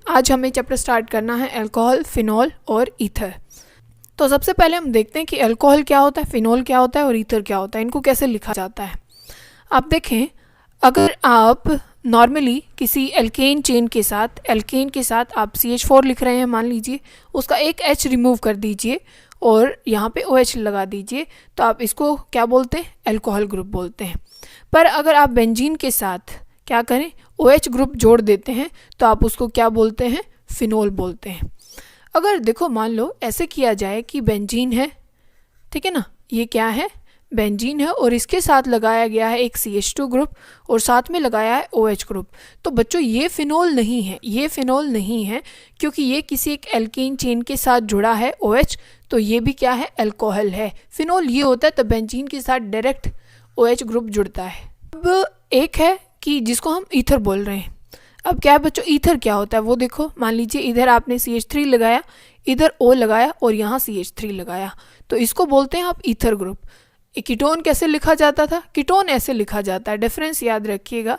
आज हमें chapter start करना है अल्कोहल, फिनॉल और ईथर। तो सबसे पहले हम देखते हैं कि अल्कोहल क्या होता है, फिनॉल क्या होता है और ईथर क्या होता है, इनको कैसे लिखा जाता है। आप देखें, अगर आप नॉर्मली किसी एल्केन चेन के साथ आप CH4 लिख रहे हैं, मान लीजिए, उसका एक H रिमूव कर दीजिए और यहाँ पे OH लगा दीजिए, तो आप इसको क्या बोलते हैं, अल्कोहल ग्रुप बोलते हैं। पर अगर आप बेंजीन के साथ क्या करें, OH ग्रुप जोड़ देते हैं, तो आप उसको क्या बोलते हैं, फिनॉल बोलते हैं। अगर देखो, मान लो ऐसे किया जाए कि बेंजीन है, ठीक है ना, ये क्या है, बेंजीन है, और इसके साथ लगाया गया है एक CH2 ग्रुप और साथ में लगाया है OH ग्रुप। तो बच्चों ये फिनॉल नहीं है, ये फिनॉल नहीं है, क्योंकि ये किसी एक एल्केन चेन के साथ जुड़ा है OH, तो ये भी क्या है, अल्कोहल है। फिनॉल ये होता है तो बेंजीन के साथ डायरेक्ट OH ग्रुप जुड़ता है। अब एक है कि जिसको हम ईथर बोल रहे हैं। अब क्या है बच्चों, ईथर क्या होता है वो देखो। मान लीजिए इधर आपने CH3 लगाया, इधर O लगाया और यहाँ CH3 लगाया, तो इसको बोलते हैं आप ईथर ग्रुप। कीटोन कैसे लिखा जाता था, कीटोन ऐसे लिखा जाता है, डिफरेंस याद रखिएगा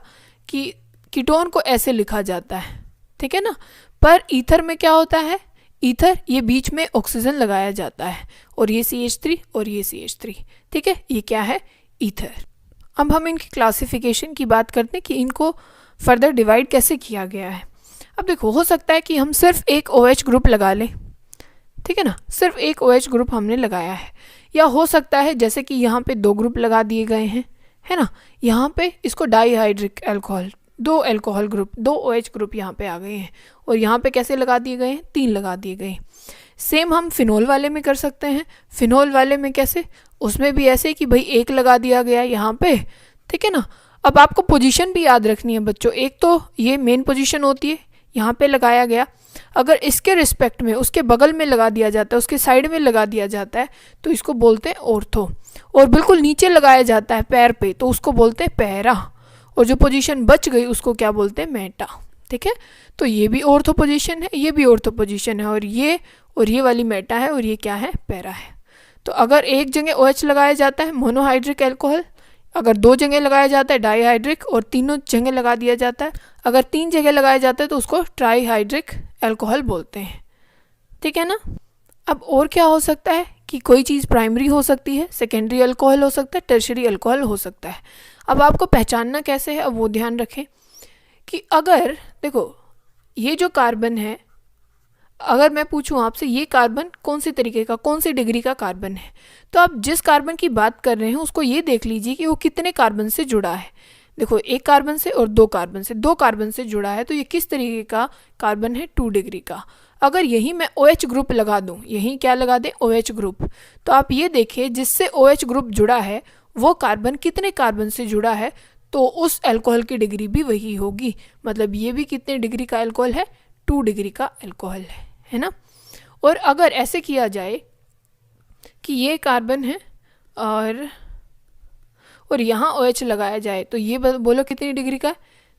कि कीटोन को ऐसे लिखा जाता है, ठीक है ना। पर ईथर में क्या होता है, ईथर ये बीच में ऑक्सीजन लगाया जाता है और ये CH3 और ये CH3, ठीक है, ये क्या है, ईथर। अब हम इनकी क्लासिफिकेशन की बात करते हैं कि इनको फर्दर डिवाइड कैसे किया गया है। अब देखो, हो सकता है कि हम सिर्फ एक OH ग्रुप लगा लें, ठीक है ना, सिर्फ एक OH ग्रुप हमने लगाया है, या हो सकता है जैसे कि यहाँ पे 2 ग्रुप लगा दिए गए हैं, है ना, यहाँ पे इसको dihydric alcohol, 2 alcohol group, 2 OH group यहाँ पे आ गए हैं, और यहाँ पे कैसे लगा दिए गए हैं, 3 लगा दिए गए हैं। सेम हम फिनॉल वाले में कर सकते हैं। फिनॉल वाले में कैसे, उसमें भी ऐसे कि भाई 1 लगा दिया गया यहाँ पे, ठीक है ना। अब आपको पोजीशन भी याद रखनी है बच्चों। एक तो ये मेन पोजीशन होती है, यहाँ पे लगाया गया, अगर इसके रिस्पेक्ट में उसके बगल में लगा दिया जाता है, उसके साइड में लगा दिया जाता है, तो इसको बोलते हैं ऑर्थो। और बिल्कुल नीचे लगाया जाता है पैर पे, तो उसको बोलते हैं पैरा। और जो पोजीशन बच गई उसको क्या बोलते हैं, मेटा, ठीक है। तो ये भी ऑर्थो पोजीशन है, ये भी ऑर्थो पोजीशन है, और ये वाली मेटा है, और ये क्या है, पैरा है। तो अगर एक जगह OH लगाया जाता है, मोनोहाइड्रिक अल्कोहल, अगर 2 जगह लगाया जाता है डाईहाइड्रिक, और तीनों जगह लगा दिया जाता है, अगर 3 जगह लगाया जाता है तो उसको ट्राईहाइड्रिक अल्कोहल बोलते हैं, ठीक है ना। अब और क्या हो सकता है कि कोई चीज़ प्राइमरी हो सकती है, सेकेंडरी अल्कोहल हो सकता है, टर्शरी अल्कोहल हो सकता है। अब आपको पहचानना कैसे है, अब वो ध्यान रखें कि अगर देखो, ये जो कार्बन है, अगर मैं पूछूं आपसे ये कार्बन कौन सी तरीके का, कौन सी डिग्री का कार्बन है, तो आप जिस कार्बन की बात कर रहे हैं उसको ये देख लीजिए कि वो कितने कार्बन से जुड़ा है। देखो, 1 कार्बन से और 2 कार्बन से, 2 कार्बन से जुड़ा है, तो ये किस तरीके का कार्बन है, 2 डिग्री का। अगर यही मैं OH ग्रुप लगा दूं, यही क्या लगा दें, OH ग्रुप, तो आप ये देखिए जिससे OH ग्रुप जुड़ा है वो कार्बन कितने कार्बन से जुड़ा है, तो उस अल्कोहल की डिग्री भी वही होगी। मतलब ये भी कितने डिग्री का अल्कोहल है, 2 डिग्री का अल्कोहल है ना। और अगर ऐसे किया जाए कि ये कार्बन है और यहाँ OH लगाया जाए, तो ये बोलो कितनी डिग्री का है,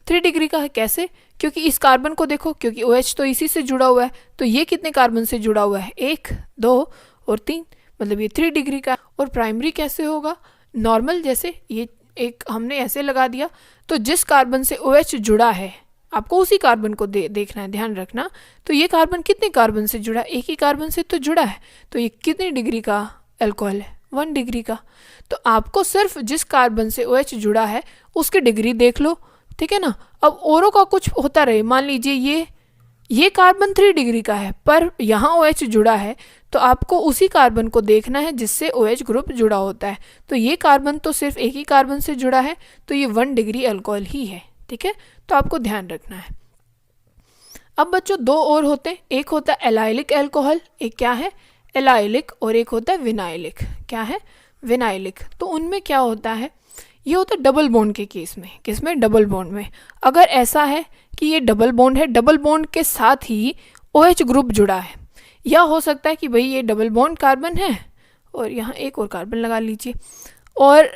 3 डिग्री का है। कैसे, क्योंकि इस कार्बन को देखो, क्योंकि OH तो इसी से जुड़ा हुआ है, तो ये कितने कार्बन से जुड़ा हुआ है, 1, 2 और 3, मतलब ये 3 डिग्री का। और प्राइमरी कैसे होगा, नॉर्मल, जैसे ये एक हमने ऐसे लगा दिया, तो जिस कार्बन से OH जुड़ा है आपको उसी कार्बन को देखना है, ध्यान रखना। तो ये कार्बन कितने कार्बन से जुड़ा, एक ही कार्बन से तो जुड़ा है, तो ये कितने डिग्री का अल्कोहल है, 1 डिग्री का। तो आपको सिर्फ जिस कार्बन से OH जुड़ा है उसकी डिग्री देख लो, ठीक है ना। अब औरों का कुछ होता रहे, मान लीजिए ये कार्बन 3 डिग्री का है, पर यहाँ OH जुड़ा है, तो आपको उसी कार्बन को देखना है जिससे OH ग्रुप जुड़ा होता है। तो ये कार्बन तो सिर्फ एक ही कार्बन से जुड़ा है, तो ये 1 डिग्री अल्कोहल ही है, ठीक है। तो आपको ध्यान रखना है। अब बच्चों 2 और होते हैं, एक होता है एलाइलिक अल्कोहल, एक क्या है, एलाइलिक, और एक होता है विनाइलिक। क्या है, विनाइलिक। तो उनमें क्या होता है, ये होता है डबल बॉन्ड के केस में, किसमें, डबल बॉन्ड में। अगर ऐसा है कि ये डबल बॉन्ड है, डबल बॉन्ड के साथ ही OH ग्रुप जुड़ा है, या हो सकता है कि भाई ये डबल बॉन्ड कार्बन है और यहाँ एक और कार्बन लगा लीजिए, और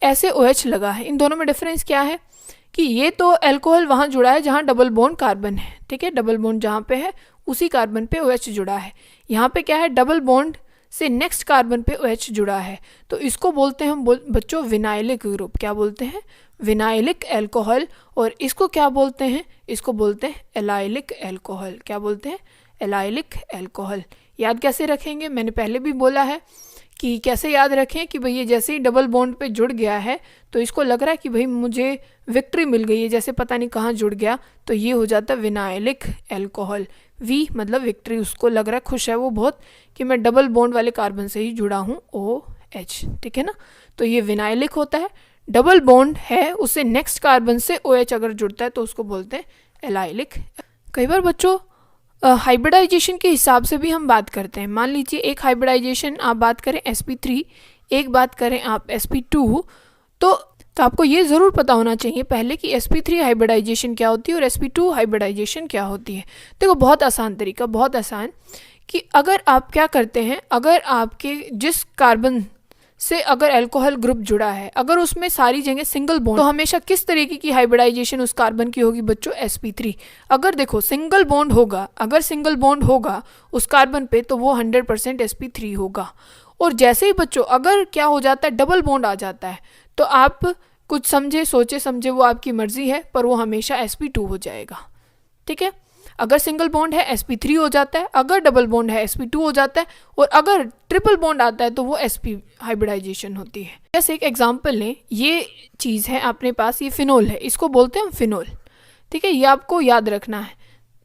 ऐसे OH लगा है। इन दोनों में डिफरेंस क्या है कि ये तो अल्कोहल वहाँ जुड़ा है जहाँ डबल बॉन्ड कार्बन है, ठीक है, डबल बॉन्ड जहाँ पे है उसी कार्बन पे OH जुड़ा है। यहाँ पे क्या है, डबल बॉन्ड से नेक्स्ट कार्बन पे OH जुड़ा है, तो इसको बोलते हैं हम बच्चों विनाइलिक ग्रुप। क्या बोलते हैं? Vinylic alcohol. और इसको क्या बोलते हैं? इसको बोलते हैं एलाइलिक अल्कोहल। क्या बोलते हैं? Allylic alcohol. याद कैसे रखेंगे? मैंने पहले भी बोला है कि कैसे याद रखें कि भाई ये जैसे ही डबल बॉन्ड पे जुड़ गया है तो इसको लग रहा है कि भाई मुझे विक्ट्री मिल गई है, जैसे पता नहीं कहाँ जुड़ गया, तो ये हो जाता है विनाइलिक अल्कोहल। वी मतलब विक्ट्री, उसको लग रहा है, खुश है वो बहुत कि मैं डबल बॉन्ड वाले कार्बन से ही जुड़ा हूँ OH। ठीक है ना? तो ये विनाइलिक होता है। डबल बॉन्ड है उससे नेक्स्ट कार्बन से OH अगर जुड़ता है तो उसको बोलते हैं एलाइलिक। कई बार बच्चों हाइब्रिडाइजेशन के हिसाब से भी हम बात करते हैं। मान लीजिए एक हाइब्रिडाइजेशन आप बात करें sp3, एक बात करें आप sp2, तो आपको ये ज़रूर पता होना चाहिए पहले कि sp3 हाइब्रिडाइजेशन क्या होती है और sp2 हाइब्रिडाइजेशन क्या होती है। देखो बहुत आसान तरीका, बहुत आसान, कि अगर आप क्या करते हैं, अगर आपके जिस कार्बन से अगर अल्कोहल ग्रुप जुड़ा है अगर उसमें सारी जगह सिंगल बॉन्ड, तो हमेशा किस तरीके की हाइब्रिडाइजेशन उस कार्बन की होगी बच्चों? sp3। अगर देखो सिंगल बॉन्ड होगा, अगर सिंगल बॉन्ड होगा उस कार्बन पे तो वो 100% sp3 होगा। और जैसे ही बच्चों अगर क्या हो जाता है, डबल बॉन्ड आ जाता है, तो आप कुछ समझे सोचे समझे वो आपकी मर्जी है, पर वो हमेशा sp2 हो जाएगा। ठीक है? अगर सिंगल बॉन्ड है sp3 हो जाता है, अगर डबल बॉन्ड है sp2 हो जाता है, और अगर ट्रिपल बॉन्ड आता है तो वो sp हाइब्रिडाइजेशन होती है। जैसे एक एग्जांपल लें, ये चीज़ है अपने पास, ये फिनोल है, इसको बोलते हैं हम फिनोल। ठीक है? ये आपको याद रखना है,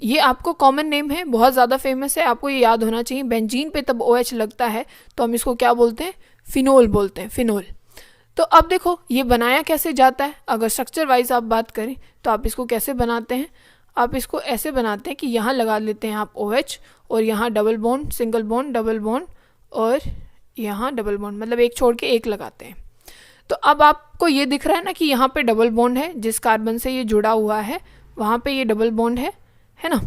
ये आपको कॉमन नेम है, बहुत ज़्यादा फेमस है, आपको ये याद होना चाहिए। बेंजीन पे तब OH लगता है तो हम इसको क्या बोलते हैं? फिनोल बोलते हैं, फिनोल। तो अब देखो ये बनाया कैसे जाता है, अगर स्ट्रक्चर वाइज आप बात करें तो आप इसको कैसे बनाते हैं? आप इसको ऐसे बनाते हैं कि यहाँ लगा लेते हैं आप OH, और यहाँ double bond, single bond, double bond, और यहाँ डबल बॉन्ड, मतलब एक छोड़ के एक लगाते हैं। तो अब आपको ये दिख रहा है ना कि यहाँ पे डबल बॉन्ड है, जिस कार्बन से ये जुड़ा हुआ है वहाँ पे ये डबल बॉन्ड है ना?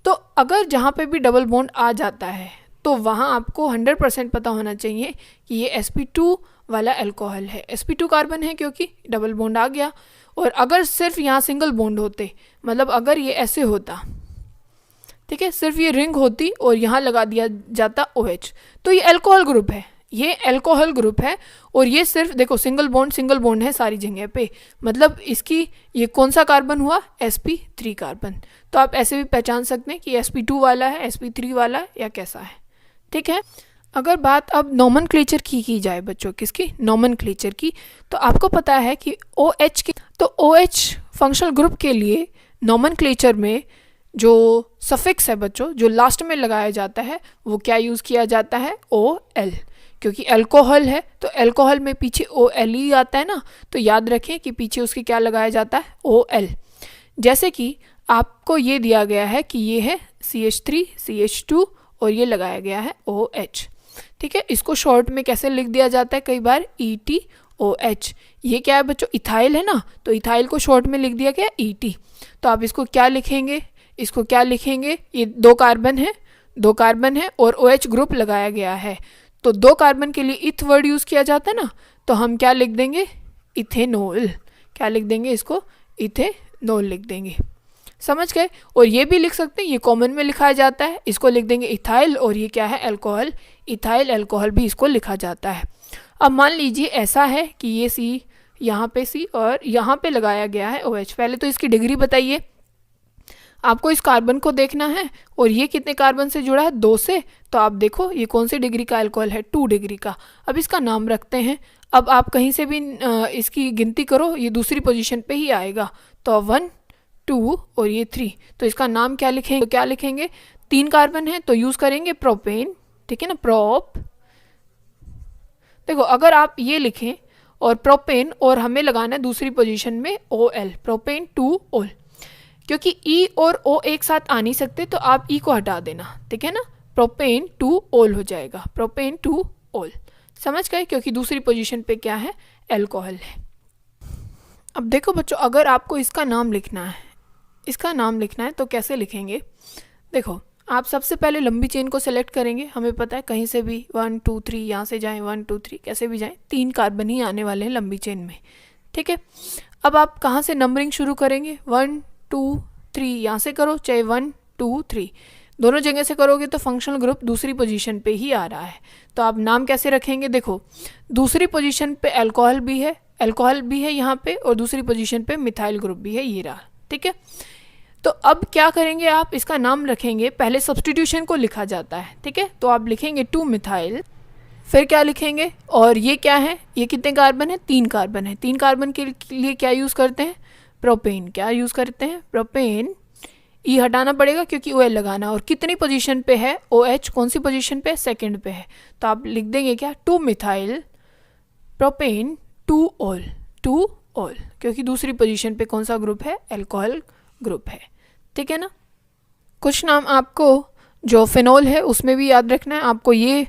तो अगर जहाँ पे भी डबल बॉन्ड आ जाता है तो वहाँ आपको 100% पता होना चाहिए कि ये sp2 वाला अल्कोहल है। sp2 कार्बन है क्योंकि डबल बॉन्ड आ गया। और अगर सिर्फ यहाँ सिंगल बॉन्ड होते, मतलब अगर ये ऐसे होता, ठीक है, सिर्फ ये रिंग होती और यहाँ लगा दिया जाता OH, तो ये अल्कोहल ग्रुप है, ये अल्कोहल ग्रुप है। और ये सिर्फ देखो सिंगल बॉन्ड है सारी जगह पे, मतलब इसकी ये कौन सा कार्बन हुआ? sp3 carbon. तो आप ऐसे भी पहचान सकते हैं कि sp2 वाला है, sp3 वाला है, या कैसा है। ठीक है? अगर बात अब नॉमेनक्लेचर की जाए बच्चों, किसकी? नॉमेनक्लेचर की, तो आपको पता है कि OH की, तो OH फंक्शनल ग्रुप के लिए नॉमेनक्लेचर में जो सफिक्स है बच्चों, जो लास्ट में लगाया जाता है, वो क्या यूज़ किया जाता है? OL। क्योंकि अल्कोहल है तो अल्कोहल में पीछे OL ही आता है ना, तो याद रखें कि पीछे उसके क्या लगाया जाता है? OL। जैसे कि आपको ये दिया गया है कि ये है CH3 CH2 और ये लगाया गया है OH। ठीक है? इसको शॉर्ट में कैसे लिख दिया जाता है कई बार? ETOH। ये क्या है बच्चों? इथाइल है ना, तो इथाइल को शॉर्ट में लिख दिया गया ET। तो आप इसको क्या लिखेंगे? इसको क्या लिखेंगे? ये दो कार्बन है और OH ग्रुप लगाया गया है, तो दो कार्बन के लिए इथ वर्ड यूज़ किया जाता है ना, तो हम क्या लिख देंगे? इथेनॉल। क्या लिख देंगे? इसको इथेनॉल लिख देंगे। समझ गए? और ये भी लिख सकते हैं, ये कॉमन में लिखा जाता है, इसको लिख देंगे इथाइल, और ये क्या है? अल्कोहल, इथाइल अल्कोहल भी इसको लिखा जाता है। अब मान लीजिए ऐसा है कि ये C, यहाँ पे C और यहाँ पे लगाया गया है OH। पहले तो इसकी डिग्री बताइए, आपको इस कार्बन को देखना है, और ये कितने कार्बन से जुड़ा है? 2 से। तो आप देखो ये कौन सी डिग्री का अल्कोहल है? 2 डिग्री का। अब इसका नाम रखते हैं। अब आप कहीं से भी इसकी गिनती करो, ये दूसरी पोजीशन पे ही आएगा, तो 1 2 और ये 3, तो इसका नाम क्या लिखेंगे? तो क्या लिखेंगे? 3 कार्बन है तो यूज़ करेंगे प्रोपेन। ठीक है ना? प्रोप। देखो अगर आप ये लिखें और प्रोपेन, और हमें लगाना है दूसरी पोजीशन में OL, प्रोपेन 2 OL, क्योंकि E और O एक साथ आ नहीं सकते, तो आप E को हटा देना। ठीक है ना? प्रोपेन 2 OL हो जाएगा, प्रोपेन 2 OL। समझ गए? क्योंकि दूसरी पोजीशन पे क्या है? अल्कोहल है। अब देखो बच्चों, अगर आपको इसका नाम लिखना है तो कैसे लिखेंगे? देखो आप सबसे पहले लंबी चेन को सेलेक्ट करेंगे, हमें पता है कहीं से भी 1 2 3 यहाँ से जाएं, 1 2 3 कैसे भी जाएं, 3 कार्बन ही आने वाले हैं लंबी चेन में। ठीक है? अब आप कहाँ से नंबरिंग शुरू करेंगे? 1 2 3 यहाँ से करो, चाहे 1 2 3। दोनों जगह से करोगे तो फंक्शनल ग्रुप दूसरी पोजीशन पे ही आ रहा है। तो आप नाम कैसे रखेंगे, देखो दूसरी पोजीशन पे अल्कोहल भी है यहाँ पे, और दूसरी पोजीशन पे मिथाइल ग्रुप भी है, ये रहा, ठीक है। तो अब क्या करेंगे, आप इसका नाम रखेंगे, पहले सब्स्टिट्यूशन को लिखा जाता है, ठीक है। तो आप लिखेंगे 2 मिथाइल, फिर क्या लिखेंगे, और ये क्या है, ये कितने कार्बन है, 3 कार्बन है। 3 कार्बन के लिए क्या यूज़ करते हैं, प्रोपेन। क्या यूज़ करते हैं, प्रोपेन। ई हटाना पड़ेगा क्योंकि OL लगाना, और कितनी पोजीशन पे है, OH कौन सी पोजीशन पे है, सेकंड पे है। तो आप लिख देंगे क्या, 2 मिथाइल प्रोपेन 2 ऑल, 2 ऑल, क्योंकि दूसरी पोजीशन पे कौन सा ग्रुप है, अल्कोहल ग्रुप है, ठीक है ना। कुछ नाम आपको जो फिनोल है उसमें भी याद रखना है। आपको ये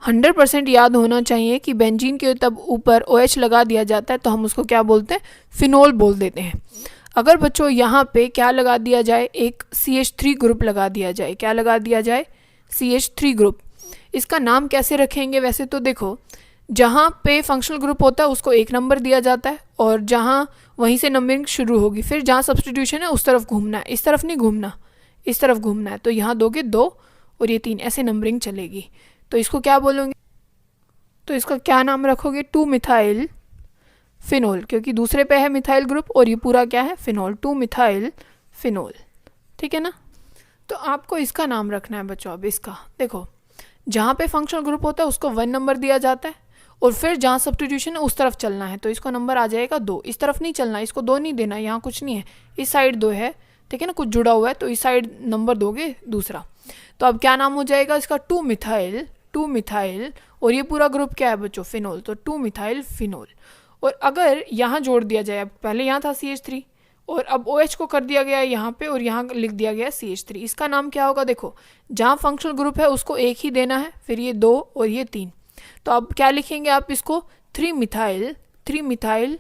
100% याद होना चाहिए कि बेंजीन के तब ऊपर OH लगा दिया जाता है तो हम उसको क्या बोलते हैं, फिनोल बोल देते हैं। अगर बच्चों यहाँ पे क्या लगा दिया जाए, एक CH3 ग्रुप लगा दिया जाए, क्या लगा दिया जाए, CH3 ग्रुप, इसका नाम कैसे रखेंगे, वैसे तो देखो जहाँ पे फंक्शनल ग्रुप होता है उसको 1 नंबर दिया जाता है, और जहाँ वहीं से नंबरिंग शुरू होगी, फिर जहाँ सब्स्टिट्यूशन है उस तरफ घूमना है, इस तरफ नहीं घूमना, इस तरफ घूमना है। तो यहाँ दोगे 2 और ये 3, ऐसे नंबरिंग चलेगी। तो इसको क्या बोलोगे, तो इसका क्या नाम रखोगे, 2 मिथाइल फिनोल, क्योंकि दूसरे पे है मिथाइल ग्रुप और ये पूरा क्या है, फिनोल, 2 मिथाइल फिनोल, ठीक है ना। तो आपको इसका नाम रखना है बच्चों। अब इसका देखो, जहाँ पे फंक्शनल ग्रुप होता है उसको 1 नंबर दिया जाता है, और फिर जहाँ सब्स्टिट्यूशन है उस तरफ चलना है, तो इसको नंबर आ जाएगा 2। इस तरफ नहीं चलना, इसको 2 नहीं देना, यहाँ कुछ नहीं है, इस साइड 2 है, ठीक है ना, कुछ जुड़ा हुआ है, तो इस साइड नंबर दोगे दूसरा। तो अब क्या नाम हो जाएगा इसका, 2 मिथाइल, 2 मिथाइल, और ये पूरा ग्रुप क्या है बच्चों, फिनोल, तो 2 मिथाइल फिनोल। और अगर यहाँ जोड़ दिया जाए, अब पहले यहाँ था CH3 और अब OH को कर दिया गया है यहाँ पे, और यहाँ लिख दिया गया है CH3, इसका नाम क्या होगा, देखो जहाँ फंक्शनल ग्रुप है उसको 1 ही देना है, फिर ये 2 और ये 3। तो अब क्या लिखेंगे आप इसको, 3 मिथाइल, 3 मिथाइल,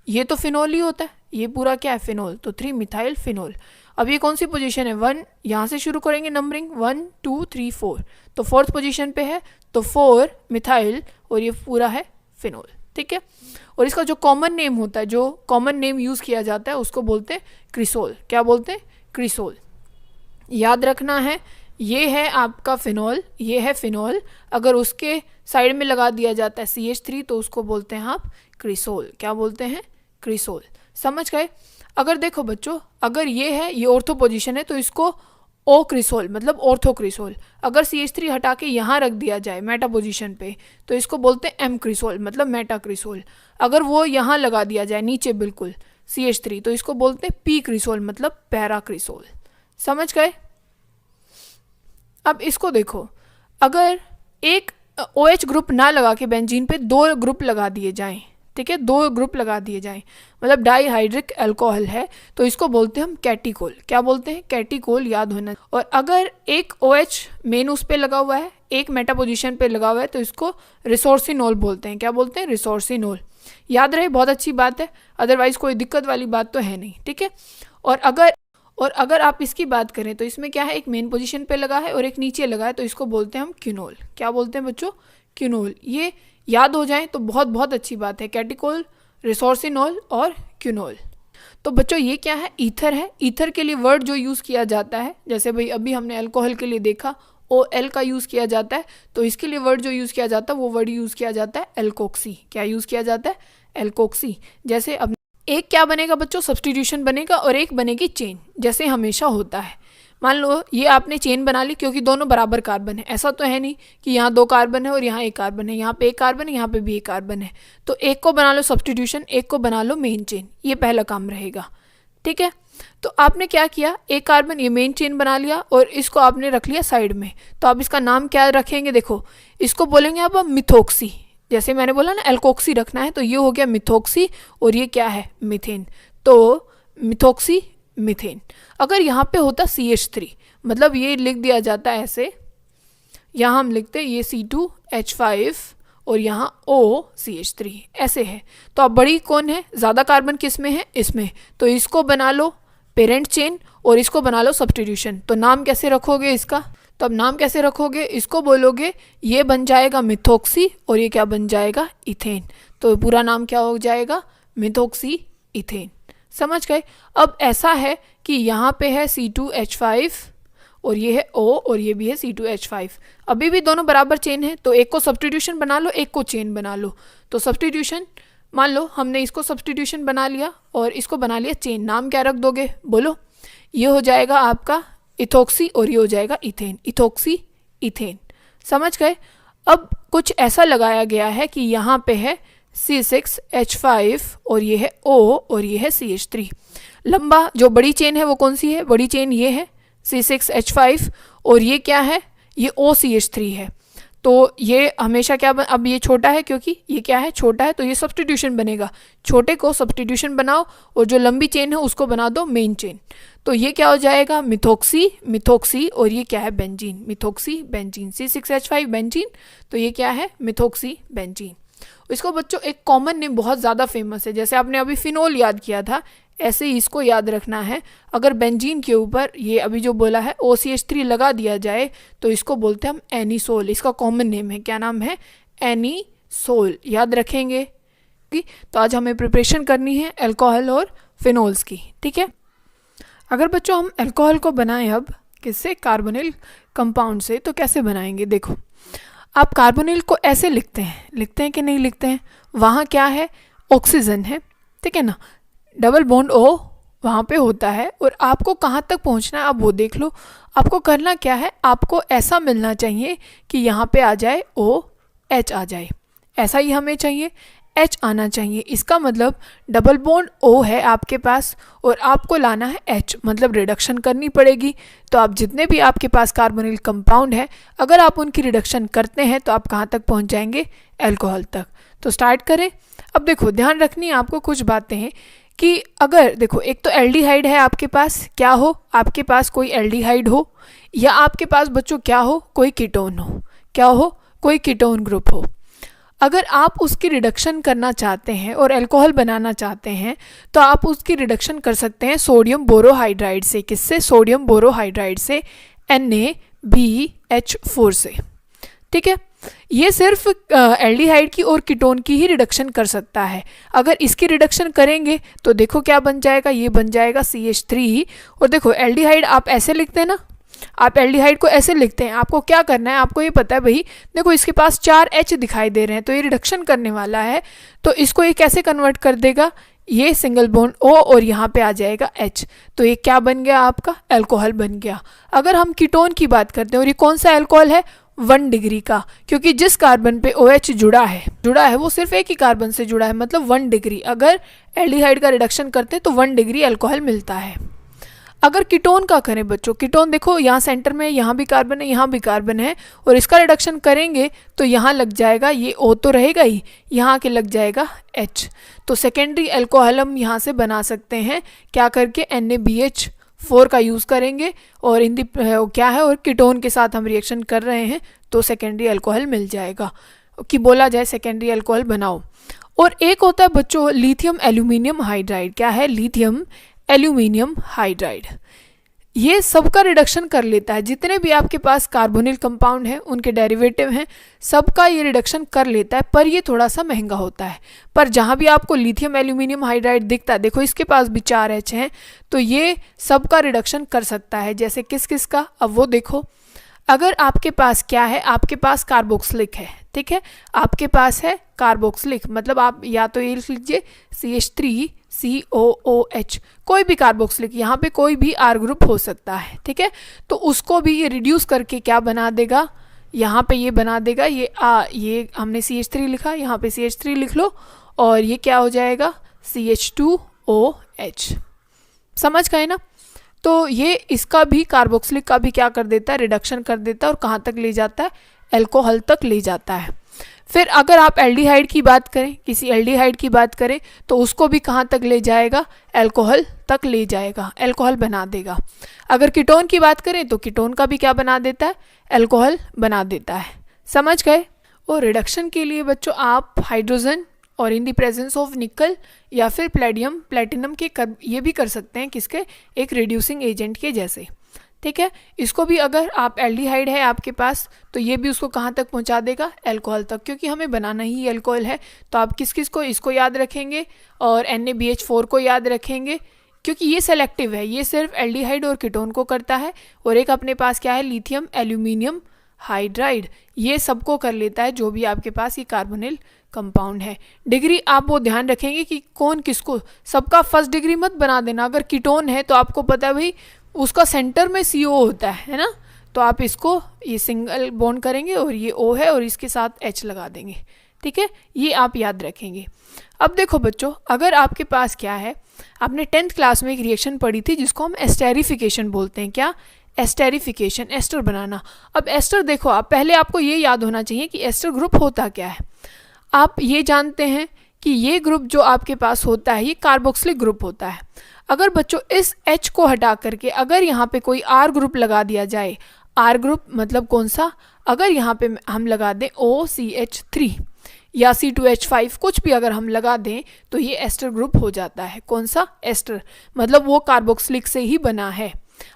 ये तो फिनोल ही होता है, ये पूरा क्या है, फिनोल, तो 3 मिथाइल फिनोल। अब ये कौन सी पोजीशन है, 1, यहाँ से शुरू करेंगे नंबरिंग, 1 2 3 4, तो 4th पोजीशन पे है, तो 4 मिथाइल, और ये पूरा है फिनोल, ठीक है। और इसका जो कॉमन नेम होता है, जो कॉमन नेम यूज़ किया जाता है उसको बोलते हैं क्रिसोल। क्या बोलते हैं, क्रिसोल। याद रखना है, ये है आपका फिनोल, ये है फिनोल, अगर उसके साइड में लगा दिया जाता है CH3 तो उसको बोलते हैं आप क्रिसोल। क्या बोलते हैं, क्रिसोल, समझ गए। अगर देखो बच्चों, अगर ये है, ये ऑर्थो पोजीशन है, तो इसको O क्रिसोल मतलब ऑर्थो क्रिसोल। अगर CH3 हटा के यहाँ रख दिया जाए मेटा पोजीशन पे, तो इसको बोलते हैं M क्रिसोल मतलब मेटा क्रिसोल। अगर वो यहाँ लगा दिया जाए नीचे बिल्कुल CH3, तो इसको बोलते हैं P क्रिसोल मतलब पैरा क्रिसोल। समझ गए। अब इसको देखो, अगर एक OH ग्रुप ना लगा के बेंजीन पे 2 ग्रुप लगा दिए जाएं, ठीक है, 2 ग्रुप लगा दिए जाएं, मतलब डाईहाइड्रिक अल्कोहल है, तो इसको बोलते हैं हम कैटिकोल। क्या बोलते हैं, कैटिकोल, याद होना। और अगर एक OH मेन उस पे लगा हुआ है, एक मेटा पोजीशन पे लगा हुआ है, तो इसको रिसोर्सिनोल बोलते हैं। क्या बोलते हैं, रिसोर्सिनोल। याद रहे, बहुत अच्छी बात है, अदरवाइज कोई दिक्कत वाली बात तो है नहीं, ठीक है। और अगर आप इसकी बात करें तो इसमें क्या है, एक मेन पोजीशन पे लगा है और एक नीचे लगा है, तो इसको बोलते हैं हम क्यूनोल। क्या बोलते हैं बच्चों, क्यूनोल। ये याद हो जाए तो बहुत बहुत अच्छी बात है, कैटिकोल, रिसोर्सिनोल और क्यूनोल। तो बच्चों ये क्या है, ईथर है। ईथर के लिए वर्ड जो यूज़ किया जाता है, जैसे भाई अभी हमने अल्कोहल के लिए देखा OL का यूज़ किया जाता है, तो इसके लिए वर्ड जो यूज़ किया जाता है वो वर्ड यूज़ किया जाता है एल्कोक्सी। क्या यूज़ किया जाता है, एल्कोक्सी। जैसे अब एक क्या बनेगा बच्चों, सब्स्टिट्यूशन बनेगा, और एक बनेगी चेन, जैसे हमेशा होता है। मान लो ये आपने चेन बना ली, क्योंकि दोनों बराबर कार्बन है, ऐसा तो है नहीं कि यहाँ 2 कार्बन है और यहाँ 1 कार्बन है, यहाँ पे 1 कार्बन है, यहाँ पे भी 1 कार्बन है, तो एक को बना लो सब्स्टिट्यूशन, एक को बना लो मेन चेन, ये पहला काम रहेगा, ठीक है। तो आपने क्या किया, 1 कार्बन ये मेन चेन बना लिया और इसको आपने रख लिया साइड में, तो आप इसका नाम क्या रखेंगे, देखो इसको बोलेंगे आप मिथोक्सी। जैसे मैंने बोला ना एल्कोक्सी रखना है, तो ये हो गया मिथोक्सी, और ये क्या है, मीथेन, तो मिथोक्सी मीथेन। अगर यहाँ पे होता CH3, मतलब ये लिख दिया जाता है ऐसे, यहाँ हम लिखते हैं ये C2H5 और यहाँ OCH3 ऐसे है, तो अब बड़ी कौन है, ज़्यादा कार्बन किस में है, इसमें, तो इसको बना लो पेरेंट चेन और इसको बना लो सब्स्टिट्यूशन। तो नाम कैसे रखोगे इसका, तो अब नाम कैसे रखोगे, इसको बोलोगे ये बन जाएगा मिथोक्सी और ये क्या बन जाएगा, इथेन। तो पूरा नाम क्या हो जाएगा, मिथोक्सी इथेन। समझ गए। अब ऐसा है कि यहाँ पे है C2H5 और ये है O और ये भी है C2H5। अभी भी दोनों बराबर चेन है, तो एक को सब्स्टिट्यूशन बना लो, एक को चेन बना लो। तो सब्स्टिट्यूशन, मान लो हमने इसको सब्स्टिट्यूशन बना लिया और इसको बना लिया चेन। नाम क्या रख दोगे बोलो? ये हो जाएगा आपका इथोक्सी और ये हो जाएगा इथेन, इथोक्सी इथेन। समझ गए? अब कुछ ऐसा लगाया गया है कि यहाँ पे है C6H5 और ये है O और ये है CH3। लंबा जो बड़ी चेन है वो कौन सी है? बड़ी चेन ये है C6H5 और ये क्या है? ये OCH3 है। तो ये हमेशा क्या अब ये छोटा है क्योंकि ये क्या है? छोटा है, तो ये सब्स्टिट्यूशन बनेगा। छोटे को सब्स्टिट्यूशन बनाओ और जो लंबी चेन है उसको बना दो मेन चेन। तो ये क्या हो जाएगा? मिथोक्सी, मिथोक्सी और ये क्या है? Benzene, methoxy benzene. C6H5 benzene, तो ये क्या है? Methoxy benzene. इसको बच्चों एक कॉमन नेम बहुत ज़्यादा फेमस है, जैसे आपने अभी फिनोल याद किया था, ऐसे ही इसको याद रखना है। अगर बेंजीन के ऊपर ये अभी जो बोला है OCH3 लगा दिया जाए तो इसको बोलते हैं हम एनीसोल। इसका कॉमन नेम है, क्या नाम है? एनीसोल। याद रखेंगे कि तो आज हमें प्रिपरेशन करनी है अल्कोहल और फिनोल्स की, ठीक है। अगर बच्चों हम अल्कोहल को बनाएं अब किससे? कार्बोनिल कंपाउंड से। तो कैसे बनाएंगे? देखो, आप कार्बोनिल को ऐसे लिखते हैं कि नहीं लिखते हैं? वहाँ क्या है? ऑक्सीजन है, ठीक है ना, डबल बॉन्ड O वहाँ पे होता है। और आपको कहाँ तक पहुँचना है आप वो देख लो। आपको करना क्या है? आपको ऐसा मिलना चाहिए कि यहाँ पे आ जाए OH आ जाए, ऐसा ही हमें चाहिए, H आना चाहिए। इसका मतलब डबल बॉन्ड O है आपके पास और आपको लाना है H, मतलब रिडक्शन करनी पड़ेगी। तो आप जितने भी आपके पास कार्बोनिल कंपाउंड है, अगर आप उनकी रिडक्शन करते हैं तो आप कहाँ तक पहुँच जाएंगे? अल्कोहल तक। तो स्टार्ट करें। अब देखो, ध्यान रखनी है आपको कुछ बातें हैं कि अगर देखो, एक तो एल्डिहाइड है आपके पास, क्या हो? आपके पास कोई एल्डिहाइड हो, या आपके पास बच्चों क्या हो? कोई कीटोन हो। क्या हो? कोई कीटोन ग्रुप हो। अगर आप उसकी रिडक्शन करना चाहते हैं और अल्कोहल बनाना चाहते हैं तो आप उसकी रिडक्शन कर सकते हैं सोडियम बोरोहाइड्राइड से। किससे? सोडियम बोरोहाइड्राइड से, NaBH4 से, ठीक है। ये सिर्फ एल्डिहाइड की और कीटोन की ही रिडक्शन कर सकता है। अगर इसकी रिडक्शन करेंगे तो देखो क्या बन जाएगा? ये बन जाएगा CH3। और देखो, एल्डिहाइड आप ऐसे लिखते हैं ना, आप एल्डिहाइड को ऐसे लिखते हैं। आपको क्या करना है? आपको ये पता है भाई, देखो इसके पास 4 H दिखाई दे रहे हैं, तो ये रिडक्शन करने वाला है, तो इसको ये कैसे कन्वर्ट कर देगा? ये सिंगल बॉन्ड O और यहाँ पे आ जाएगा H, तो ये क्या बन गया? आपका अल्कोहल बन गया। अगर हम कीटोन की बात करते हैं, और ये कौन सा अल्कोहल है? 1 डिग्री का, क्योंकि जिस कार्बन पे OH जुड़ा है वो सिर्फ एक ही कार्बन से जुड़ा है, मतलब 1 डिग्री। अगर एल्डिहाइड का रिडक्शन करते हैं तो 1 डिग्री अल्कोहल मिलता है। अगर कीटोन का करें बच्चों, कीटोन देखो यहाँ सेंटर में, यहाँ भी कार्बन है, यहाँ भी कार्बन है, और इसका रिडक्शन करेंगे तो यहाँ लग जाएगा, ये O तो रहेगा ही, यहाँ के लग जाएगा H। तो सेकेंडरी अल्कोहल हम यहाँ से बना सकते हैं, क्या करके? NaBH4 का यूज़ करेंगे और इन दी क्या है, और कीटोन के साथ हम रिएक्शन कर रहे हैं तो सेकेंडरी अल्कोहल मिल जाएगा, कि बोला जाए सेकेंडरी अल्कोहल बनाओ। और एक होता है बच्चों लिथियम एल्यूमिनियम हाइड्राइड। क्या है? Lithium aluminium hydride. ये सबका रिडक्शन कर लेता है, जितने भी आपके पास कार्बोनिल कंपाउंड हैं, उनके डेरिवेटिव हैं, सबका ये रिडक्शन कर लेता है, पर ये थोड़ा सा महंगा होता है। पर जहाँ भी आपको लिथियम एल्यूमिनियम हाइड्राइड दिखता है, देखो इसके पास भी 4 H हैं, तो ये सबका रिडक्शन कर सकता है। जैसे किस किस का? अब वो देखो, अगर आपके पास क्या है? आपके पास कार्बोक्सिलिक है, ठीक है, आपके पास है कार्बोक्सिलिक, मतलब आप या तो ये लिख लीजिए CH3COOH, कोई भी कार्बोक्सिलिक, यहाँ पे कोई भी R ग्रुप हो सकता है, ठीक है। तो उसको भी ये रिड्यूस करके क्या बना देगा? यहाँ पे ये बना देगा, ये हमने CH3 लिखा, यहाँ पे CH3 लिख लो, और ये क्या हो जाएगा? CH2OH। समझ गए ना? तो ये इसका भी, कार्बोक्सिलिक का भी क्या कर देता है? रिडक्शन कर देता है, और कहाँ तक ले जाता है? अल्कोहल तक ले जाता है। फिर अगर आप एल्डिहाइड की बात करें, किसी एल्डिहाइड की बात करें, तो उसको भी कहाँ तक ले जाएगा? अल्कोहल तक ले जाएगा, अल्कोहल बना देगा। अगर कीटोन की बात करें तो कीटोन का भी क्या बना देता है? अल्कोहल बना देता है। समझ गए? और रिडक्शन के लिए बच्चों आप हाइड्रोजन और इन दी प्रेजेंस ऑफ निकल या फिर प्लेटिनम के ये भी कर सकते हैं, किसके? एक रिड्यूसिंग एजेंट के जैसे, ठीक है। इसको भी अगर आप एल्डिहाइड है आपके पास तो ये भी उसको कहाँ तक पहुँचा देगा? अल्कोहल तक, क्योंकि हमें बनाना ही अल्कोहल है। तो आप किस किस को? इसको याद रखेंगे और NaBH4 को याद रखेंगे, क्योंकि ये सेलेक्टिव है, ये सिर्फ एल्डिहाइड और कीटोन को करता है। और एक अपने पास क्या है, लिथियम एल्यूमिनियम हाइड्राइड, ये सबको कर लेता है जो भी आपके पास ये कार्बोनिल कंपाउंड है। डिग्री आप वो ध्यान रखेंगे कि कौन किसको, सबका फर्स्ट डिग्री मत बना देना। अगर कीटोन है तो आपको पता है भाई उसका सेंटर में CO होता है ना, तो आप इसको ये सिंगल बॉन्ड करेंगे और ये O है और इसके साथ H लगा देंगे, ठीक है, ये आप याद रखेंगे। अब देखो बच्चों, अगर आपके पास क्या है, आपने 10th क्लास में एक रिएक्शन पढ़ी थी जिसको हम एस्टेरिफिकेशन बोलते हैं। क्या? एस्टेरिफिकेशन, एस्टर बनाना। अब एस्टर देखो, आप पहले आपको ये याद होना चाहिए कि एस्टर ग्रुप होता क्या है। आप ये जानते हैं कि ये ग्रुप जो आपके पास होता है ये कार्बोक्सिलिक ग्रुप होता है। अगर बच्चों इस H को हटा करके अगर यहाँ पे कोई R ग्रुप लगा दिया जाए, R ग्रुप मतलब कौन सा, अगर यहाँ पे हम लगा दें OCH3 या C2H5 कुछ भी अगर हम लगा दें तो ये एस्टर ग्रुप हो जाता है। कौन सा? एस्टर, मतलब वो कार्बोक्सिलिक से ही बना है।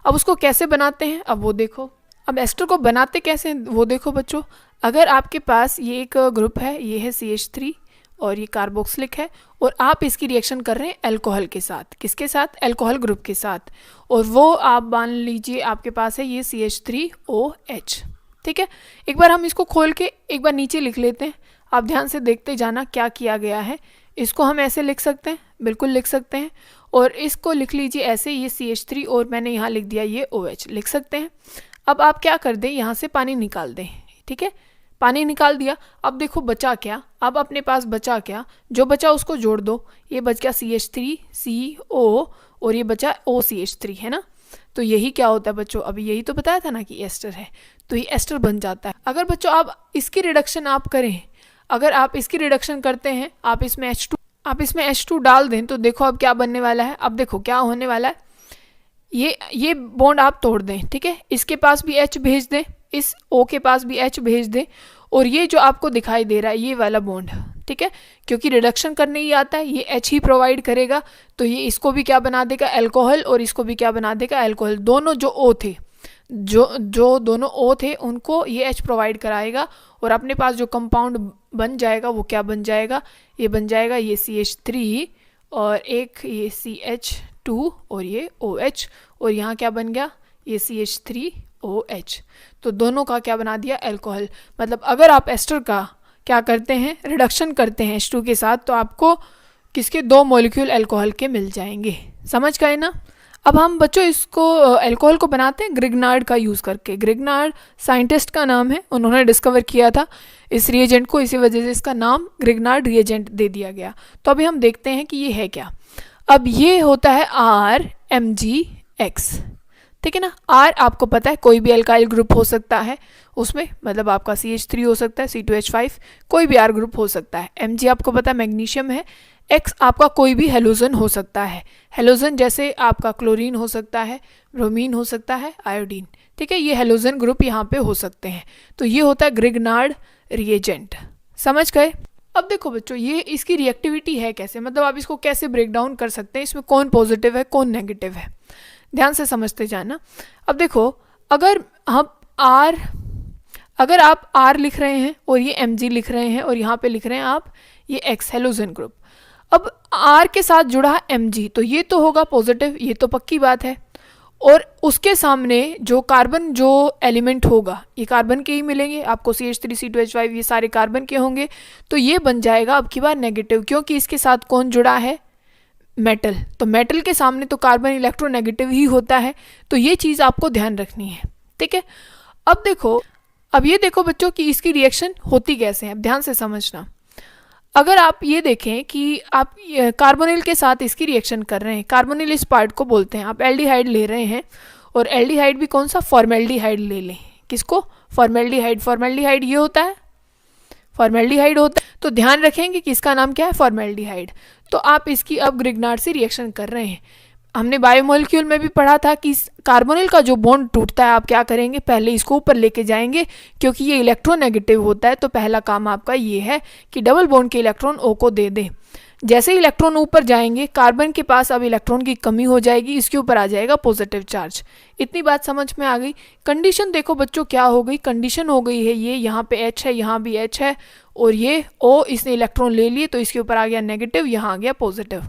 अब उसको कैसे बनाते हैं, अब वो देखो। अब एस्टर को बनाते कैसे वो देखो बच्चों। अगर आपके पास ये एक ग्रुप है, ये है CH3 और ये कार्बोक्सिलिक है, और आप इसकी रिएक्शन कर रहे हैं अल्कोहल के साथ। किसके साथ? अल्कोहल ग्रुप के साथ। और वो आप मान लीजिए आपके पास है ये CH3OH, ठीक है। एक बार हम इसको खोल के एक बार नीचे लिख लेते हैं, आप ध्यान से देखते जाना क्या किया गया है। इसको हम ऐसे लिख सकते हैं, बिल्कुल लिख सकते हैं, और इसको लिख लीजिए ऐसे, ये CH3 और मैंने यहाँ लिख दिया ये OH, लिख सकते हैं। अब आप क्या कर दें, यहाँ से पानी निकाल दें, ठीक है, पानी निकाल दिया। अब देखो बचा क्या, अब अपने पास बचा क्या, जो बचा उसको जोड़ दो। ये बच गया CH3CO और ये बचा OCH3, है ना। तो यही क्या होता है बच्चों, अभी यही तो बताया था ना कि एस्टर है, तो ये एस्टर बन जाता है। अगर बच्चों आप इसकी रिडक्शन आप करें, अगर आप इसकी रिडक्शन करते हैं, आप इसमें H2 डाल दें, तो देखो अब क्या बनने वाला है। अब देखो क्या होने वाला है, ये बॉन्ड आप तोड़ दें, ठीक है, इसके पास भी H भेज दें, इस O के पास भी H भेज दें, और ये जो आपको दिखाई दे रहा है ये वाला बॉन्ड, ठीक है, क्योंकि रिडक्शन करने ही आता है, ये H ही प्रोवाइड करेगा, तो ये इसको भी क्या बना देगा, अल्कोहल, और इसको भी क्या बना देगा, अल्कोहल। दोनों जो O थे, जो दोनों O थे उनको ये H प्रोवाइड कराएगा, और अपने पास जो कंपाउंड बन जाएगा वो क्या बन जाएगा, ये बन जाएगा ये CH3 और एक ये CH2 और ये OH, और यहाँ क्या बन गया, ये CH3OH। तो दोनों का क्या बना दिया, अल्कोहल। मतलब अगर आप एस्टर का क्या करते हैं, रिडक्शन करते हैं H2 के साथ, तो आपको किसके 2 मॉलिक्यूल अल्कोहल के मिल जाएंगे। समझ गए ना। अब हम बच्चों इसको अल्कोहल को बनाते हैं ग्रिग्नार्ड का यूज़ करके। ग्रिग्नार्ड साइंटिस्ट का नाम है, उन्होंने डिस्कवर किया था इस रिएजेंट को, इसी वजह से इसका नाम ग्रिग्नार्ड रिएजेंट दे दिया गया। तो अभी हम देखते हैं कि ये है क्या। अब ये होता है RMgX, ठीक है ना। R आपको पता है कोई भी अल्काइल ग्रुप हो सकता है उसमें, मतलब आपका CH3 हो सकता है, C2H5, कोई भी R ग्रुप हो सकता है। Mg आपको पता है मैग्नीशियम है। X आपका कोई भी हेलोजन हो सकता है, हेलोजन जैसे आपका क्लोरीन हो सकता है, ब्रोमीन हो सकता है, आयोडीन, ठीक है, ये हेलोजन ग्रुप यहाँ पे हो सकते हैं। तो ये होता है ग्रिग्नार्ड रिएजेंट। समझ गए। अब देखो बच्चों, ये इसकी रिएक्टिविटी है कैसे, मतलब आप इसको कैसे ब्रेक डाउन कर सकते हैं, इसमें कौन पॉजिटिव है कौन नेगेटिव है, ध्यान से समझते जाना। अब देखो, अगर आप R लिख रहे हैं और ये Mg लिख रहे हैं और यहाँ पे लिख रहे हैं आप ये X हेलोजन ग्रुप, अब R के साथ जुड़ा है Mg, तो ये तो होगा पॉजिटिव, ये तो पक्की बात है। और उसके सामने जो कार्बन जो एलिमेंट होगा, ये कार्बन के ही मिलेंगे आपको, CH3 C2H5 ये सारे कार्बन के होंगे, तो ये बन जाएगा अब की बार नेगेटिव, क्योंकि इसके साथ कौन जुड़ा है, मेटल। तो मेटल के सामने तो कार्बन इलेक्ट्रोनेगेटिव ही होता है, तो ये चीज़ आपको ध्यान रखनी है, ठीक है। अब ये देखो बच्चों कि इसकी रिएक्शन होती कैसे है, अब ध्यान से समझना। अगर आप ये देखें कि आप कार्बोनिल के साथ इसकी रिएक्शन कर रहे हैं, कार्बोनिल इस पार्ट को बोलते हैं, आप एल्डिहाइड ले रहे हैं, और एल्डिहाइड भी कौन सा, फॉर्मेल्डिहाइड ले लें। किसको, फॉर्मेल्डिहाइड। फॉर्मेल्डिहाइड ये होता है, फॉर्मेल्डिहाइड होता है, तो ध्यान रखेंगे कि इसका नाम क्या है, फॉर्मेल्डिहाइड। तो आप इसकी अब ग्रिग्नार्ड से रिएक्शन कर रहे हैं। हमने बायोमोलिक्यूल में भी पढ़ा था कि कार्बोनिल का जो बॉन्ड टूटता है, आप क्या करेंगे, पहले इसको ऊपर लेके जाएंगे, क्योंकि ये इलेक्ट्रोनेगेटिव होता है। तो पहला काम आपका ये है कि डबल बॉन्ड के इलेक्ट्रॉन O को दे दें। जैसे ही इलेक्ट्रॉन ऊपर जाएंगे, कार्बन के पास अब इलेक्ट्रॉन की कमी हो जाएगी, इसके ऊपर आ जाएगा पॉजिटिव चार्ज। इतनी बात समझ में आ गई। कंडीशन देखो बच्चों क्या हो गई, कंडीशन हो गई है ये, यहाँ पे H है, यहाँ भी H है, और ये O इसने इलेक्ट्रॉन ले लिए, तो इसके ऊपर आ गया नेगेटिव, यहाँ आ गया पॉजिटिव।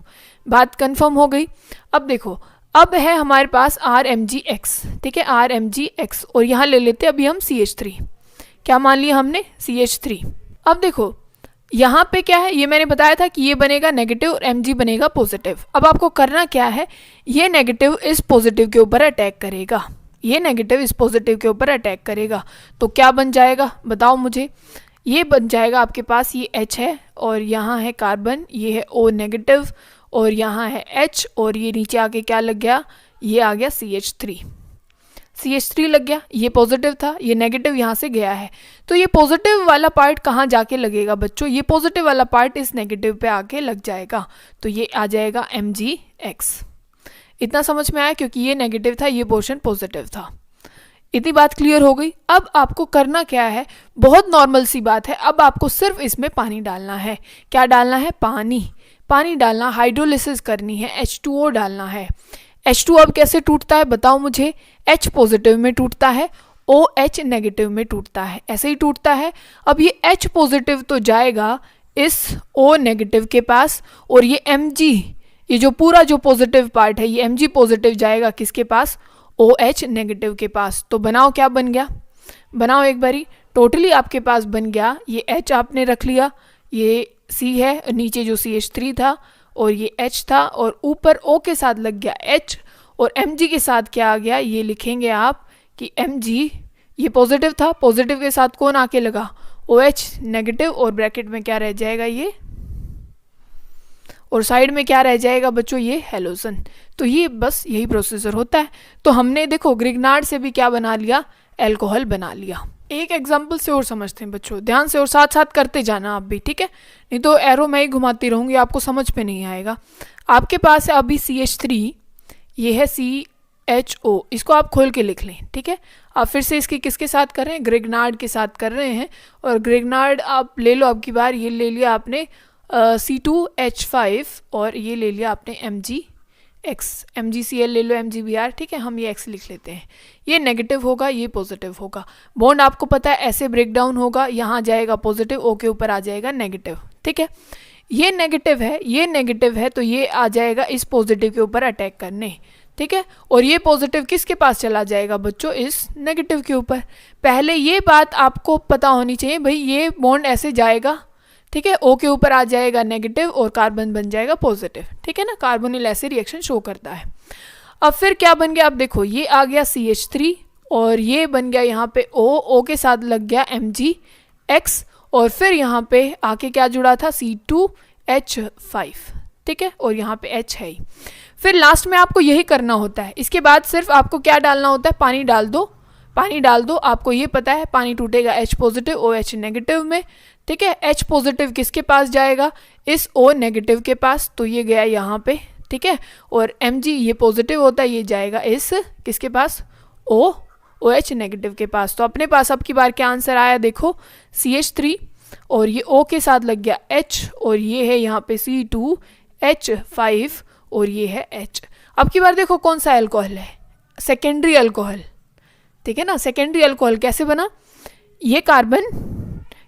बात कंफर्म हो गई। अब देखो, अब है हमारे पास RMgX, ठीक है, RMgX, और यहाँ ले लेते हैं अभी हम CH3। क्या मान लिया हमने? CH3। अब देखो यहाँ पे क्या है, ये मैंने बताया था कि ये बनेगा नेगेटिव और Mg बनेगा पॉजिटिव। अब आपको करना क्या है, ये नेगेटिव इस पॉजिटिव के ऊपर अटैक करेगा, ये नेगेटिव इस पॉजिटिव के ऊपर अटैक करेगा, तो क्या बन जाएगा बताओ मुझे? ये बन जाएगा आपके पास, ये H है और यहाँ है कार्बन, ये है O नेगेटिव और यहाँ है H, और ये नीचे आके क्या लग गया, ये आ गया CH3। CH3 लग गया, ये पॉजिटिव था, ये नेगेटिव यहाँ से गया है, तो ये पॉजिटिव वाला पार्ट कहाँ जाके लगेगा बच्चों? ये पॉजिटिव वाला पार्ट इस नेगेटिव पे आके लग जाएगा, तो ये आ जाएगा MgX। इतना समझ में आया? क्योंकि ये नेगेटिव था, ये पोर्शन पॉजिटिव था। इतनी बात क्लियर हो गई। अब आपको करना क्या है, बहुत नॉर्मल सी बात है, अब आपको सिर्फ इसमें पानी डालना है। क्या डालना है? पानी डालना, हाइड्रोलिसिस करनी है, H2O डालना है। H2 अब कैसे टूटता है बताओ मुझे? H पॉजिटिव में टूटता है, OH नेगेटिव में टूटता है, ऐसे ही टूटता है। अब ये H पॉजिटिव तो जाएगा इस O नेगेटिव के पास, और ये Mg, ये जो पूरा जो पॉजिटिव पार्ट है, ये Mg पॉजिटिव जाएगा किसके पास? OH नेगेटिव के पास। तो बनाओ, क्या बन गया? बनाओ एक बारी। टोटली आपके पास बन गया, ये H आपने रख लिया, ये C है, नीचे जो CH3 था और ये H था, और ऊपर O के साथ लग गया H, और Mg के साथ क्या आ गया, ये लिखेंगे आप कि Mg, ये पॉजिटिव था, पॉजिटिव के साथ कौन आके लगा? OH नेगेटिव, और ब्रैकेट में क्या रह जाएगा ये, और साइड में क्या रह जाएगा बच्चों? ये हैलोजन। तो ये बस यही प्रोसीजर होता है। तो हमने देखो ग्रिग्नार्ड से भी क्या बना लिया? एल्कोहल बना लिया। एक एग्जाम्पल से और समझते हैं बच्चों, ध्यान से, और साथ साथ करते जाना आप भी, ठीक है? नहीं तो एरो मैं ही घुमाती रहूँगी, आपको समझ पे नहीं आएगा। आपके पास है अभी CH3, ये है CHO, इसको आप खोल के लिख लें, ठीक है? आप फिर से इसके किसके साथ कर रहे हैं? ग्रिग्नार्ड के साथ कर रहे हैं। और ग्रिग्नार्ड आप ले लो, अब की बार ये ले लिया आपने C2H5, और ये ले लिया आपने MgX, MgCl ले लो, MgBr, ठीक है? हम ये X लिख लेते हैं। ये नेगेटिव होगा, ये पॉजिटिव होगा। बॉन्ड आपको पता है ऐसे ब्रेक डाउन होगा, यहाँ जाएगा पॉजिटिव, O के ऊपर आ जाएगा नेगेटिव, ठीक है? ये नेगेटिव है, ये नेगेटिव है, तो ये आ जाएगा इस पॉजिटिव के ऊपर अटैक करने, ठीक है? और ये पॉजिटिव किसके पास चला जाएगा बच्चों? इस नेगेटिव के ऊपर। पहले ये बात आपको पता होनी चाहिए भाई, ये बॉन्ड ऐसे जाएगा, ठीक है? O के ऊपर आ जाएगा नेगेटिव और कार्बन बन जाएगा पॉजिटिव, ठीक है ना? कार्बोनिल ऐसे रिएक्शन शो करता है। अब फिर क्या बन गया? अब देखो, ये आ गया CH3, और ये बन गया यहाँ पे O के साथ लग गया MgX, और फिर यहाँ पे आके क्या जुड़ा था? C2H5, ठीक है? और यहाँ पे H है ही। फिर लास्ट में आपको यही करना होता है। इसके बाद सिर्फ आपको क्या डालना होता है? पानी डाल दो, पानी डाल दो। आपको ये पता है पानी टूटेगा H पॉजिटिव OH नेगेटिव में, ठीक है? H पॉजिटिव किसके पास जाएगा? इस O नेगेटिव के पास, तो ये गया यहाँ पे, ठीक है? और Mg ये पॉजिटिव होता है, ये जाएगा इस किसके पास? OH नेगेटिव के पास। तो अपने पास अब की बार क्या आंसर आया देखो, CH3, और ये O के साथ लग गया H, और ये है यहाँ पे C2H5, और ये है H। अब की बार देखो कौन सा अल्कोहल है? सेकेंडरी अल्कोहल, ठीक है ना? सेकेंडरी अल्कोहल कैसे बना? ये कार्बन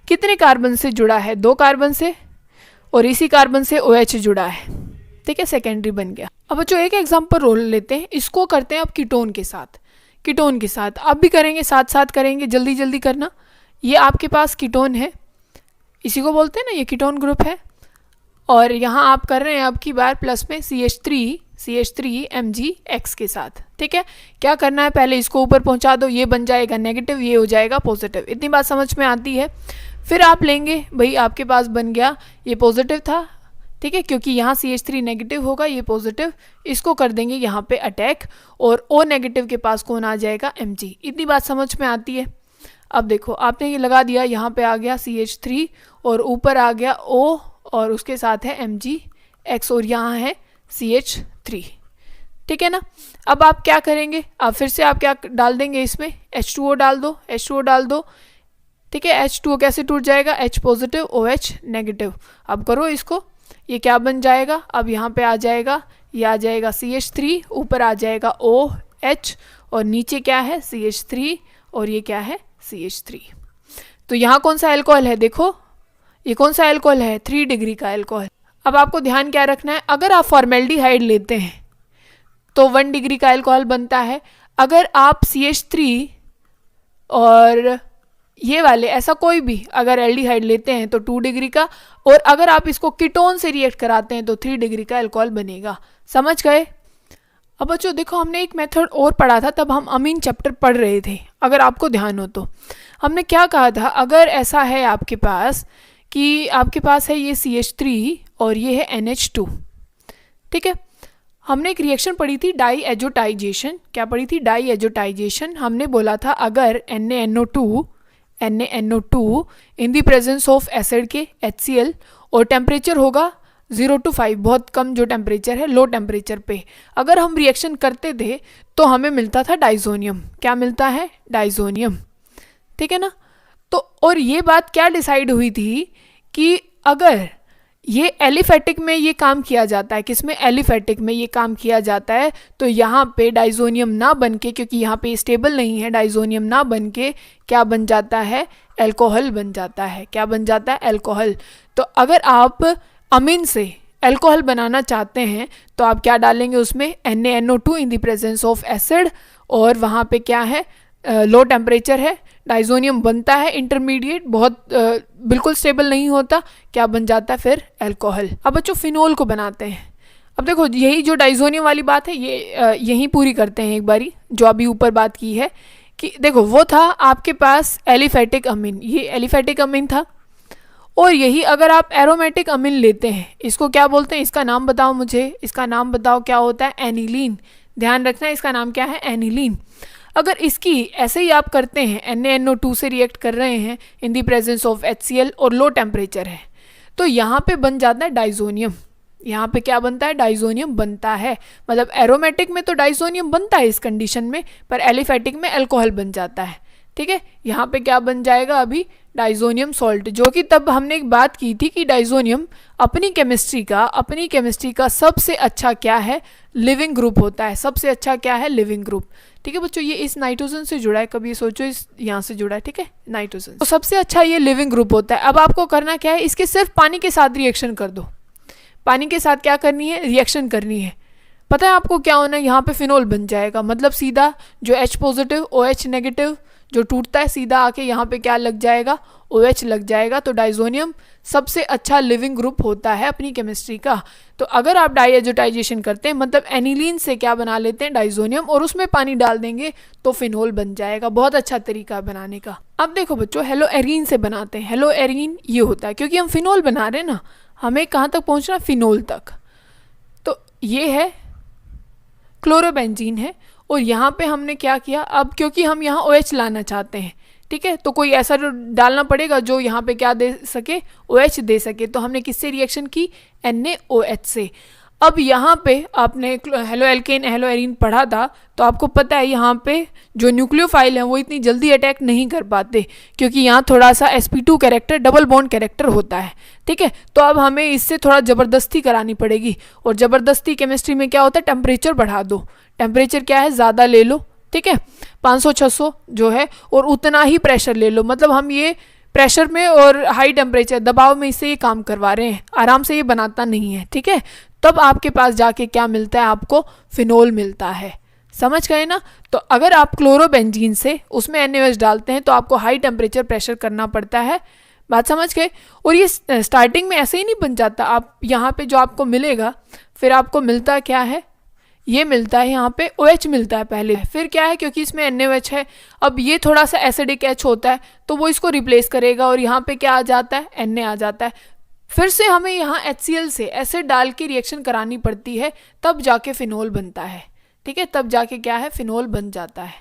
कितने कार्बन से जुड़ा है? 2 कार्बन से, और इसी कार्बन से OH जुड़ा है, ठीक है? सेकेंडरी बन गया। अब बच्चों एक एग्जांपल रोल लेते हैं, इसको करते हैं अब कीटोन के साथ। कीटोन के साथ अब भी करेंगे, साथ साथ करेंगे, जल्दी जल्दी करना। ये आपके पास कीटोन है, इसी को बोलते हैं ना, ये कीटोन ग्रुप है। और यहाँ आप कर रहे हैं अब की बार प्लस में CH3 MgX के साथ, ठीक है? क्या करना है? पहले इसको ऊपर पहुँचा दो, ये बन जाएगा नेगेटिव, ये हो जाएगा पॉजिटिव। इतनी बात समझ में आती है? फिर आप लेंगे भाई, आपके पास बन गया, ये पॉजिटिव था, ठीक है? क्योंकि यहाँ CH3 नेगेटिव होगा, ये पॉजिटिव, इसको कर देंगे यहाँ पे अटैक, और O नेगेटिव के पास कौन आ जाएगा? Mg। इतनी बात समझ में आती है? अब देखो आपने ये लगा दिया, यहाँ पे आ गया CH3, और ऊपर आ गया O, और उसके साथ है MgX, और यहाँ है CH3, ठीक है ना? अब आप क्या करेंगे? आप फिर से आप क्या डाल देंगे इसमें? H2O डाल दो, H2O डाल दो, ठीक है? H2O कैसे टूट जाएगा? H positive OH negative. अब करो इसको, ये क्या बन जाएगा? अब यहाँ पे आ जाएगा, ये आ जाएगा CH3, ऊपर आ जाएगा OH, और नीचे क्या है? CH3, और ये क्या है? CH3। तो यहाँ कौन सा अल्कोहल है? देखो ये कौन सा अल्कोहल है? 3 डिग्री का अल्कोहल। अब आपको ध्यान क्या रखना है, अगर आप फॉर्मेल्डिहाइड लेते हैं तो 1 डिग्री का अल्कोहल बनता है। अगर आप CH3 और ये वाले ऐसा कोई भी अगर एल्डिहाइड लेते हैं तो 2 डिग्री का, और अगर आप इसको कीटोन से रिएक्ट कराते हैं तो 3 डिग्री का अल्कोहल बनेगा। समझ गए? अब बच्चों देखो, हमने एक मेथड और पढ़ा था, तब हम अमीन चैप्टर पढ़ रहे थे, अगर आपको ध्यान हो तो। हमने क्या कहा था, अगर ऐसा है आपके पास कि आपके पास है ये CH3 और ये है NH2, ठीक है। हमने एक रिएक्शन पढ़ी थी डाई एजोटाइजेशन। क्या पढ़ी थी? Diazotization. हमने बोला था अगर NaNO2 in the presence of acid के HCl और टेम्परेचर होगा 0 to 5, बहुत कम जो टेम्परेचर है, लो टेम्परेचर पे अगर हम रिएक्शन करते थे तो हमें मिलता था डाइजोनियम। क्या मिलता है? डाइजोनियम, ठीक है ना। तो और ये बात क्या डिसाइड हुई थी कि अगर ये एलिफेटिक में ये काम किया जाता है, किसमें? एलिफेटिक में ये काम किया जाता है, तो यहाँ पे डाइजोनियम ना बन के, क्योंकि यहाँ पे स्टेबल नहीं है, डाइजोनियम ना बन के क्या बन जाता है? अल्कोहल बन जाता है। क्या बन जाता है? अल्कोहल। तो अगर आप अमीन से अल्कोहल बनाना चाहते हैं तो आप क्या डालेंगे उसमें? NaNO2 in the presence of acid, और वहाँ पे क्या है? लो टेम्परेचर है, डाइजोनियम बनता है इंटरमीडिएट, बहुत बिल्कुल स्टेबल नहीं होता। क्या बन जाता है फिर? अल्कोहल। अब बच्चों फिनोल को बनाते हैं। अब देखो, यही जो डाइजोनियम वाली बात है ये यहीं पूरी करते हैं एक बारी, जो अभी ऊपर बात की है कि देखो वो था आपके पास एलिफेटिक अमीन, ये एलिफेटिक अमीन था, और यही अगर आप एरोमेटिक अमीन लेते हैं, इसको क्या बोलते हैं? इसका नाम बताओ मुझे, इसका नाम बताओ क्या होता है? एनिलीन। ध्यान रखना है, इसका नाम क्या है? एनिलीन। अगर इसकी ऐसे ही आप करते हैं, NaNO2 से रिएक्ट कर रहे हैं इन द प्रेजेंस ऑफ HCl और लो टेम्परेचर है, तो यहाँ पे बन जाता है डाइजोनियम। यहाँ पे क्या बनता है? डाइजोनियम बनता है। मतलब एरोमेटिक में तो डाइजोनियम बनता है इस कंडीशन में, पर एलिफेटिक में अल्कोहल बन जाता है, ठीक है। यहाँ पे क्या बन जाएगा अभी? डाइजोनियम सॉल्ट, जो कि तब हमने एक बात की थी कि डाइजोनियम अपनी केमिस्ट्री का सबसे अच्छा क्या है? लिविंग ग्रुप होता है। सबसे अच्छा क्या है? लिविंग ग्रुप, ठीक है बच्चों। ये इस नाइट्रोजन से जुड़ा है, कभी सोचो इस यहाँ से जुड़ा है, ठीक है, नाइट्रोजन। तो सबसे अच्छा ये लिविंग ग्रुप होता है। अब आपको करना क्या है? इसके सिर्फ पानी के साथ रिएक्शन कर दो। पानी के साथ क्या करनी है? रिएक्शन करनी है। पता है आपको क्या होना है? यहाँ पे फिनोल बन जाएगा, मतलब सीधा जो H पॉजिटिव OH नेगेटिव जो टूटता है, सीधा आके यहाँ पे क्या लग जाएगा? OH लग जाएगा। तो डाइजोनियम सबसे अच्छा लिविंग ग्रुप होता है अपनी केमिस्ट्री का। तो अगर आप डाई एजोटाइजेशन करते हैं, मतलब एनिलीन से क्या बना लेते हैं? डाइजोनियम, और उसमें पानी डाल देंगे तो फिनोल बन जाएगा। बहुत अच्छा तरीका बनाने का। अब देखो बच्चों, हेलो एरीन से बनाते हैं। हेलो एरीन ये होता है, क्योंकि हम फिनोल बना रहे हैं ना, हमें कहाँ तक पहुँचना? फिनोल तक। तो ये है क्लोरोबेंजीन है, और यहाँ पे हमने क्या किया? अब क्योंकि हम यहाँ OH लाना चाहते हैं, ठीक है, तो कोई ऐसा डालना पड़ेगा जो यहाँ पे क्या दे सके? OH दे सके। तो हमने किससे रिएक्शन की? NaOH से। अब यहाँ पे आपने हेलो एल्केन हेलो एरीन पढ़ा था, तो आपको पता है यहाँ पे जो न्यूक्लियोफाइल हैं वो इतनी जल्दी अटैक नहीं कर पाते, क्योंकि यहाँ थोड़ा सा sp2 character, double bond character होता है, ठीक है। तो अब हमें इससे थोड़ा ज़बरदस्ती करानी पड़ेगी, और ज़बरदस्ती केमिस्ट्री में क्या होता है? टेम्परेचर बढ़ा दो। टेम्परेचर क्या है? ज़्यादा ले लो, ठीक है, 500-600 जो है, और उतना ही प्रेशर ले लो। मतलब हम ये प्रेशर में और हाई टेम्परेचर दबाव में इससे ये काम करवा रहे हैं, आराम से ये बनाता नहीं है, ठीक है। तब आपके पास जाके क्या मिलता है? आपको फिनोल मिलता है। समझ गए ना? तो अगर आप क्लोरोबेंजीन से उसमें NaOH डालते हैं तो आपको हाई टेम्परेचर प्रेशर करना पड़ता है। बात समझ गए? और ये स्टार्टिंग में ऐसे ही नहीं बन जाता। आप यहाँ पे जो आपको मिलेगा, फिर आपको मिलता क्या है? ये मिलता है यहाँ पे OH मिलता है पहले, फिर क्या है? क्योंकि इसमें NaOH है, अब ये थोड़ा सा एसिडिक H होता है, तो वो इसको रिप्लेस करेगा, और यहाँ पे क्या आ जाता है? Na आ जाता है। फिर से हमें यहाँ HCl से एसिड डाल के रिएक्शन करानी पड़ती है, तब जाके फिनोल बनता है, ठीक है, तब जाके क्या है? फिनोल बन जाता है।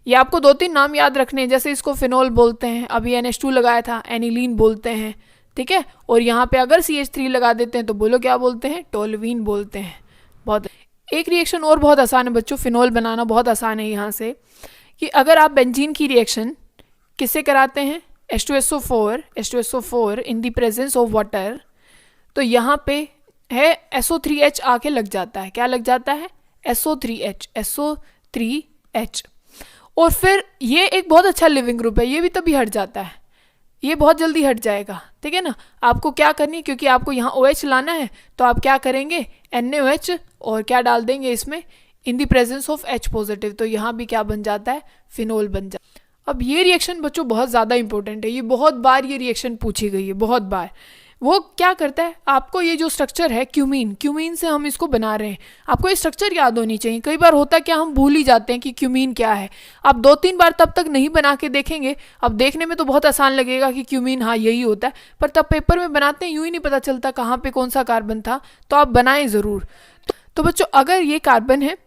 ये आपको 2-3 नाम याद रखने हैं, जैसे इसको फिनोल बोलते हैं, अभी NH2 लगाया था, एनिलीन बोलते हैं, ठीक है। और यहाँ पे अगर CH3 लगा देते हैं तो बोलो क्या बोलते हैं? टोल्यूइन बोलते हैं। बहुत एक रिएक्शन और बहुत आसान है बच्चों, फिनोल बनाना बहुत आसान है यहाँ से, कि अगर आप बेंजीन की रिएक्शन किससे कराते हैं? H2SO4 in the presence of water, तो यहाँ पे है SO3H आके लग जाता है। क्या लग जाता है? SO3H। और फिर ये एक बहुत अच्छा लिविंग ग्रुप है, ये भी तभी हट जाता है। ये बहुत जल्दी हट जाएगा, ठीक है ना। आपको क्या करनी है, क्योंकि आपको यहाँ OH लाना है, तो आप क्या करेंगे, NaOH और क्या डाल देंगे इसमें, इन the presence of H positive, तो यहाँ भी क्या बन जाता है, फिनोल बन जाता है। अब ये रिएक्शन बच्चों बहुत ज़्यादा इंपॉर्टेंट है, ये बहुत बार ये रिएक्शन पूछी गई है, बहुत बार। वो क्या करता है, आपको ये जो स्ट्रक्चर है क्यूमीन से हम इसको बना रहे हैं, आपको ये स्ट्रक्चर याद होनी चाहिए। कई बार होता क्या, हम भूल ही जाते हैं कि क्यूमीन क्या है। आप 2-3 बार तब तक नहीं बना के देखेंगे, अब देखने में तो बहुत आसान लगेगा कि क्यूमीन हाँ यही होता है, पर तब पेपर में बनाते हैं यूँ ही नहीं पता चलता कहाँ पे कौन सा कार्बन था, तो आप बनाएं ज़रूर। तो बच्चों अगर ये कार्बन है,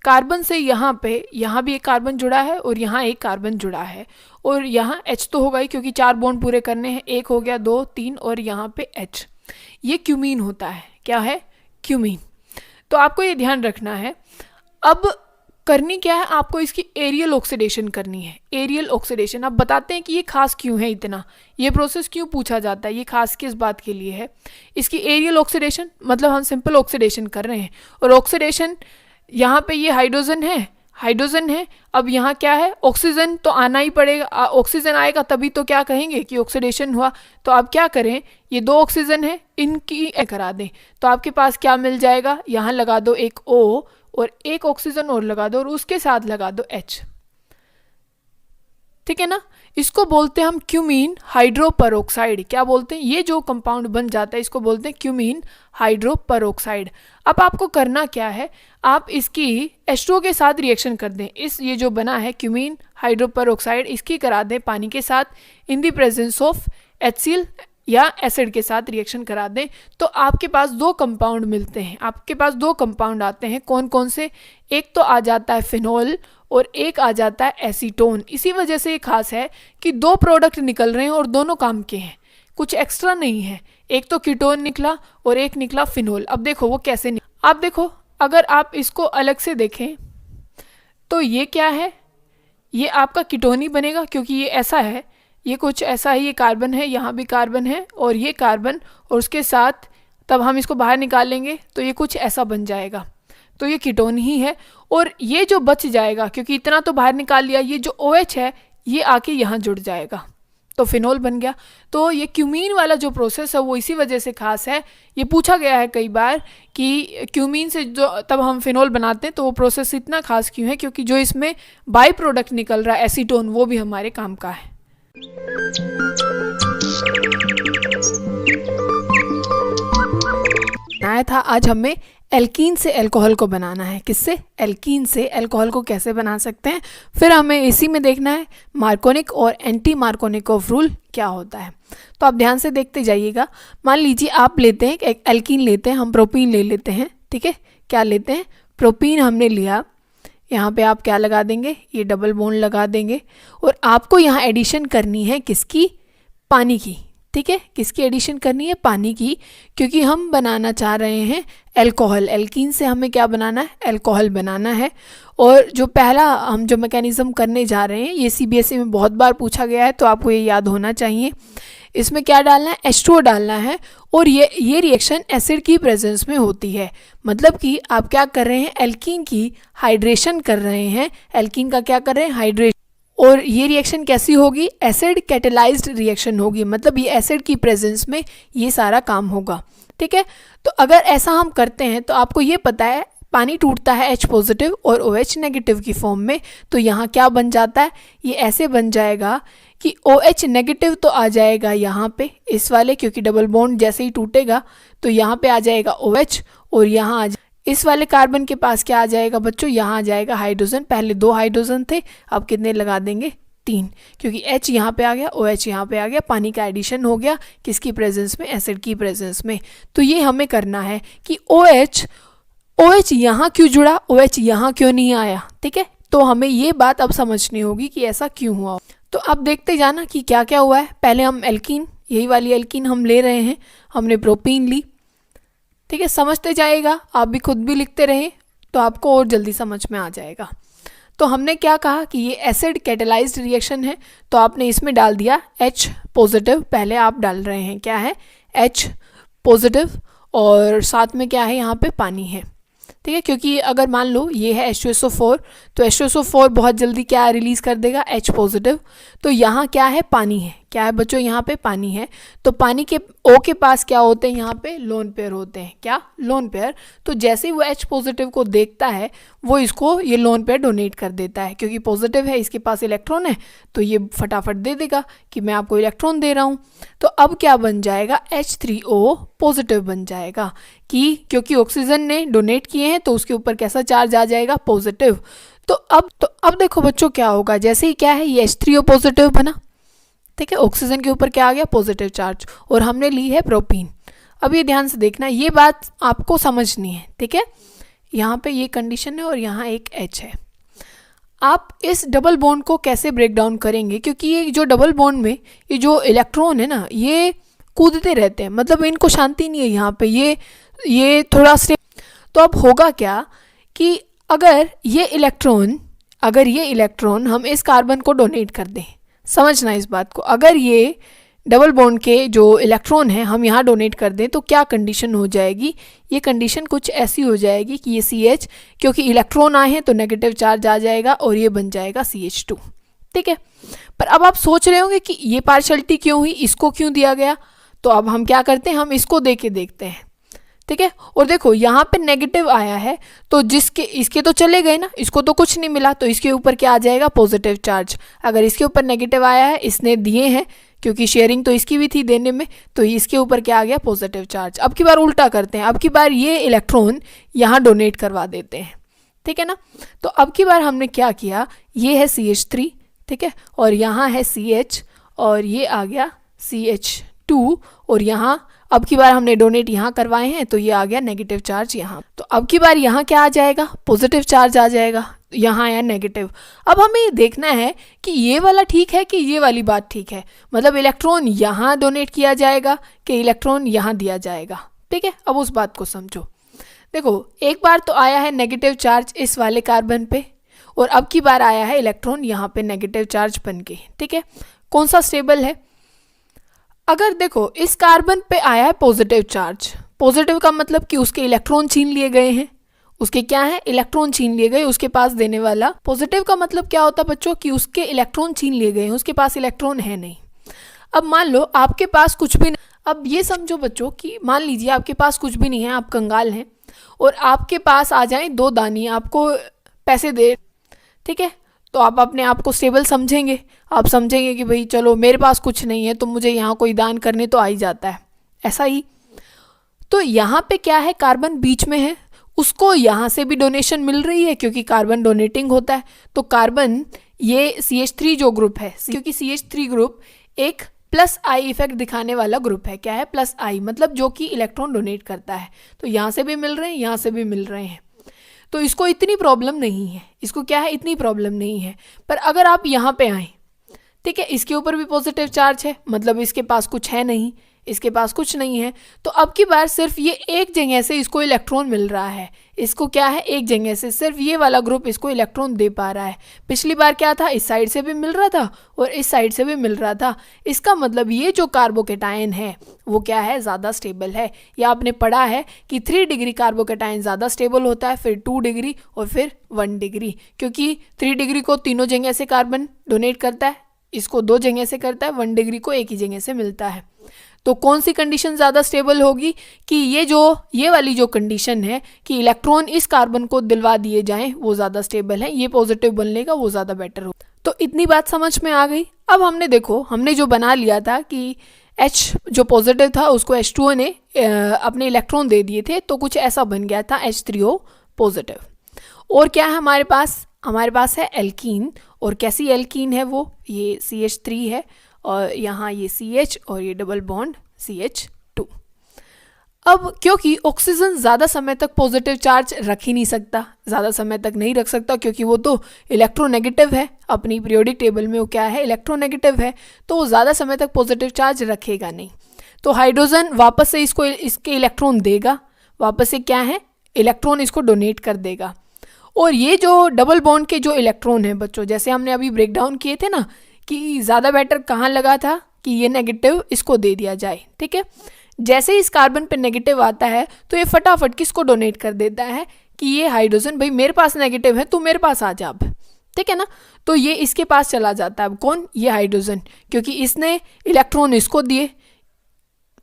कार्बन से यहाँ भी एक कार्बन जुड़ा है और यहाँ एक कार्बन जुड़ा है, और यहाँ H तो होगा ही क्योंकि 4 बॉन्ड पूरे करने हैं, 1 हो गया, 2, 3 और यहाँ पे H, ये क्यूमीन होता है। क्या है, क्यूमीन। तो आपको ये ध्यान रखना है। अब करनी क्या है, आपको इसकी एरियल ऑक्सीडेशन करनी है। एरियल ऑक्सीडेशन, अब बताते हैं कि ये खास क्यों है, इतना ये प्रोसेस क्यों पूछा जाता है, ये खास किस बात के लिए है। इसकी एरियल ऑक्सीडेशन मतलब हम सिंपल ऑक्सीडेशन कर रहे हैं, और ऑक्सीडेशन यहाँ पे ये हाइड्रोजन है, अब यहाँ क्या है, ऑक्सीजन तो आना ही पड़ेगा, ऑक्सीजन आएगा तभी तो क्या कहेंगे कि ऑक्सीडेशन हुआ। तो आप क्या करें, ये 2 ऑक्सीजन है, इनकी करा दें, तो आपके पास क्या मिल जाएगा, यहाँ लगा दो एक O और एक ऑक्सीजन और लगा दो और उसके साथ लगा दो H, ठीक है ना। इसको बोलते हैं हम क्यूमीन हाइड्रोपरऑक्साइड। क्या बोलते हैं, ये जो कंपाउंड बन जाता है इसको बोलते हैं क्यूमीन हाइड्रोपरऑक्साइड। अब आपको करना क्या है, आप इसकी H2O के साथ रिएक्शन कर दें। ये जो बना है क्यूमीन हाइड्रोपरऑक्साइड, इसकी करा दें पानी के साथ इन द प्रेजेंस ऑफ HCl या एसिड के साथ रिएक्शन करा दें, तो आपके पास 2 कंपाउंड मिलते हैं। आपके पास 2 कंपाउंड आते हैं, कौन कौन से, एक तो आ जाता है फिनोल और एक आ जाता है एसीटोन। इसी वजह से ये खास है कि 2 प्रोडक्ट निकल रहे हैं और दोनों काम के हैं, कुछ एक्स्ट्रा नहीं है। एक तो कीटोन निकला और एक निकला फिनोल। अब देखो वो कैसे आप देखो, अगर आप इसको अलग से देखें तो ये क्या है, ये आपका कीटोन ही बनेगा क्योंकि ये ऐसा है, ये कुछ ऐसा है, ये कार्बन है, यहाँ भी कार्बन है और ये कार्बन, और उसके साथ तब हम इसको बाहर निकालेंगे तो ये कुछ ऐसा बन जाएगा, तो ये कीटोन ही है। और ये जो बच जाएगा, क्योंकि इतना तो बाहर निकाल लिया, ये जो OH है ये आके यहाँ जुड़ जाएगा, तो फिनोल बन गया। तो ये क्यूमीन वाला जो प्रोसेस है वो इसी वजह से खास है। ये पूछा गया है कई बार कि क्यूमीन से जो तब हम फिनोल बनाते हैं तो वो प्रोसेस इतना खास क्यों है, क्योंकि जो इसमें बाई प्रोडक्ट निकल रहा है एसीटोन, वो भी हमारे काम का है। आया था आज हमें एल्कीन से अल्कोहल को बनाना है। किससे, एल्कीन से अल्कोहल को कैसे बना सकते हैं, फिर हमें इसी में देखना है मार्कोनिक और एंटी मार्कोनिकोव रूल क्या होता है। तो आप ध्यान से देखते जाइएगा। मान लीजिए आप लेते हैं एक एल्कीन लेते हैं, हम प्रोपीन ले लेते हैं, ठीक है। क्या लेते हैं, प्रोपीन हमने लिया, यहाँ पे आप क्या लगा देंगे, ये डबल बॉन्ड लगा देंगे, और आपको यहाँ एडिशन करनी है किसकी, पानी की, ठीक है। किसकी एडिशन करनी है, पानी की, क्योंकि हम बनाना चाह रहे हैं अल्कोहल। एल्कीन से हमें क्या बनाना है, अल्कोहल बनाना है। और जो पहला हम जो मैकेनिज्म करने जा रहे हैं, ये CBSE में बहुत बार पूछा गया है, तो आपको ये याद होना चाहिए। इसमें क्या डालना है, H2O डालना है, और ये रिएक्शन एसिड की प्रेजेंस में होती है। मतलब कि आप क्या कर रहे हैं, एल्कीन की हाइड्रेशन कर रहे हैं, एल्कीन का क्या कर रहे हैं, हाइड्रेशन। और ये रिएक्शन कैसी होगी, एसिड कैटेलाइज्ड रिएक्शन होगी, मतलब ये एसिड की प्रेजेंस में ये सारा काम होगा, ठीक है। तो अगर ऐसा हम करते हैं तो आपको ये पता है पानी टूटता है H पॉजिटिव और OH नेगेटिव की फॉर्म में, तो यहाँ क्या बन जाता है, ये ऐसे बन जाएगा कि OH नेगेटिव तो आ जाएगा यहाँ पे इस वाले, क्योंकि डबल बॉन्ड जैसे ही टूटेगा तो यहाँ पे आ जाएगा OH, और यहाँ इस वाले कार्बन के पास क्या आ जाएगा बच्चों, यहाँ आ जाएगा हाइड्रोजन। पहले 2 हाइड्रोजन थे, अब कितने लगा देंगे, 3, क्योंकि H यहाँ पे आ गया, OH यहाँ पे आ गया, पानी का एडिशन हो गया किसकी प्रेजेंस में, एसिड की प्रेजेंस में। तो ये हमें करना है कि OH यहाँ क्यों जुड़ा, OH यहाँ क्यों नहीं आया, ठीक है। तो हमें ये बात अब समझनी होगी कि ऐसा क्यों हुआ। तो अब देखते जाना कि क्या क्या हुआ है। पहले हम एल्कीन, यही वाली एल्कीन हम ले रहे हैं, हमने प्रोपीन ली, ठीक है। समझते जाएगा, आप भी खुद भी लिखते रहे तो आपको और जल्दी समझ में आ जाएगा। तो हमने क्या कहा कि ये एसिड कैटेलाइज्ड रिएक्शन है, तो आपने इसमें डाल दिया H पॉजिटिव, पहले आप डाल रहे हैं क्या है, H पॉजिटिव, और साथ में क्या है, यहाँ पे पानी है, ठीक है। क्योंकि अगर मान लो ये है H2SO4, तो H2SO4 बहुत जल्दी क्या रिलीज़ कर देगा, H पॉजिटिव, तो यहाँ क्या है, पानी है, क्या है बच्चों, यहाँ पे पानी है, तो पानी के O के पास क्या होते हैं, यहाँ पे लोन पेयर होते हैं, क्या, लोन पेयर। तो जैसे ही वो H पॉजिटिव को देखता है वो इसको ये लोन पेयर डोनेट कर देता है, क्योंकि पॉजिटिव है, इसके पास इलेक्ट्रॉन है, तो ये फटाफट दे देगा कि मैं आपको इलेक्ट्रॉन दे रहा हूँ। तो अब क्या बन जाएगा, H3O पॉजिटिव बन जाएगा, कि क्योंकि ऑक्सीजन ने डोनेट किए हैं तो उसके ऊपर कैसा चार्ज आ जाएगा, पॉजिटिव। तो अब देखो बच्चों क्या होगा, जैसे ही क्या है ये H3O पॉजिटिव बना, ठीक है, ऑक्सीजन के ऊपर क्या आ गया, पॉजिटिव चार्ज, और हमने ली है प्रोपीन। अब ये ध्यान से देखना, ये बात आपको समझनी है, ठीक है। यहाँ पे ये कंडीशन है और यहाँ एक H है। आप इस डबल बॉन्ड को कैसे ब्रेक डाउन करेंगे, क्योंकि ये जो डबल बॉन्ड में ये जो इलेक्ट्रॉन है ना, ये कूदते रहते हैं, मतलब इनको शांति नहीं है यहाँ पे, ये थोड़ा तो अब होगा क्या कि अगर ये इलेक्ट्रॉन हम इस कार्बन को डोनेट कर दें, समझना इस बात को, अगर ये डबल बॉन्ड के जो इलेक्ट्रॉन हैं हम यहाँ डोनेट कर दें तो क्या कंडीशन हो जाएगी, ये कंडीशन कुछ ऐसी हो जाएगी कि ये CH, क्योंकि इलेक्ट्रॉन आए हैं तो नेगेटिव चार्ज आ जाएगा और ये बन जाएगा CH2, ठीक है। पर अब आप सोच रहे होंगे कि ये पार्शलिटी क्यों हुई, इसको क्यों दिया गया, तो अब हम क्या करते हैं, हम इसको दे के देखते हैं, ठीक है। और देखो यहाँ पे नेगेटिव आया है तो इसके तो चले गए ना, इसको तो कुछ नहीं मिला, तो इसके ऊपर क्या आ जाएगा, पॉजिटिव चार्ज। अगर इसके ऊपर नेगेटिव आया है, इसने दिए हैं, क्योंकि शेयरिंग तो इसकी भी थी देने में, तो इसके ऊपर क्या आ गया, पॉजिटिव चार्ज। अब की बार उल्टा करते हैं, अब की बार ये इलेक्ट्रॉन यहाँ डोनेट करवा देते हैं, ठीक है ना। तो अब की बार हमने क्या किया, ये है CH3, ठीक है, और यहाँ है CH, और ये आ गया CH2, और यहाँ अब की बार हमने डोनेट यहाँ करवाए हैं तो ये आ गया नेगेटिव चार्ज यहाँ। तो अब की बार यहाँ क्या आ जाएगा, पॉजिटिव चार्ज आ जाएगा, यहाँ आया नेगेटिव। अब हमें ये देखना है कि ये वाला ठीक है कि ये वाली बात ठीक है, मतलब इलेक्ट्रॉन यहाँ डोनेट किया जाएगा कि इलेक्ट्रॉन यहाँ दिया जाएगा, ठीक है। अब उस बात को समझो, देखो एक बार तो आया है नेगेटिव चार्ज इस वाले कार्बन पे, और अब की बार आया है इलेक्ट्रॉन यहाँ पे नेगेटिव चार्ज बन के, ठीक है। कौन सा स्टेबल है, अगर देखो इस कार्बन पे आया है पॉजिटिव चार्ज, पॉजिटिव का मतलब कि उसके इलेक्ट्रॉन छीन लिए गए हैं, उसके क्या है, इलेक्ट्रॉन छीन लिए गए, उसके पास देने वाला। पॉजिटिव का मतलब क्या होता है बच्चों, कि उसके इलेक्ट्रॉन छीन लिए गए हैं, उसके पास इलेक्ट्रॉन है नहीं। अब मान लो आपके पास कुछ भी नहीं, अब ये समझो बच्चों कि मान लीजिए आपके पास कुछ भी नहीं है, आप कंगाल हैं, और आपके पास आ जाएं 2 दानी आपको पैसे दे, ठीक है, तो आप अपने आप को स्टेबल समझेंगे, आप समझेंगे कि भाई चलो मेरे पास कुछ नहीं है तो मुझे यहाँ कोई दान करने तो आ ही जाता है, ऐसा ही। तो यहाँ पे क्या है, कार्बन बीच में है, उसको यहाँ से भी डोनेशन मिल रही है क्योंकि कार्बन डोनेटिंग होता है। तो कार्बन ये CH3 जो ग्रुप है, क्योंकि CH3 ग्रुप एक +I इफेक्ट दिखाने वाला ग्रुप है, क्या है, +I, मतलब जो कि इलेक्ट्रॉन डोनेट करता है, तो यहाँ से भी मिल रहे हैं, यहाँ से भी मिल रहे हैं, तो इसको इतनी प्रॉब्लम नहीं है, इसको क्या है, इतनी प्रॉब्लम नहीं है। पर अगर आप यहाँ पे आए, ठीक है, इसके ऊपर भी पॉजिटिव चार्ज है, मतलब इसके पास कुछ है नहीं, इसके पास कुछ नहीं है, तो अब की बार सिर्फ ये एक जगह से इसको इलेक्ट्रॉन मिल रहा है, इसको क्या है, एक जगह से सिर्फ ये वाला ग्रुप इसको इलेक्ट्रॉन दे पा रहा है। पिछली बार क्या था, इस साइड से भी मिल रहा था और इस साइड से भी मिल रहा था, इसका मतलब ये जो कार्बोकेटायन है वो क्या है, ज़्यादा स्टेबल है। या आपने पढ़ा है कि 3 डिग्री कार्बोकेटायन ज़्यादा स्टेबल होता है, फिर 2 डिग्री और फिर 1 डिग्री, क्योंकि 3 डिग्री को तीनों जगह से कार्बन डोनेट करता है, इसको 2 जगह से करता है, 1 डिग्री को एक ही जगह से मिलता है। तो कौन सी कंडीशन ज़्यादा स्टेबल होगी, कि ये वाली जो कंडीशन है कि इलेक्ट्रॉन इस कार्बन को दिलवा दिए जाएं, वो ज़्यादा स्टेबल है, ये पॉजिटिव बनने का वो ज़्यादा बेटर हो। तो इतनी बात समझ में आ गई। अब हमने देखो, हमने जो बना लिया था कि H जो पॉजिटिव था उसको H2O ने अपने इलेक्ट्रॉन दे दिए थे, तो कुछ ऐसा बन गया था H3O पॉजिटिव। और क्या है हमारे पास है एल्कीन, और कैसी एल्कीन है वो, ये CH3 है और यहाँ ये CH और ये डबल बॉन्ड CH2। अब क्योंकि ऑक्सीजन ज़्यादा समय तक पॉजिटिव चार्ज रख ही नहीं सकता, ज़्यादा समय तक नहीं रख सकता, क्योंकि वो तो इलेक्ट्रोनेगेटिव है, अपनी पीरियोडिक टेबल में वो क्या है, इलेक्ट्रोनेगेटिव है, तो वो ज़्यादा समय तक पॉजिटिव चार्ज रखेगा नहीं। तो हाइड्रोजन वापस से इसके इलेक्ट्रॉन देगा, वापस से क्या है, इलेक्ट्रॉन इसको डोनेट कर देगा। और ये जो डबल बॉन्ड के जो इलेक्ट्रॉन है बच्चों, जैसे हमने अभी ब्रेक डाउन किए थे ना, कि ज़्यादा बेटर कहाँ लगा था कि ये नेगेटिव इसको दे दिया जाए, ठीक है। जैसे ही इस कार्बन पे नेगेटिव आता है तो ये फटाफट किसको डोनेट कर देता है कि ये हाइड्रोजन, भाई मेरे पास नेगेटिव है तो मेरे पास आ जा अब, ठीक है ना। तो ये इसके पास चला जाता है, अब कौन, ये हाइड्रोजन, क्योंकि इसने इलेक्ट्रॉन इसको दिए,